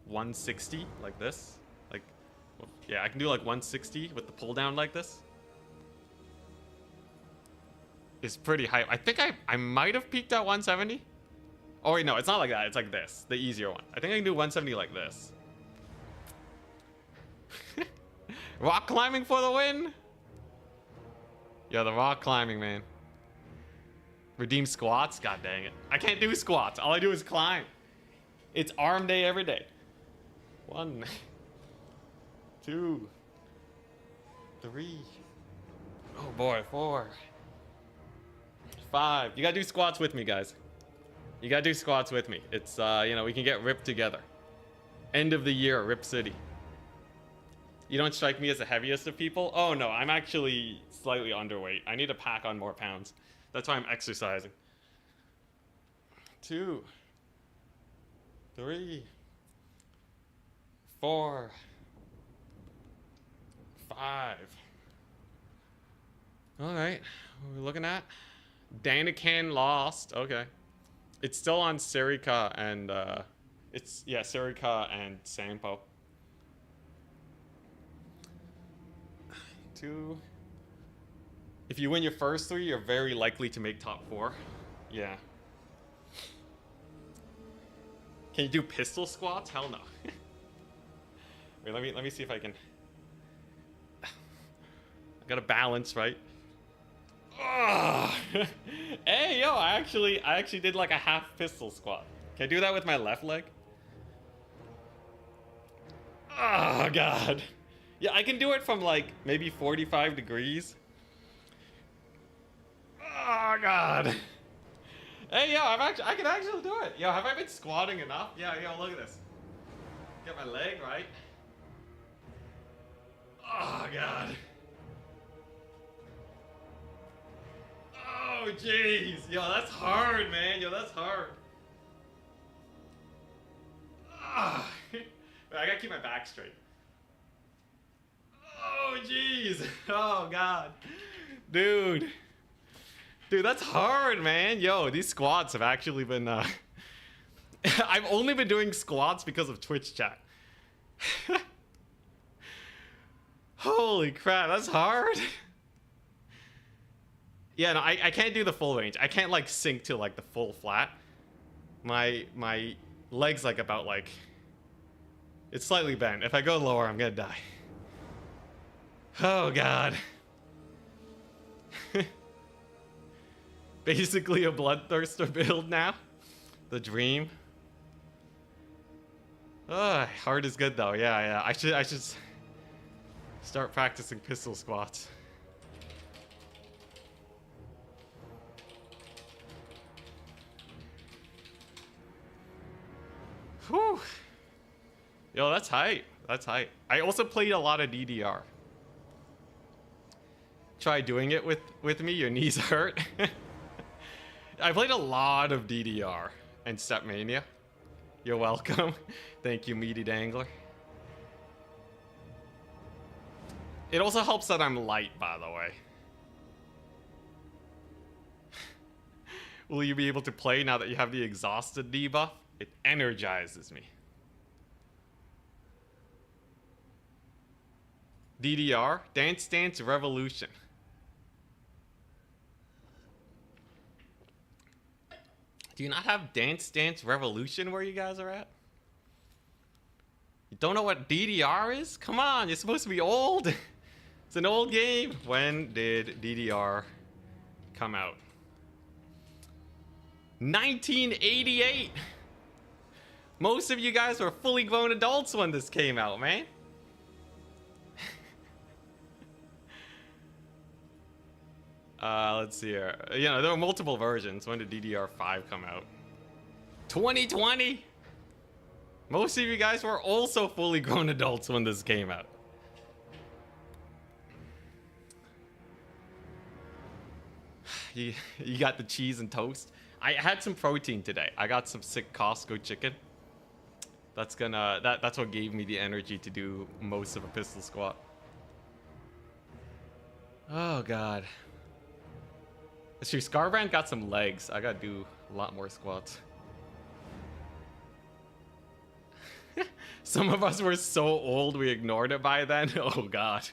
160 like this. Like, yeah, I can do like 160 with the pull down like this. It's pretty high. I think I might have peaked at 170. Oh wait, no, it's not like that. It's like this, the easier one. I think I can do 170 like this. Rock climbing for the win. Yeah, the rock climbing, man. Redeem squats? God dang it. I can't do squats. All I do is climb. It's arm day every day. 1, 2, 3. Oh boy, 4, 5. You gotta do squats with me, guys. You gotta do squats with me. It's, you know, we can get ripped together. End of the year, Rip City. You don't strike me as the heaviest of people? Oh no, I'm actually slightly underweight. I need to pack on more pounds. That's why I'm exercising. 2, 3, 4, 5. All right, what are we looking at? Danican lost. Okay, it's still on Serika and Serika and Sampo. 2. If you win your first 3, you're very likely to make top 4. Yeah. Can you do pistol squats? Hell no. Wait, let me see if I can. I gotta balance, right? Hey, yo, I actually did like a half pistol squat. Can I do that with my left leg? Oh god. Yeah, I can do it from like maybe 45 degrees. Oh god. Hey yo, I can actually do it. Yo, have I been squatting enough? Yeah, yo, look at this. Get my leg right. Oh god. Oh jeez. Yo, that's hard, man. Yo, that's hard. Ah. I gotta keep my back straight. Oh jeez. Oh god. Dude. Dude, that's hard, man. Yo, these squats have actually been I've only been doing squats because of Twitch chat. Holy crap, that's hard. Yeah, no, I can't do the full range. I can't like sink to like the full flat. My legs like about like it's slightly bent. If I go lower, I'm gonna die. Oh god. Basically a bloodthirster build now. The dream. Hard is good though. Yeah. I should start practicing pistol squats. Whew. Yo, that's hype. That's hype. I also played a lot of DDR. Try doing it with me. Your knees hurt. I played a lot of DDR and Stepmania. You're welcome. Thank you, Meaty Dangler. It also helps that I'm light, by the way. Will you be able to play now that you have the exhausted debuff? It energizes me. DDR, Dance Dance Revolution. Do you not have Dance Dance Revolution where you guys are at? You don't know what DDR is? Come on, you're supposed to be old. It's an old game. When did DDR come out? 1988. Most of you guys were fully grown adults when this came out, man. Let's see here. You know, there were multiple versions. When did DDR5 come out? 2020? Most of you guys were also fully grown adults when this came out. You got the cheese and toast. I had some protein today. I got some sick Costco chicken. That's what gave me the energy to do most of a pistol squat. Oh god. Let's see, Scarbrand got some legs. I gotta do a lot more squats. Some of us were so old we ignored it by then. Oh god.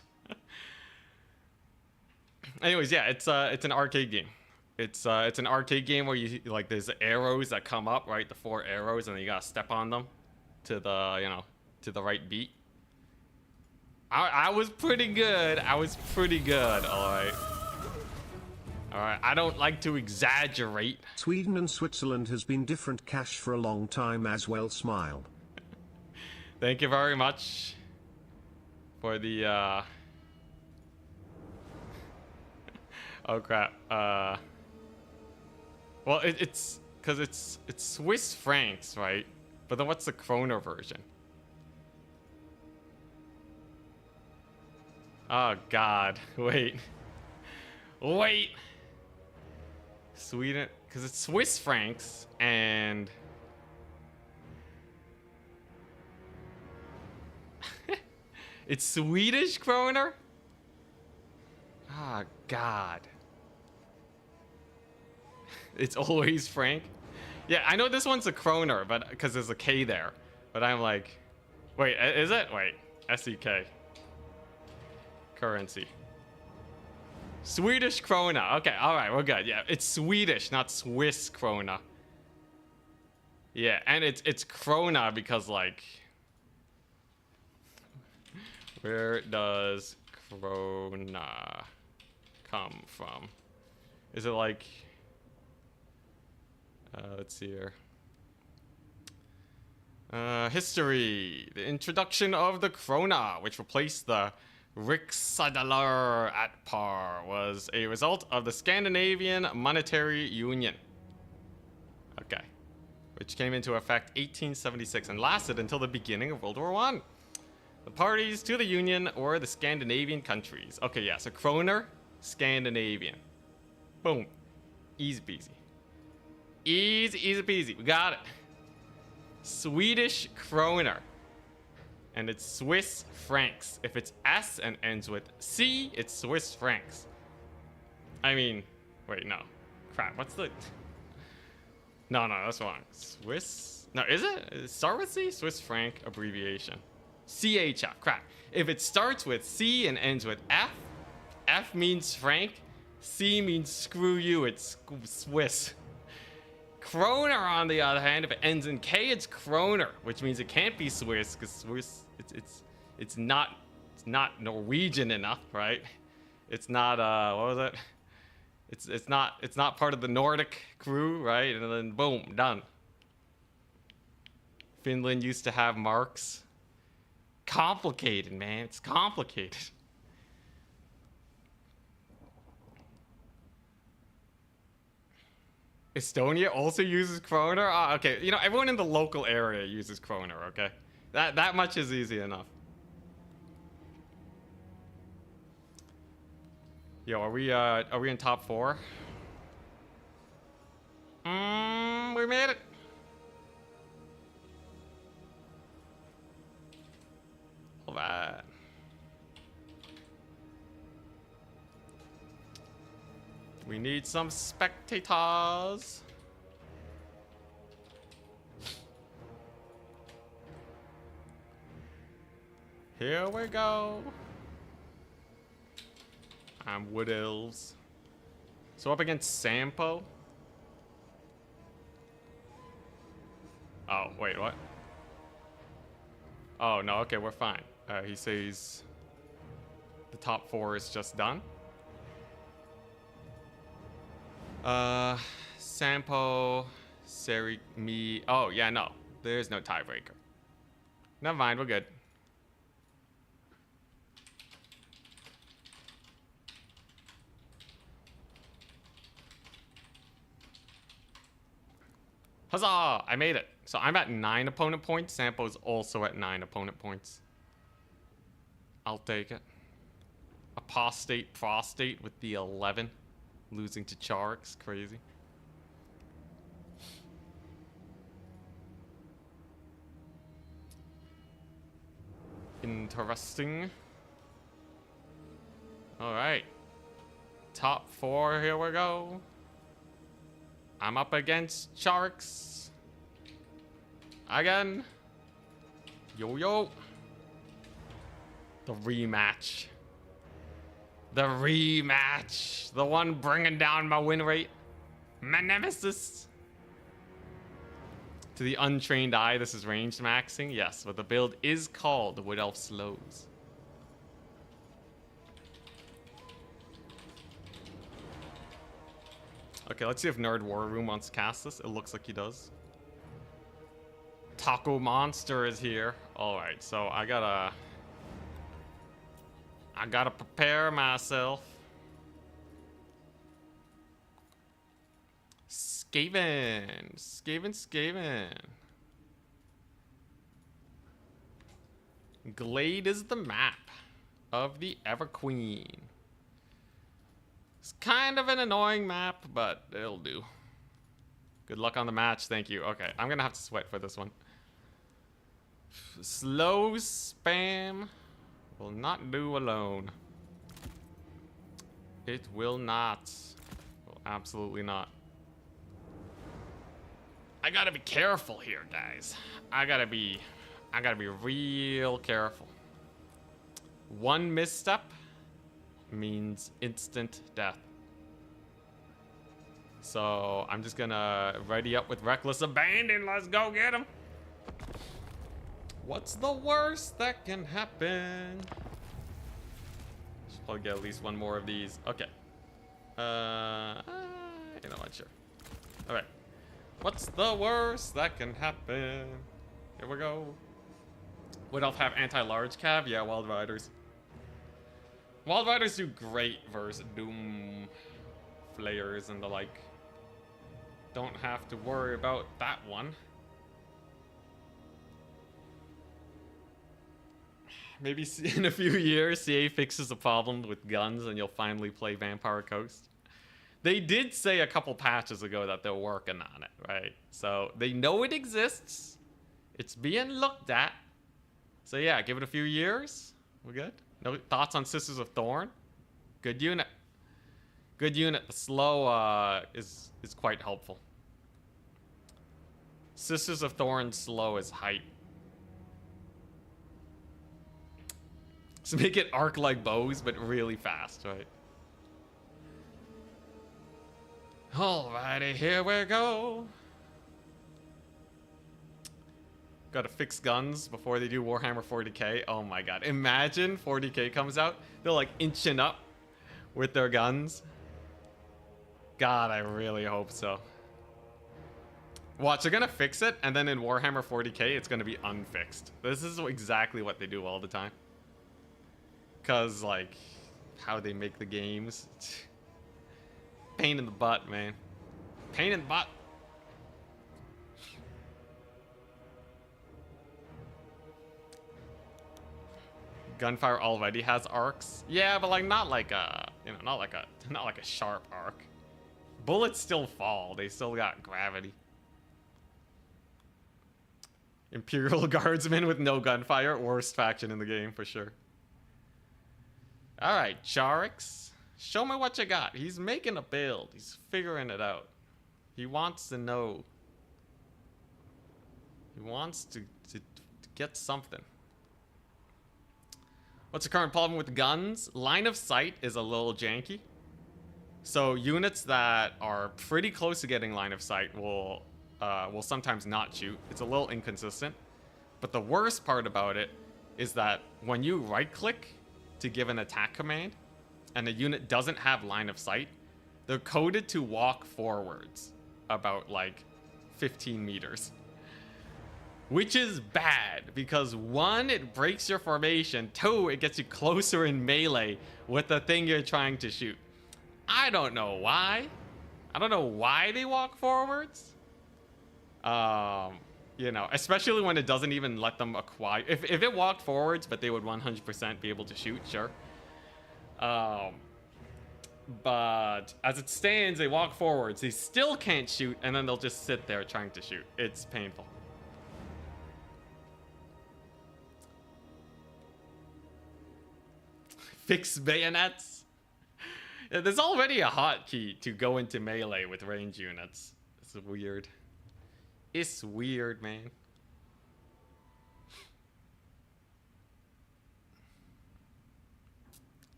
Anyways, yeah, it's an arcade game. It's an arcade game where you like there's arrows that come up, right? The 4 arrows, and then you gotta step on them to the to the right beat. I was pretty good. All right. Alright, I don't like to exaggerate. Sweden and Switzerland has been different cash for a long time as well, smile. Thank you very much for the oh crap. Well it's because it's Swiss francs, right? But then what's the kroner version? Oh god, wait. Sweden, because it's Swiss francs and it's Swedish kroner? Ah, god. It's always franc. Yeah, I know this one's a kroner, but because there's a K there. But I'm like, wait, is it? Wait, SEK. Currency. Swedish krona. Okay, all right, we're good. Yeah, it's Swedish, not Swiss krona. Yeah, and it's krona because like, where does krona come from? Is it like, let's see here. History. The introduction of the krona, which replaced the riksdaler at par, was a result of the Scandinavian Monetary Union. Okay. Which came into effect 1876 and lasted until the beginning of World War I. The parties to the Union were the Scandinavian countries. Okay, yeah, so kroner, Scandinavian. Boom. Easy peasy. Easy peasy. We got it. Swedish kroner. And it's Swiss francs. If it's S and ends with C, it's Swiss francs. I mean, wait, no. Crap, what's the... No, that's wrong. Swiss? No, is it? Start with C? Swiss franc abbreviation. CHF. Crap. If it starts with C and ends with F, F means franc, C means screw you, it's Swiss. Kroner, on the other hand, if it ends in K, it's kroner, which means it can't be Swiss, because Swiss, it's not Norwegian enough, right? It's not what was it? It's not part of the Nordic crew, right? And then boom, done. Finland used to have marks. Complicated, man. It's complicated. Estonia also uses kroner? Ah, okay, you know, everyone in the local area uses kroner, okay? That much is easy enough. Yo, are we in top 4? We made it. All right. We need some spectators. Here we go. I'm Wood Elves. So up against Sampo. Oh, wait, what? Oh, no, okay, we're fine. He says the top 4 is just done. Sampo, Seri, me. Oh, yeah, no. There's no tiebreaker. Never mind, we're good. Huzzah! I made it. So I'm at 9 opponent points. Sampo's also at 9 opponent points. I'll take it. Apostate Prostate with the 11. Losing to Charx. Crazy. Interesting. Alright. Top 4, here we go. I'm up against Charx. Again. Yo. The rematch. The rematch. The one bringing down my win rate. My nemesis. To the untrained eye, this is ranged maxing. Yes, but the build is called Wood Elf Slows. Okay, let's see if Nerd War Room wants to cast this. It looks like he does. Taco Monster is here. Alright, so I gotta prepare myself. Skaven. Glade is the map of the Everqueen. It's kind of an annoying map, but it'll do. Good luck on the match, thank you. Okay, I'm gonna have to sweat for this one. Slow spam will not do alone. It will not. Will absolutely not. I gotta be careful here, guys. I gotta be real careful. One misstep means instant death. So I'm just gonna ready up with Reckless Abandon. Let's go get him. What's the worst that can happen? Should probably get at least one more of these. Okay. You know what? Sure. All right. What's the worst that can happen? Here we go. Would elf have anti-large cab? Yeah, Wild Riders. Wild Riders do great versus Doom Flayers and the like. Don't have to worry about that one. Maybe in a few years, CA fixes the problem with guns and you'll finally play Vampire Coast. They did say a couple patches ago that they're working on it, right? So they know it exists. It's being looked at. So yeah, give it a few years. We're good. No thoughts on Sisters of Thorn? Good unit. Good unit. The slow is quite helpful. Sisters of Thorn slow is hype. So make it arc like bows, but really fast, right? Alrighty, here we go. Gotta fix guns before they do Warhammer 40k. Oh my god. Imagine 40k comes out. They're like inching up with their guns. God, I really hope so. Watch, they're gonna fix it, and then in Warhammer 40k, it's gonna be unfixed. This is exactly what they do all the time. Cause, like, how they make the games. Pain in the butt, man. Pain in the butt. Gunfire already has arcs. Yeah, but like not like a, you know, not like a sharp arc. Bullets still fall. They still got gravity. Imperial Guardsmen with no gunfire, worst faction in the game for sure. All right, Charix, show me what you got. He's making a build. He's figuring it out. He wants to know. He wants to get something. What's the current problem with guns? Line of sight is a little janky. So units that are pretty close to getting line of sight will sometimes not shoot. It's a little inconsistent. But the worst part about it is that when you right click to give an attack command and a unit doesn't have line of sight, they're coded to walk forwards about like 15 meters. Which is bad because 1, it breaks your formation. 2, it gets you closer in melee with the thing you're trying to shoot. I don't know why. I don't know why they walk forwards. You know, especially when it doesn't even let them acquire. If it walked forwards, but they would 100% be able to shoot, sure. But as it stands, they walk forwards. They still can't shoot, and then they'll just sit there trying to shoot. It's painful. Fix bayonets. Yeah, there's already a hotkey to go into melee with range units. It's weird. It's weird, man.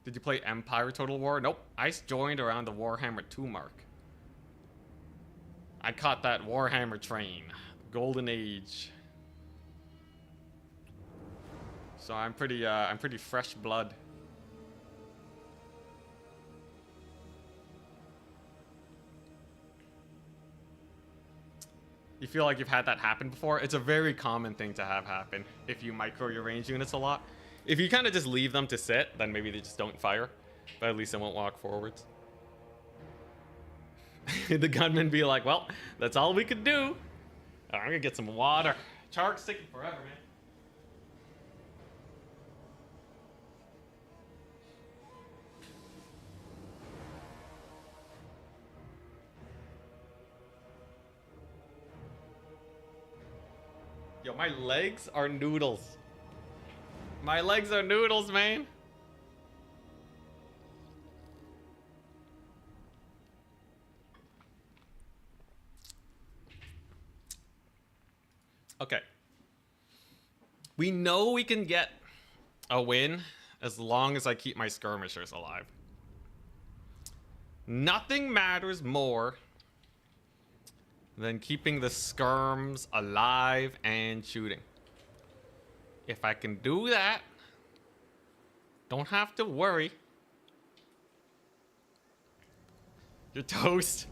Did you play Empire Total War? Nope. I joined around the Warhammer 2 mark. I caught that Warhammer train. Golden Age. So I'm pretty fresh blood. You feel like you've had that happen before? It's a very common thing to have happen if you micro your range units a lot. If you kind of just leave them to sit, then maybe they just don't fire. But at least they won't walk forwards. The gunman be like, well, that's all we could do. I'm gonna get some water. Chark's taking forever, man. Yo, my legs are noodles. My legs are noodles, man. Okay. We know we can get a win as long as I keep my skirmishers alive. Nothing matters more than keeping the skirms alive and shooting. If I can do that, don't have to worry. You're toast.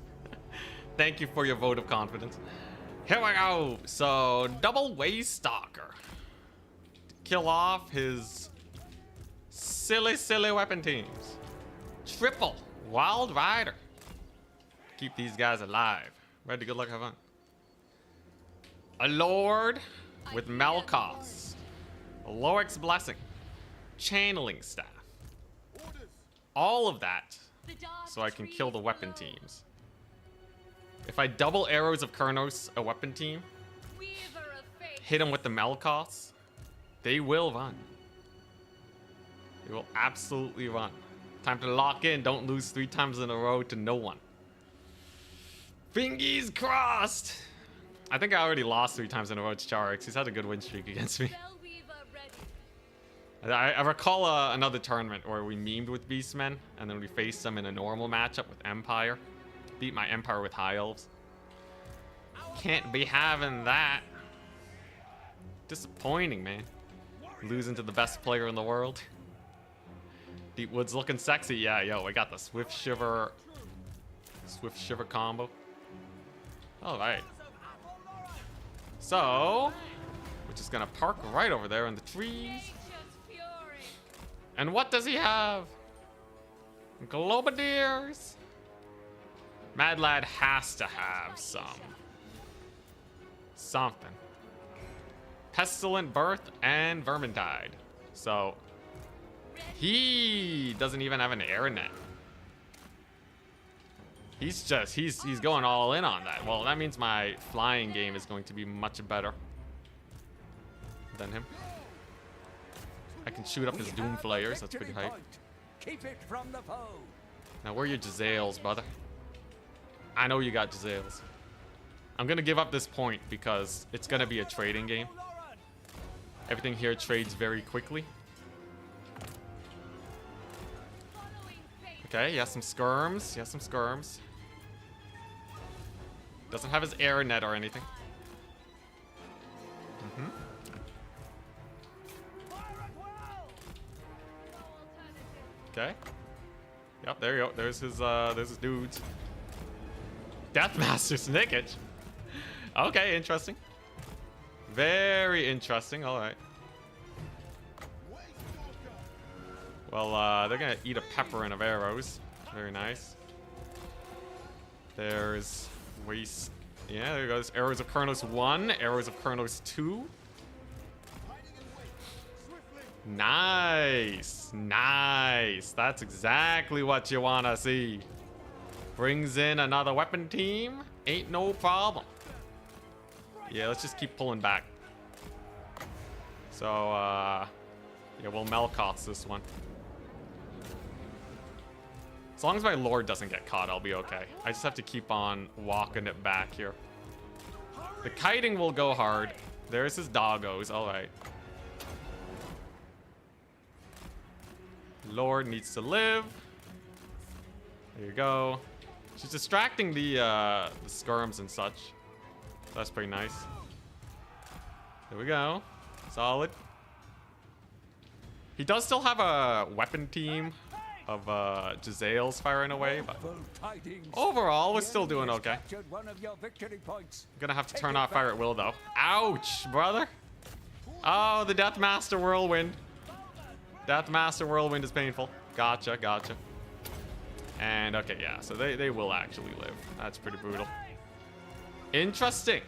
Thank you for your vote of confidence. Here we go. So, double Waste Stalker. Kill off his silly weapon teams. Triple Wild Rider. Keep these guys alive. Ready, good luck, have fun. A Lord with Malkoths. Loric's Blessing. Channeling Staff. All of that so I can kill the weapon teams. If I double Arrows of Kurnos a weapon team, hit them with the Malkoths, they will run. They will absolutely run. Time to lock in. Don't lose 3 times in a row to no one. Fingies crossed. I think I already lost 3 times in a row to Charix. He's had a good win streak against me. I recall another tournament where we memed with Beastmen, and then we faced them in a normal matchup with Empire. Beat my Empire with High Elves. Can't be having that. Disappointing, man. Losing to the best player in the world. Deep Woods looking sexy. Yeah, yo, I got the Swift Shiver combo. Alright. So, we're just gonna park right over there in the trees. And what does he have? Globadiers. Mad Lad has to have something. Pestilent Birth and Vermintide. So he doesn't even have an air net. He's going all in on that. Well, that means my flying game is going to be much better than him. I can shoot up his Doom Flayers. That's pretty hype. Keep it from the foe. Now, where are your Jezzails, brother? I know you got Jezzails. I'm going to give up this point because it's going to be a trading game. Everything here trades very quickly. Okay, he has some skirms. He has some skirms. Doesn't have his air net or anything. Okay. Yep, there you go. There's his dudes. Deathmaster Snickage. Okay, interesting. Very interesting. All right. Well, they're gonna eat a pepperine of arrows. Very nice. There's waste. Yeah, there goes Arrows of Kurnos 1, Arrows of Kurnos 2. Nice. Nice. That's exactly what you want to see. Brings in another weapon team. Ain't no problem. Yeah, let's just keep pulling back. So, yeah, we'll Malkoths this one. As long as my Lord doesn't get caught, I'll be okay. I just have to keep on walking it back here. The kiting will go hard. There's his doggos. All right. Lord needs to live. There you go. She's distracting the skirms and such. So that's pretty nice. There we go. Solid. He does still have a weapon team of Jezzails firing away, but overall, we're still doing okay. I'm gonna have to turn off fire at will, though. Ouch, brother. Oh, the Deathmaster Whirlwind. Deathmaster Whirlwind is painful. Gotcha, gotcha. And, okay, yeah, so they will actually live. That's pretty brutal. Interesting.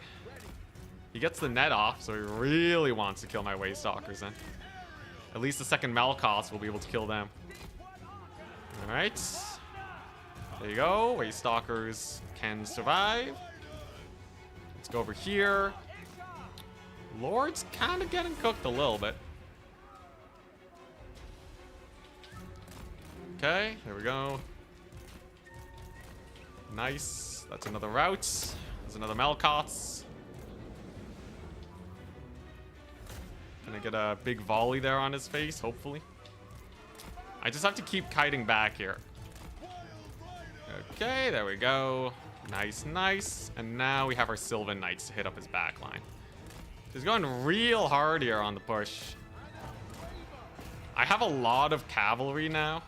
He gets the net off, so he really wants to kill my Waste Stalkers then. At least the second Malkoths will be able to kill them. Alright. There you go. Waste Stalkers can survive. Let's go over here. Lord's kind of getting cooked a little bit. Okay, there we go. Nice. That's another route. There's another Malkoths. Gonna get a big volley there on his face, hopefully. I just have to keep kiting back here. Okay, there we go. Nice, nice. And now we have our Sylvan Knights to hit up his backline. He's going real hard here on the push. I have a lot of cavalry now.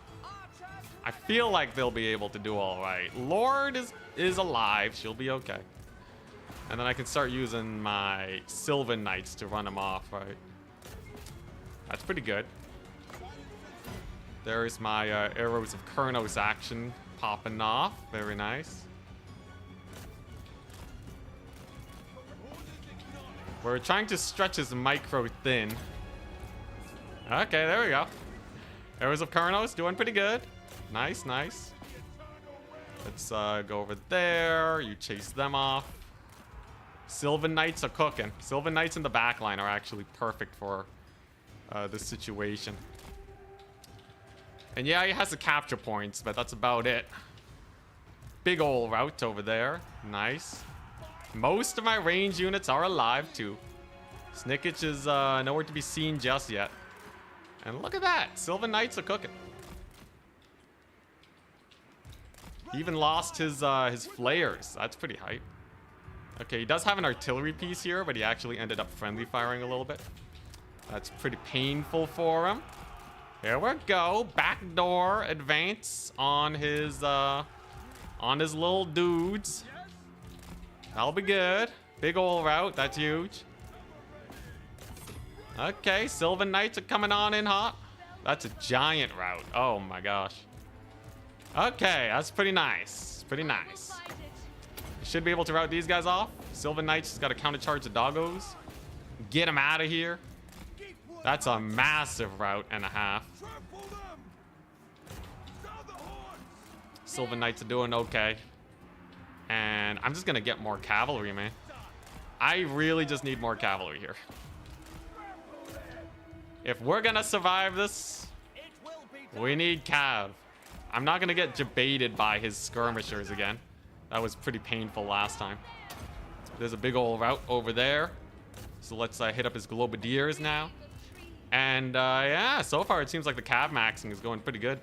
I I feel like they'll be able to do all right. Lord is alive. She'll be okay. And then I can start using my Sylvan Knights to run them off, right? That's pretty good. There's my Arrows of Khorne action popping off. Very nice. We're trying to stretch his micro thin. Okay, there we go. Arrows of Khorne doing pretty good. Nice, nice. Let's go over there. You chase them off. Sylvan Knights are cooking. Sylvan Knights in the back line are actually perfect for this situation. And yeah, he has the capture points, but that's about it. Big ol' route over there. Nice. Most of my range units are alive too. Snickage is nowhere to be seen just yet. And look at that. Sylvan Knights are cooking. He even lost his flares. That's pretty hype. Okay, he does have an artillery piece here, but he actually ended up friendly firing a little bit. That's pretty painful for him. Here we go. Backdoor advance on his little dudes. That'll be good. Big ol' route. That's huge. Okay, Sylvan Knights are coming on in hot. That's a giant route. Oh my gosh. Okay, that's pretty nice. Pretty nice. Should be able to route these guys off. Sylvan Knights has got to countercharge the doggos. Get them out of here. That's a massive route and a half. Sylvan Knights are doing okay. And I'm just going to get more cavalry, man. I really just need more cavalry here. If we're going to survive this, we need cav. I'm not going to get debated by his skirmishers again. That was pretty painful last time. There's a big old route over there. So let's hit up his Globadiers now. And yeah, so far it seems like the cav maxing is going pretty good.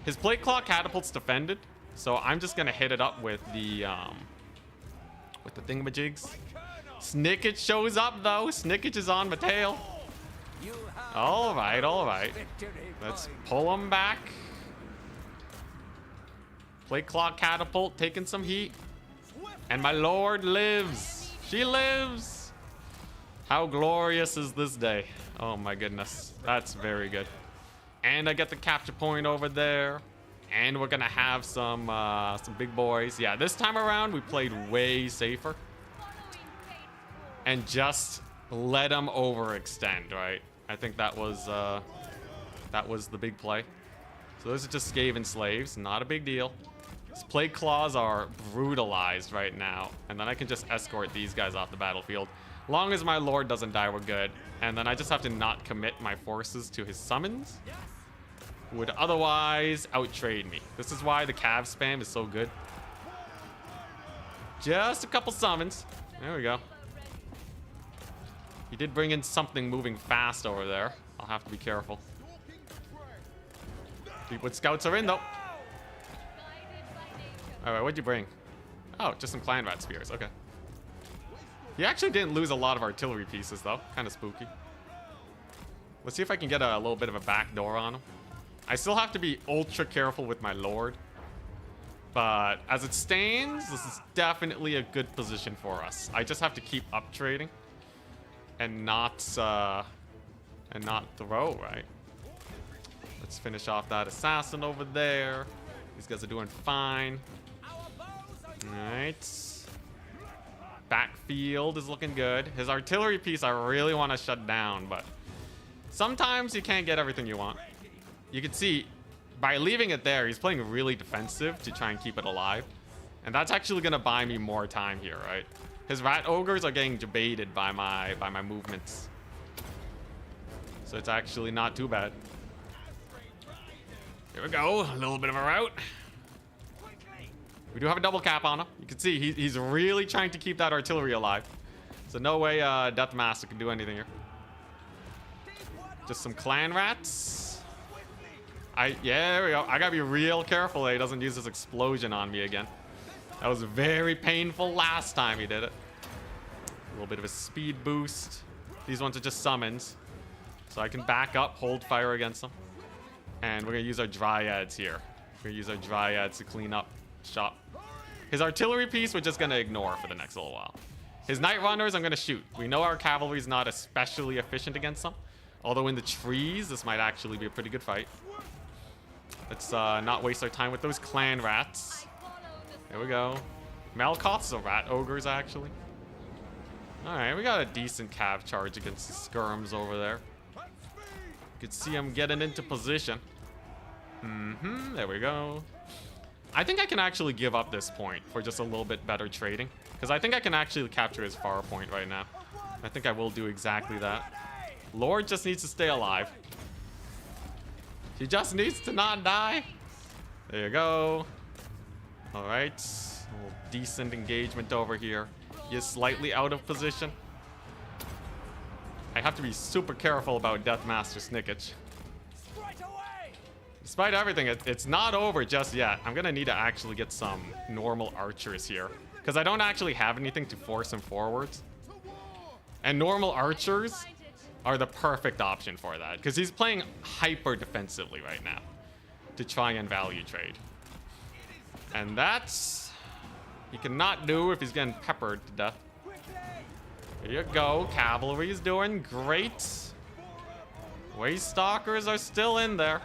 His plate claw catapult's defended. So I'm just going to hit it up with the thingamajigs. Snickage shows up though. Snickage is on my tail. All right, all right. Let's pull him back. Plate claw catapult taking some heat. And my lord lives. She lives. How glorious is this day? Oh my goodness. That's very good. And I get the capture point over there. And we're gonna have some big boys. Yeah, this time around we played way safer. And just let them overextend, right? I think that was the big play. So those are just Skaven slaves, not a big deal. His plate claws are brutalized right now, and then I can just escort these guys off the battlefield. Long as my lord doesn't die, we're good. And then I just have to not commit my forces to his summons, who would otherwise outtrade me. This is why the cav spam is so good. Just a couple summons. There we go. He did bring in something moving fast over there. I'll have to be careful. Fleetwood scouts are in though. Alright, what'd you bring? Oh, just some clan rat spears. Okay. He actually didn't lose a lot of artillery pieces though. Kind of spooky. Let's see if I can get a little bit of a back door on him. I still have to be ultra careful with my lord. But as it stands, this is definitely a good position for us. I just have to keep up trading. And not throw, right? Let's finish off that assassin over there. These guys are doing fine. Alright. Backfield is looking good. His artillery piece I really want to shut down, but sometimes you can't get everything you want. You can see, by leaving it there, he's playing really defensive to try and keep it alive. And that's actually going to buy me more time here, right? His rat ogres are getting debated by my movements. So it's actually not too bad. Here we go. A little bit of a route. We do have a double cap on him. You can see he's really trying to keep that artillery alive. So no way Death Master can do anything here. Just some clan rats. Yeah, there we go. I gotta be real careful that he doesn't use this explosion on me again. That was very painful last time he did it. A little bit of a speed boost. These ones are just summons. So I can back up, hold fire against them. And we're gonna use our Dryads here. We're gonna use our Dryads to clean up shop. His artillery piece we're just gonna ignore for the next little while. His Night Runners I'm gonna shoot. We know our cavalry's not especially efficient against them. Although in the trees, this might actually be a pretty good fight. Let's not waste our time with those clan rats. There we go. Malkoth's a rat ogres, actually. Alright, we got a decent cav charge against the skirms over there. You can see him getting into position. There we go. I think I can actually give up this point for just a little bit better trading. Because I think I can actually capture his far point right now. I think I will do exactly that. Lord just needs to stay alive. She just needs to not die. There you go. Alright. A little decent engagement over here. He is slightly out of position. I have to be super careful about Deathmaster Snickage. Straight away! Despite everything, it's not over just yet. I'm gonna need to actually get some normal archers here. Because I don't actually have anything to force him forwards. And normal archers are the perfect option for that. Because he's playing hyper defensively right now. To try and value trade. And that's... he cannot do if he's getting peppered to death. Here you go. Cavalry is doing great. Waste Stalkers are still in there.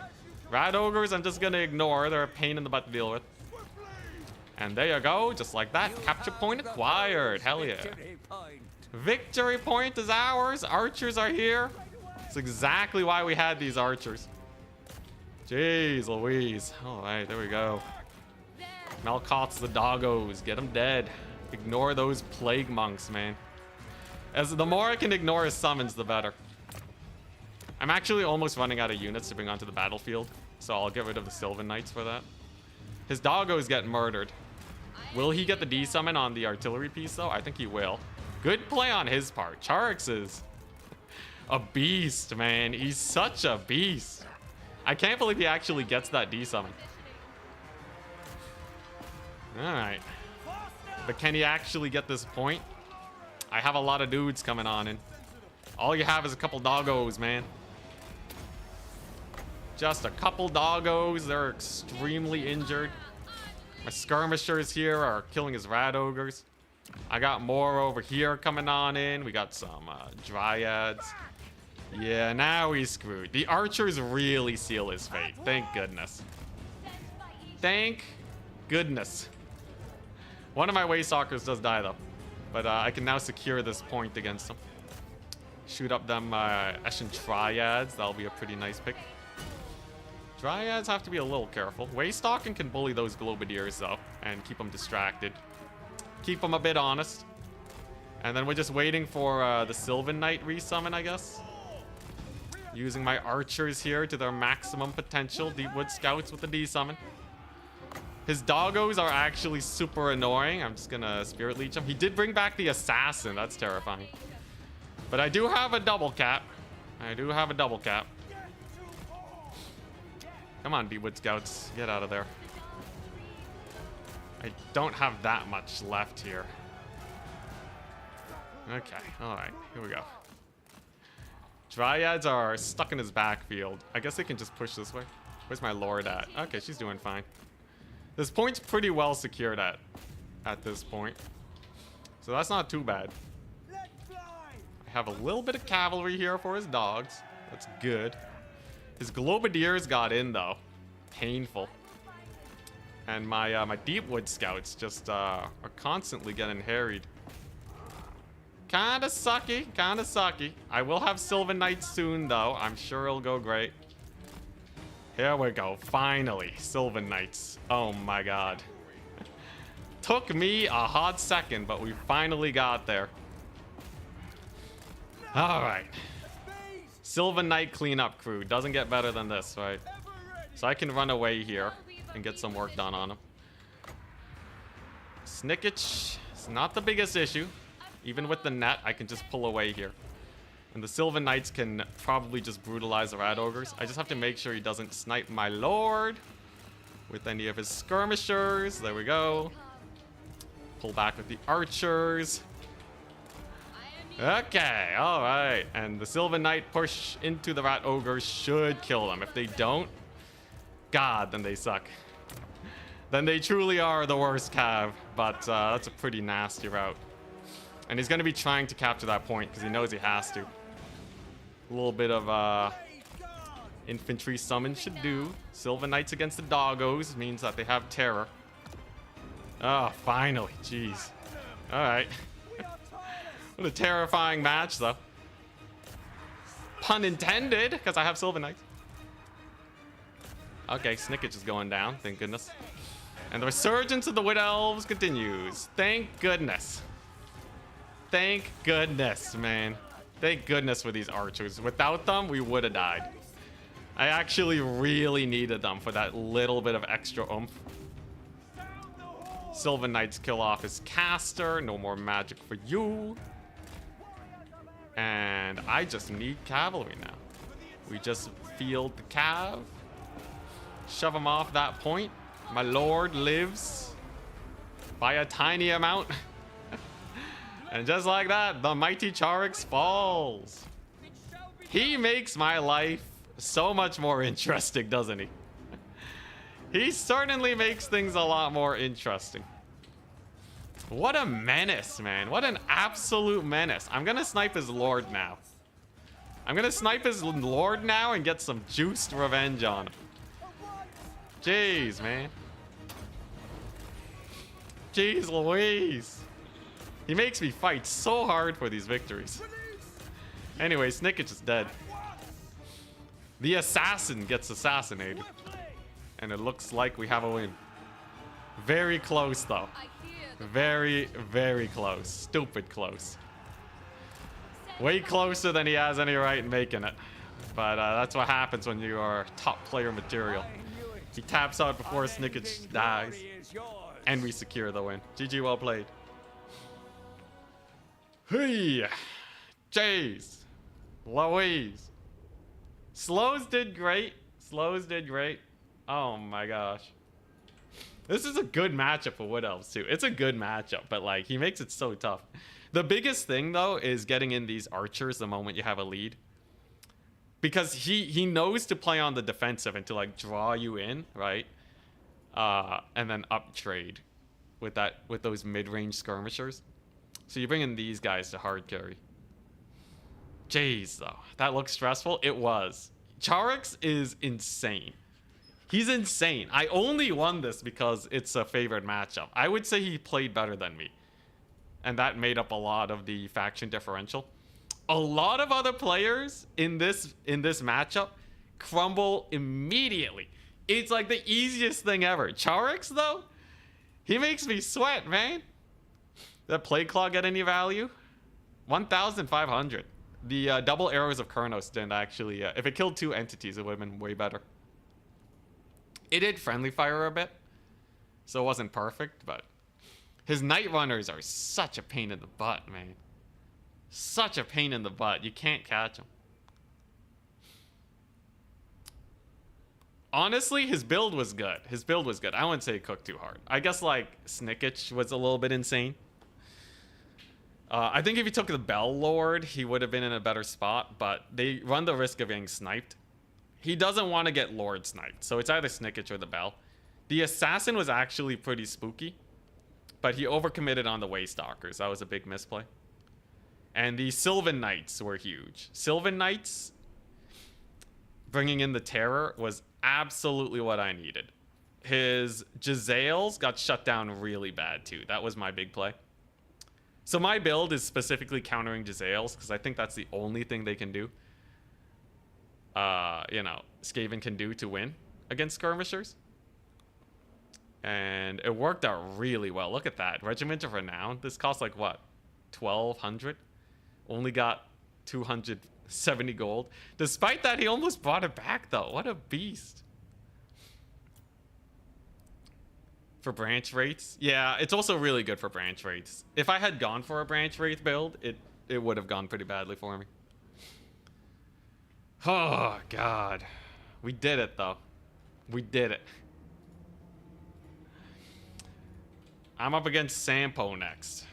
Rat Ogres I'm just going to ignore. They're a pain in the butt to deal with. And there you go. Just like that. Capture point acquired. Hell yeah. Victory point is ours. Archers are here. That's exactly why we had these archers. Jeez Louise. All right, there we go. Malkoth's the doggos. Get them dead. Ignore those plague monks, man. As the more I can ignore his summons, the better. I'm actually almost running out of units to bring onto the battlefield, so I'll get rid of the Sylvan Knights for that. His doggos get murdered. Will he get the D-summon on the artillery piece, though? I think he will. Good play on his part. Charix is a beast, man. He's such a beast. I can't believe he actually gets that D-summon. Alright. But can he actually get this point? I have a lot of dudes coming on in. All you have is a couple doggos, man. Just a couple doggos. They're extremely injured. My skirmishers here are killing his rat ogres. I got more over here coming on in. We got some dryads. Yeah, now he's screwed. The archers really seal his fate. Thank goodness. Thank goodness. One of my Waystalkers does die, though. But I can now secure this point against them. Shoot up them Eshin Dryads. That'll be a pretty nice pick. Dryads have to be a little careful. Waystalking can bully those Globadiers, though, and keep them distracted. Keep them a bit honest. And then we're just waiting for the Sylvan Knight resummon, I guess. Using my archers here to their maximum potential. Deepwood Scouts with the D-summon. His doggos are actually super annoying. I'm just gonna Spirit Leech him. He did bring back the Assassin. That's terrifying. But I do have a double cap. I do have a double cap. Come on, Deepwood Scouts. Get out of there. I don't have that much left here. Okay, alright. Here we go. Dryads are stuck in his backfield. I guess they can just push this way. Where's my Lord at? Okay, she's doing fine. This point's pretty well secured at this point. So that's not too bad. I have a little bit of cavalry here for his dogs. That's good. His Globadiers got in, though. Painful. And my Deepwood Scouts just are constantly getting harried. Kinda sucky, kinda sucky. I will have Sylvan Knights soon, though. I'm sure it'll go great. Here we go. Finally, Sylvan Knights. Oh my god. Took me a hot second, but we finally got there. Alright. Sylvan Knight cleanup crew. Doesn't get better than this, right? So I can run away here and get some work done on him. Snickage is not the biggest issue. Even with the net, I can just pull away here. And the Sylvan Knights can probably just brutalize the Rat Ogres. I just have to make sure he doesn't snipe my Lord with any of his skirmishers. There we go. Pull back with the archers. Okay, alright. And the Sylvan Knight push into the Rat Ogres should kill them. If they don't, God, then they suck. Then they truly are the worst cav, but that's a pretty nasty route. And he's going to be trying to capture that point because he knows he has to. A little bit of infantry summon should do. Sylvan Knights against the doggos means that they have terror. Oh, finally. Jeez. All right. What a terrifying match, though. Pun intended, because I have Sylvan Knights. Okay, Snickage is going down. Thank goodness. And the resurgence of the Wood Elves continues. Thank goodness. Thank goodness, man. Thank goodness for these archers. Without them, we would have died. I actually really needed them for that little bit of extra oomph. Sylvan Knights kill off his caster. No more magic for you. And I just need cavalry now. We just field the cav. Shove him off that point. My lord lives by a tiny amount. And just like that, the mighty Charix falls. He makes my life so much more interesting, doesn't he? He certainly makes things a lot more interesting. What a menace, man. What an absolute menace. I'm gonna snipe his lord now. I'm gonna snipe his lord now and get some juiced revenge on him. Jeez, man. Jeez Louise. He makes me fight so hard for these victories. Anyway, Snickage is dead. The assassin gets assassinated. And it looks like we have a win. Very close, though. Very, very close. Stupid close. Way closer than he has any right in making it. But that's what happens when you are top player material. He taps out before Snickage dies. And we secure the win. GG, well played. Hey, Jeez. Louise. Slows did great. Slows did great. Oh my gosh. This is a good matchup for Wood Elves too. It's a good matchup, but like he makes it so tough. The biggest thing though is getting in these archers the moment you have a lead. Because he knows to play on the defensive and to like draw you in, right? And then up trade with those mid-range skirmishers. So you bring in these guys to hard carry. Jeez, though. That looks stressful. It was. Charix is insane. He's insane. I only won this because it's a favorite matchup. I would say he played better than me. And that made up a lot of the faction differential. A lot of other players in this matchup crumble immediately. It's like the easiest thing ever. Charix, though, he makes me sweat, man. That Plague Claw get any value? 1,500. The double arrows of Kurnos didn't actually... if it killed 2 entities, it would have been way better. It did friendly fire a bit, so it wasn't perfect, but... His Night Runners are such a pain in the butt, man. Such a pain in the butt. You can't catch them. Honestly, his build was good. His build was good. I wouldn't say he cooked too hard. I guess, like, Snickage was a little bit insane. I think if he took the Bell Lord, he would have been in a better spot, but they run the risk of getting sniped. He doesn't want to get Lord sniped, so it's either Snickage or the Bell. The Assassin was actually pretty spooky, but he overcommitted on the Waystalkers. That was a big misplay. And the Sylvan Knights were huge. Sylvan Knights bringing in the Terror was absolutely what I needed. His Jezzails got shut down really bad, too. That was my big play. So my build is specifically countering Jezzails, because I think that's the only thing they can do. You know, Skaven can do to win against skirmishers. And it worked out really well. Look at that. Regiment of Renown. This cost like what? 1,200? Only got 270 gold. Despite that, he almost brought it back, though. What a beast. For branch rates? Yeah, it's also really good for branch rates. If I had gone for a branch rate build, it would have gone pretty badly for me. Oh, God. We did it, though. We did it. I'm up against Sampo next.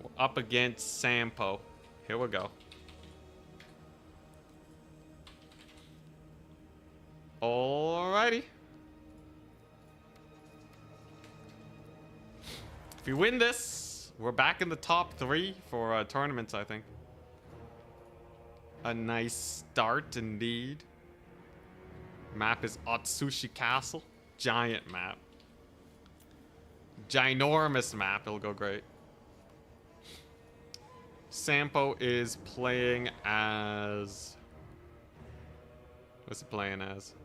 We're up against Sampo. Here we go. Alrighty. If we win this, we're back in the top 3 for tournaments, I think. A nice start indeed. Map is Otsushi Castle. Giant map. Ginormous map. It'll go great. Sampo is playing as... What's he playing as?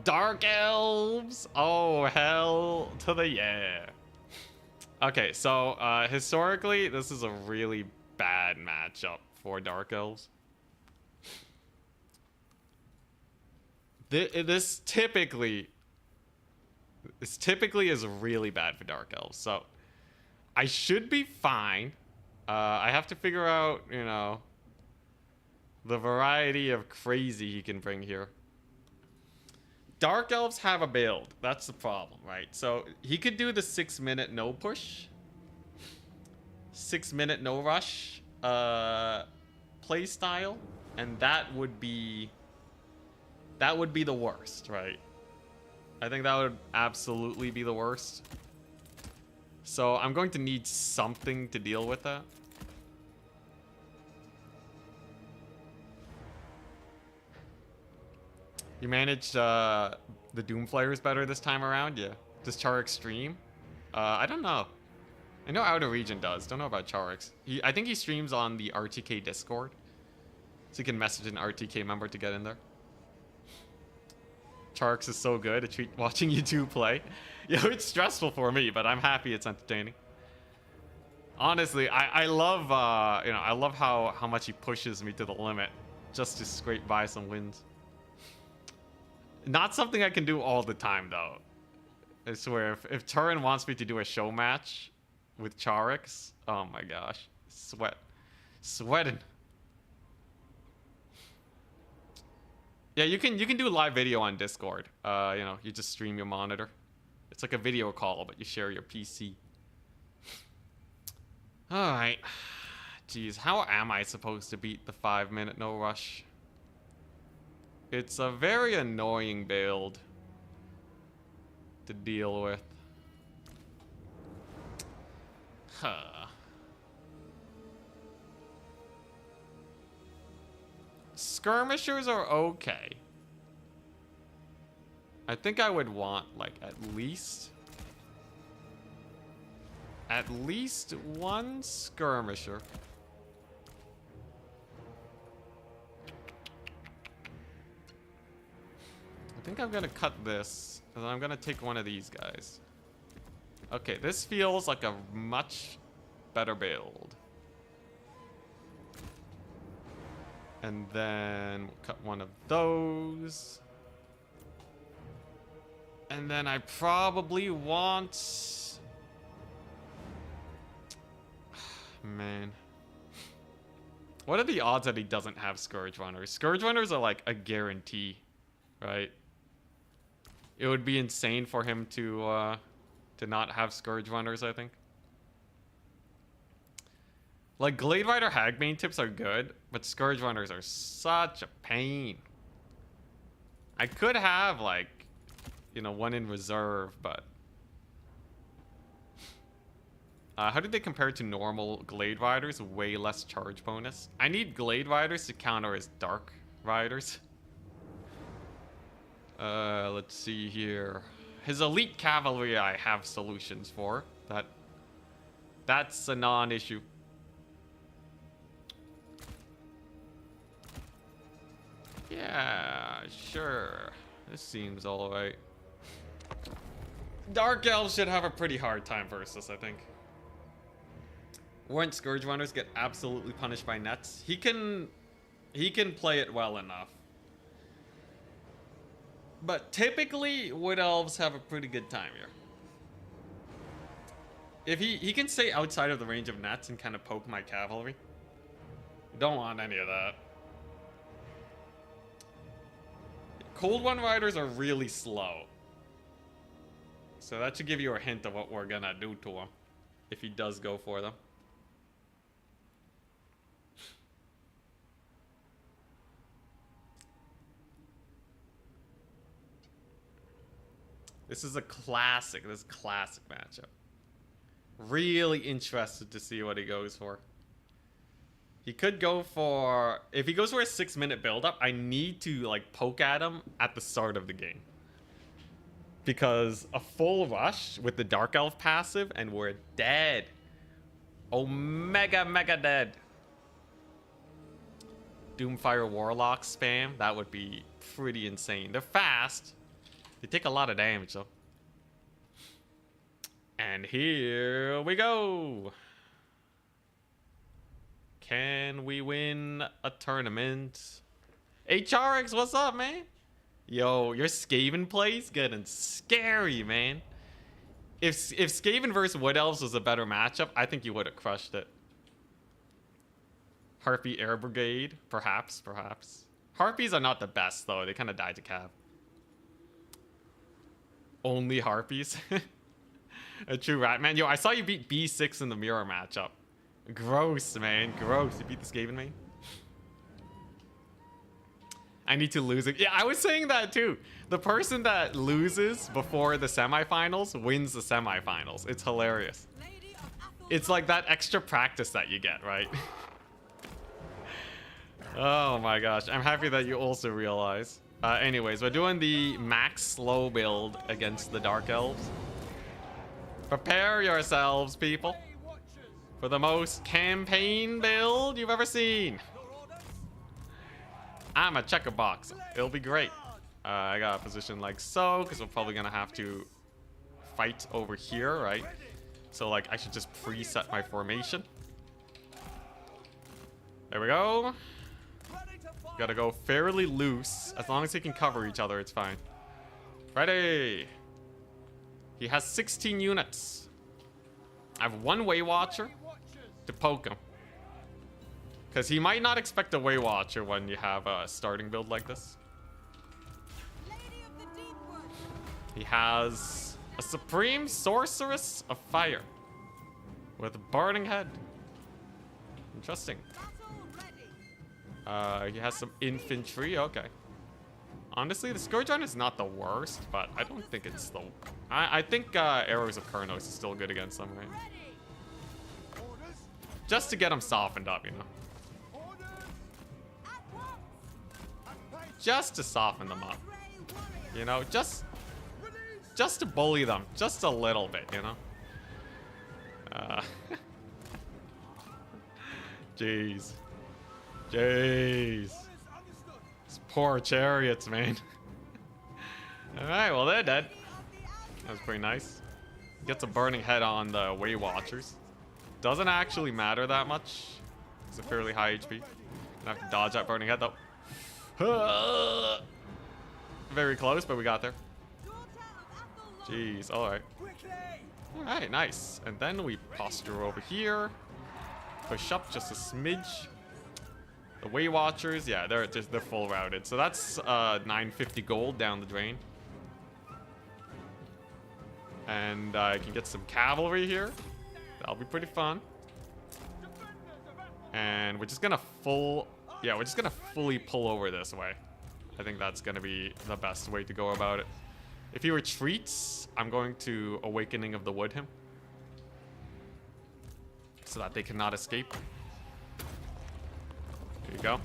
Dark Elves! Oh, hell to the yeah. Okay, so historically, this is a really bad matchup for Dark Elves. This typically is really bad for Dark Elves, so I should be fine. I have to figure out, you know, the variety of crazy he can bring here. Dark Elves have a build. That's the problem, right? So he could do the 6-minute no push, 6-minute no rush play style, and that would be the worst, right? I think that would absolutely be the worst. So I'm going to need something to deal with that. You managed the Doomflayers better this time around? Yeah. Does Char stream? I don't know. I know Outer Region does. Don't know about Charix. I think he streams on the RTK Discord. So you can message an RTK member to get in there. Charix is so good at watching you two play. Yeah, it's stressful for me, but I'm happy it's entertaining. Honestly, I love you know, I love how much he pushes me to the limit just to scrape by some wins. Not something I can do all the time though. I swear, if Turin wants me to do a show match with Charix, oh my gosh, sweating. Yeah, you can do live video on Discord. You know, you just stream your monitor. It's like a video call, but you share your PC. All right. Jeez, how am I supposed to beat the 5-minute no rush? It's a very annoying build to deal with. Huh. Skirmishers are okay. I think I would want like at least one skirmisher. I think I'm gonna cut this, and then I'm gonna take one of these guys. Okay, this feels like a much better build. And then we'll cut one of those. And then I probably want... Man. What are the odds that he doesn't have Scourge Runners? Scourge Runners are like a guarantee, right? It would be insane for him to not have Scourge Runners, I think. Like, Glade Rider Hagbane tips are good, but Scourge Runners are such a pain. I could have, like, you know, one in reserve, but... how do they compare to normal Glade Riders? Way less charge bonus. I need Glade Riders to counter his Dark Riders. Let's see here. His Elite Cavalry I have solutions for. That's a non-issue. Yeah, sure. This seems alright. Dark Elves should have a pretty hard time versus, I think. Warrant Scourge Runners get absolutely punished by nets. He can play it well enough. But typically, Wood Elves have a pretty good time here. If he can stay outside of the range of nets and kind of poke my cavalry. Don't want any of that. Cold One Riders are really slow. So that should give you a hint of what we're gonna do to him. If he does go for them. This is a classic. This is a classic matchup. Really interested to see what he goes for. He could go for... If he goes for a 6-minute build-up, I need to, like, poke at him at the start of the game. Because a full rush with the Dark Elf passive, and we're dead. Omega mega dead. Doomfire Warlock spam. That would be pretty insane. They're fast. They take a lot of damage, though. And here we go. Can we win a tournament? HRX, what's up, man? Yo, your Skaven play's getting scary, man. If Skaven versus Wood Elves was a better matchup, I think you would have crushed it. Harpy Air Brigade, perhaps. Harpies are not the best, though. They kind of died to Cav. Only Harpies? A true rat, man. Yo, I saw you beat B6 in the mirror matchup. Gross, man. Gross. You beat the Skaven main? I need to lose it. Yeah, I was saying that too. The person that loses before the semifinals wins the semifinals. It's hilarious. It's like that extra practice that you get, right? Oh my gosh. I'm happy that you also realize. Anyways, we're doing the max slow build against the Dark Elves. Prepare yourselves, people, for the most campaign build you've ever seen. I'm a checker box. It'll be great. I got a position like so, because we're probably gonna have to fight over here, right? So like I should just preset my formation. There we go. Gotta go fairly loose. As long as they can cover each other, it's fine. Ready. He has 16 units. I have one Way Watcher to poke him. Because he might not expect a Way Watcher when you have a starting build like this. He has a Supreme Sorceress of Fire with a Burning Head. Interesting. He has some infantry. Okay. Honestly, the Scourge Run is not the worst, but I don't think it's the... I think Arrows of Khorne is still good against them, right? Just to get them softened up, you know? Just to soften them up. You know, just to bully them. Just a little bit, you know? Jeez. Jeez. These poor chariots, man. Alright, well, they're dead. That was pretty nice. Gets a Burning Head on the Way Watchers. Doesn't actually matter that much. It's a fairly high HP. Gonna have to dodge that Burning Head, though. Very close, but we got there. Jeez, alright. Alright, nice. And then we posture over here. Push up just a smidge. The Way Watchers, yeah, they're full routed. So that's 950 gold down the drain. And I can get some cavalry here. That'll be pretty fun. And we're just gonna fully pull over this way. I think that's gonna be the best way to go about it. If he retreats, I'm going to Awakening of the Wood him, so that they cannot escape. There you go.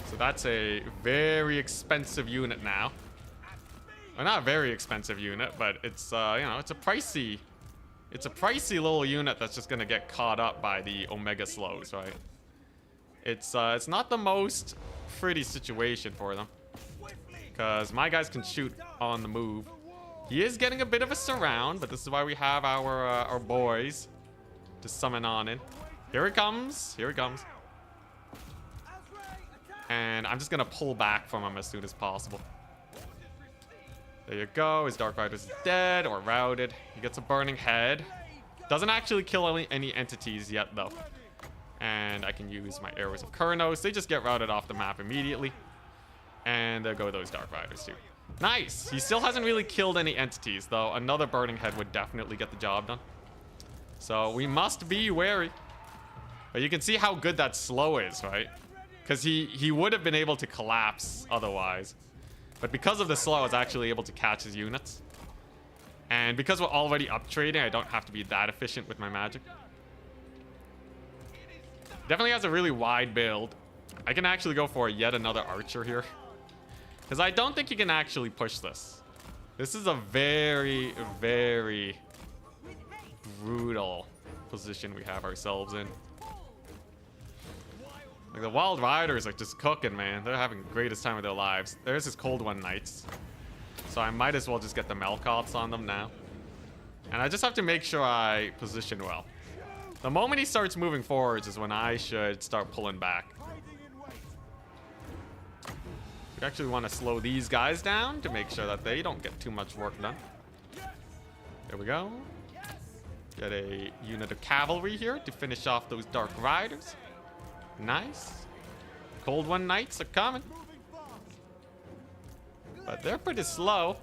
So that's a very expensive unit now. Well, not a very expensive unit, but it's you know, it's a pricey little unit that's just gonna get caught up by the Omega slows, right? It's not the most pretty situation for them, because my guys can shoot on the move. He is getting a bit of a surround, but this is why we have our boys to summon on in. Here it comes. Here it comes. And I'm just gonna pull back from him as soon as possible. There you go. His Dark Rider's dead or routed. He gets a Burning Head. Doesn't actually kill any entities yet, though. And I can use my Arrows of Khorne. They just get routed off the map immediately. And there go those Dark Riders, too. Nice. He still hasn't really killed any entities, though. Another Burning Head would definitely get the job done. So we must be wary. But you can see how good that slow is, right? Because he would have been able to collapse otherwise. But because of the slow, I was actually able to catch his units. And because we're already up trading, I don't have to be that efficient with my magic. Definitely has a really wide build. I can actually go for yet another archer here. Because I don't think you can actually push this. This is a very, very brutal position we have ourselves in. Like, the Wild Riders are just cooking, man. They're having the greatest time of their lives. There's his Cold One Knights. So I might as well just get the Melkoths on them now. And I just have to make sure I position well. The moment he starts moving forwards is when I should start pulling back. We actually want to slow these guys down to make sure that they don't get too much work done. There we go. Get a unit of cavalry here to finish off those Dark Riders. Nice. Cold One Knights are coming. But they're pretty slow.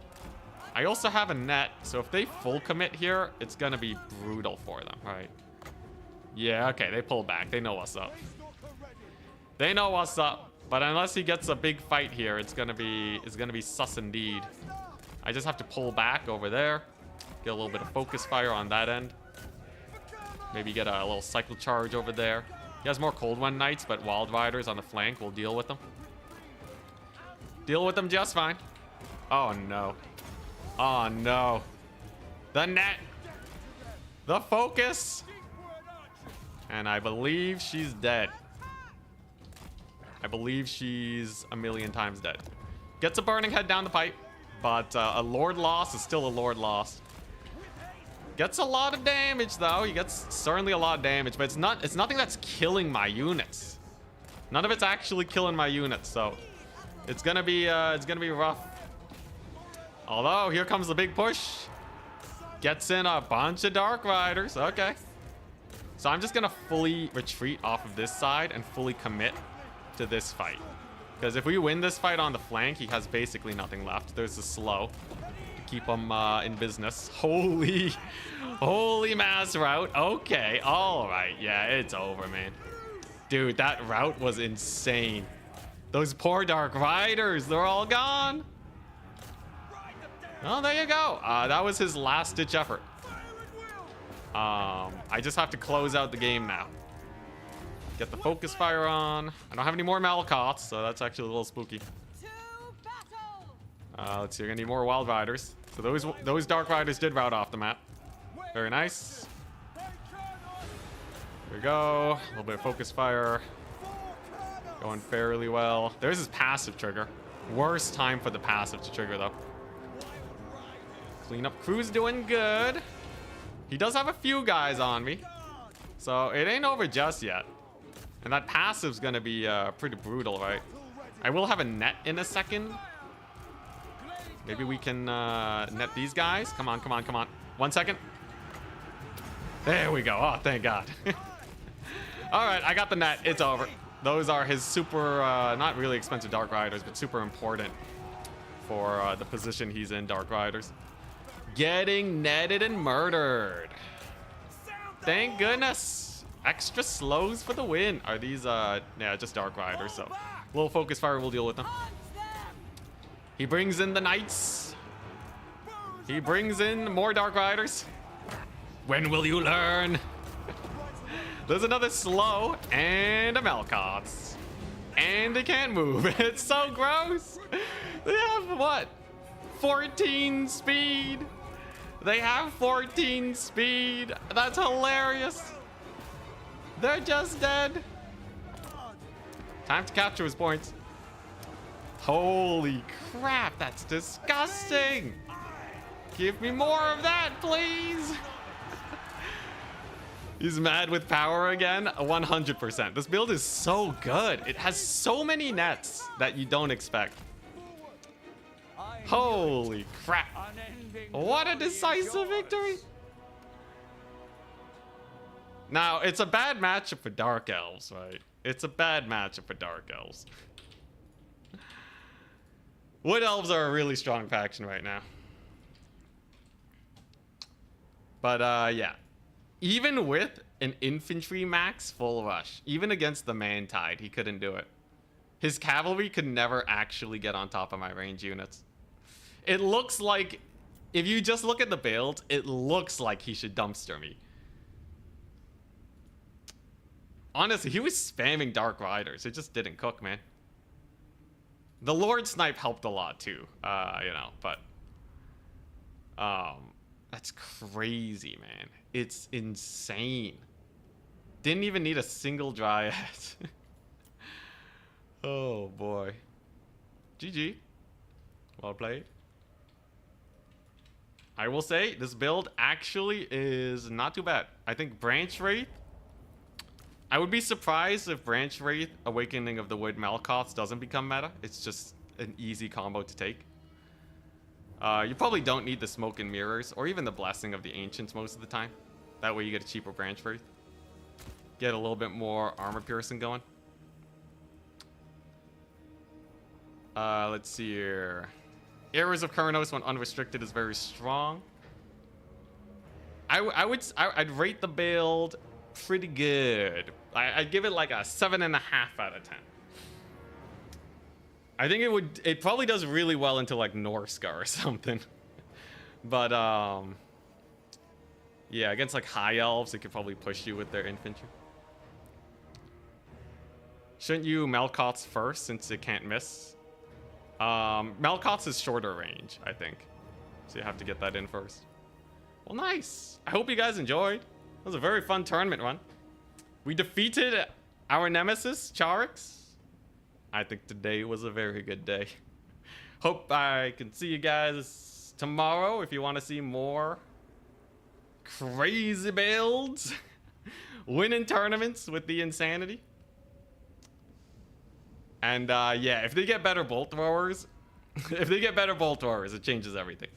I also have a net, so if they full commit here, it's gonna be brutal for them, right? Yeah, okay, they pull back. They know what's up. They know what's up. But unless he gets a big fight here, it's gonna be sus indeed. I just have to pull back over there. Get a little bit of focus fire on that end. Maybe get a little cycle charge over there. He has more Cold One Knights, but Wild Riders on the flank will deal with them. Deal with them just fine. Oh no. Oh no. The net. The focus. And I believe she's dead. I believe she's a million times dead. Gets a burning head down the pipe, but a Lord lost is still a Lord lost. Gets a lot of damage though. He gets certainly a lot of damage, but it's nothing that's killing my units. None of it's actually killing my units, so it's gonna be rough. Although here comes the big push. Gets in a bunch of Dark Riders. Okay. So I'm just gonna fully retreat off of this side and fully commit to this fight. Because if we win this fight on the flank, he has basically nothing left. There's the slow to keep him in business. Holy mass route. Okay, all right. Yeah, it's over, man. Dude, that route was insane. Those poor Dark Riders, they're all gone. Oh, there you go. That was his last-ditch effort. I just have to close out the game now. Get the focus fire on. I don't have any more Melkoths, so that's actually a little spooky. Let's see, we're gonna need more Wild Riders. So those Dark Riders did route off the map. Very nice. There we go. A little bit of focus fire. Going fairly well. There's his passive trigger. Worst time for the passive to trigger, though. Cleanup crew's doing good. He does have a few guys on me, so it ain't over just yet. And that passive's gonna be pretty brutal, right? I will have a net in a second. Maybe we can net these guys. Come on, come on, come on. 1 second. There we go. Oh, thank God. All right, I got the net. It's over. Those are his super, not really expensive Dark Riders, but super important for the position he's in, Dark Riders. Getting netted and murdered. Thank goodness. Extra slows for the win. Are these, yeah, just Dark Riders, so a little focus fire will deal with them. He brings in the Knights. He brings in more Dark Riders. When will you learn? There's another slow and a Melkoths. And they can't move. It's so gross. They have what? 14 speed. They have 14 speed. That's hilarious. They're just dead. Time to capture his points. Holy crap, that's disgusting. Give me more of that, please. He's mad with power again. 100%. This build is so good. It has so many nets that you don't expect. Holy crap. What a decisive victory. Now, it's a bad matchup for Dark Elves, right? It's a bad matchup for Dark Elves. Wood Elves are a really strong faction right now. But, yeah. Even with an infantry max full rush, even against the Man Tide, he couldn't do it. His cavalry could never actually get on top of my range units. It looks like, if you just look at the build, it looks like he should dumpster me. Honestly, he was spamming Dark Riders. It just didn't cook, man. The Lord Snipe helped a lot too, you know, but that's crazy, man. It's insane. Didn't even need a single Dryad. Oh boy. GG. Well played. I will say this build actually is not too bad. I think Branch Wraith. I would be surprised if Branch Wraith Awakening of the Wood Malkoths doesn't become meta. It's just an easy combo to take. You probably don't need the Smoke and Mirrors or even the Blessing of the Ancients most of the time. That way you get a cheaper Branch Wraith. Get a little bit more armor piercing going. Let's see here. Arrows of Kurnos when unrestricted is very strong. I'd rate the build pretty good. I'd give it like a 7.5 out of 10. I think it probably does really well into like Norska or something. But yeah, against like high elves, it could probably push you with their infantry. Shouldn't you Malkoths first since it can't miss? Malkoths is shorter range, I think. So you have to get that in first. Well, nice. I hope you guys enjoyed. It was a very fun tournament run. We defeated our nemesis, Charix. I think today was a very good day. Hope I can see you guys tomorrow if you want to see more crazy builds. Winning tournaments with the insanity. And yeah, if they get better bolt throwers, it changes everything.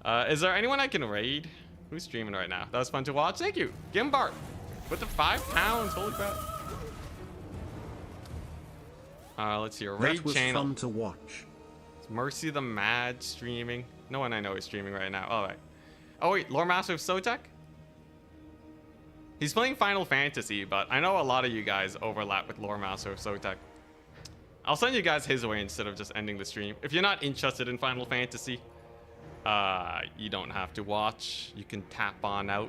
Is there anyone I can raid? Who's streaming right now? That was fun to watch. Thank you, Gimbart, with the 5 pounds. Holy crap! Let's see. Raid That was channel. fun to watch. Is Mercy the Mad streaming? No one I know is streaming right now. All right. Oh wait, Lore Master of Sotek. He's playing Final Fantasy, but I know a lot of you guys overlap with Lore Master of Sotek. I'll send you guys his way instead of just ending the stream. If you're not interested in Final Fantasy, you don't have to watch. You can tap on out.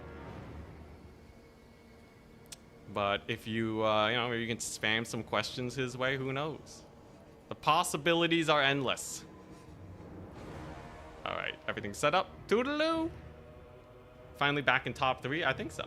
But if you, you know, maybe you can spam some questions his way, who knows? The possibilities are endless. All right, everything's set up. Toodaloo. Finally back in top 3, I think so.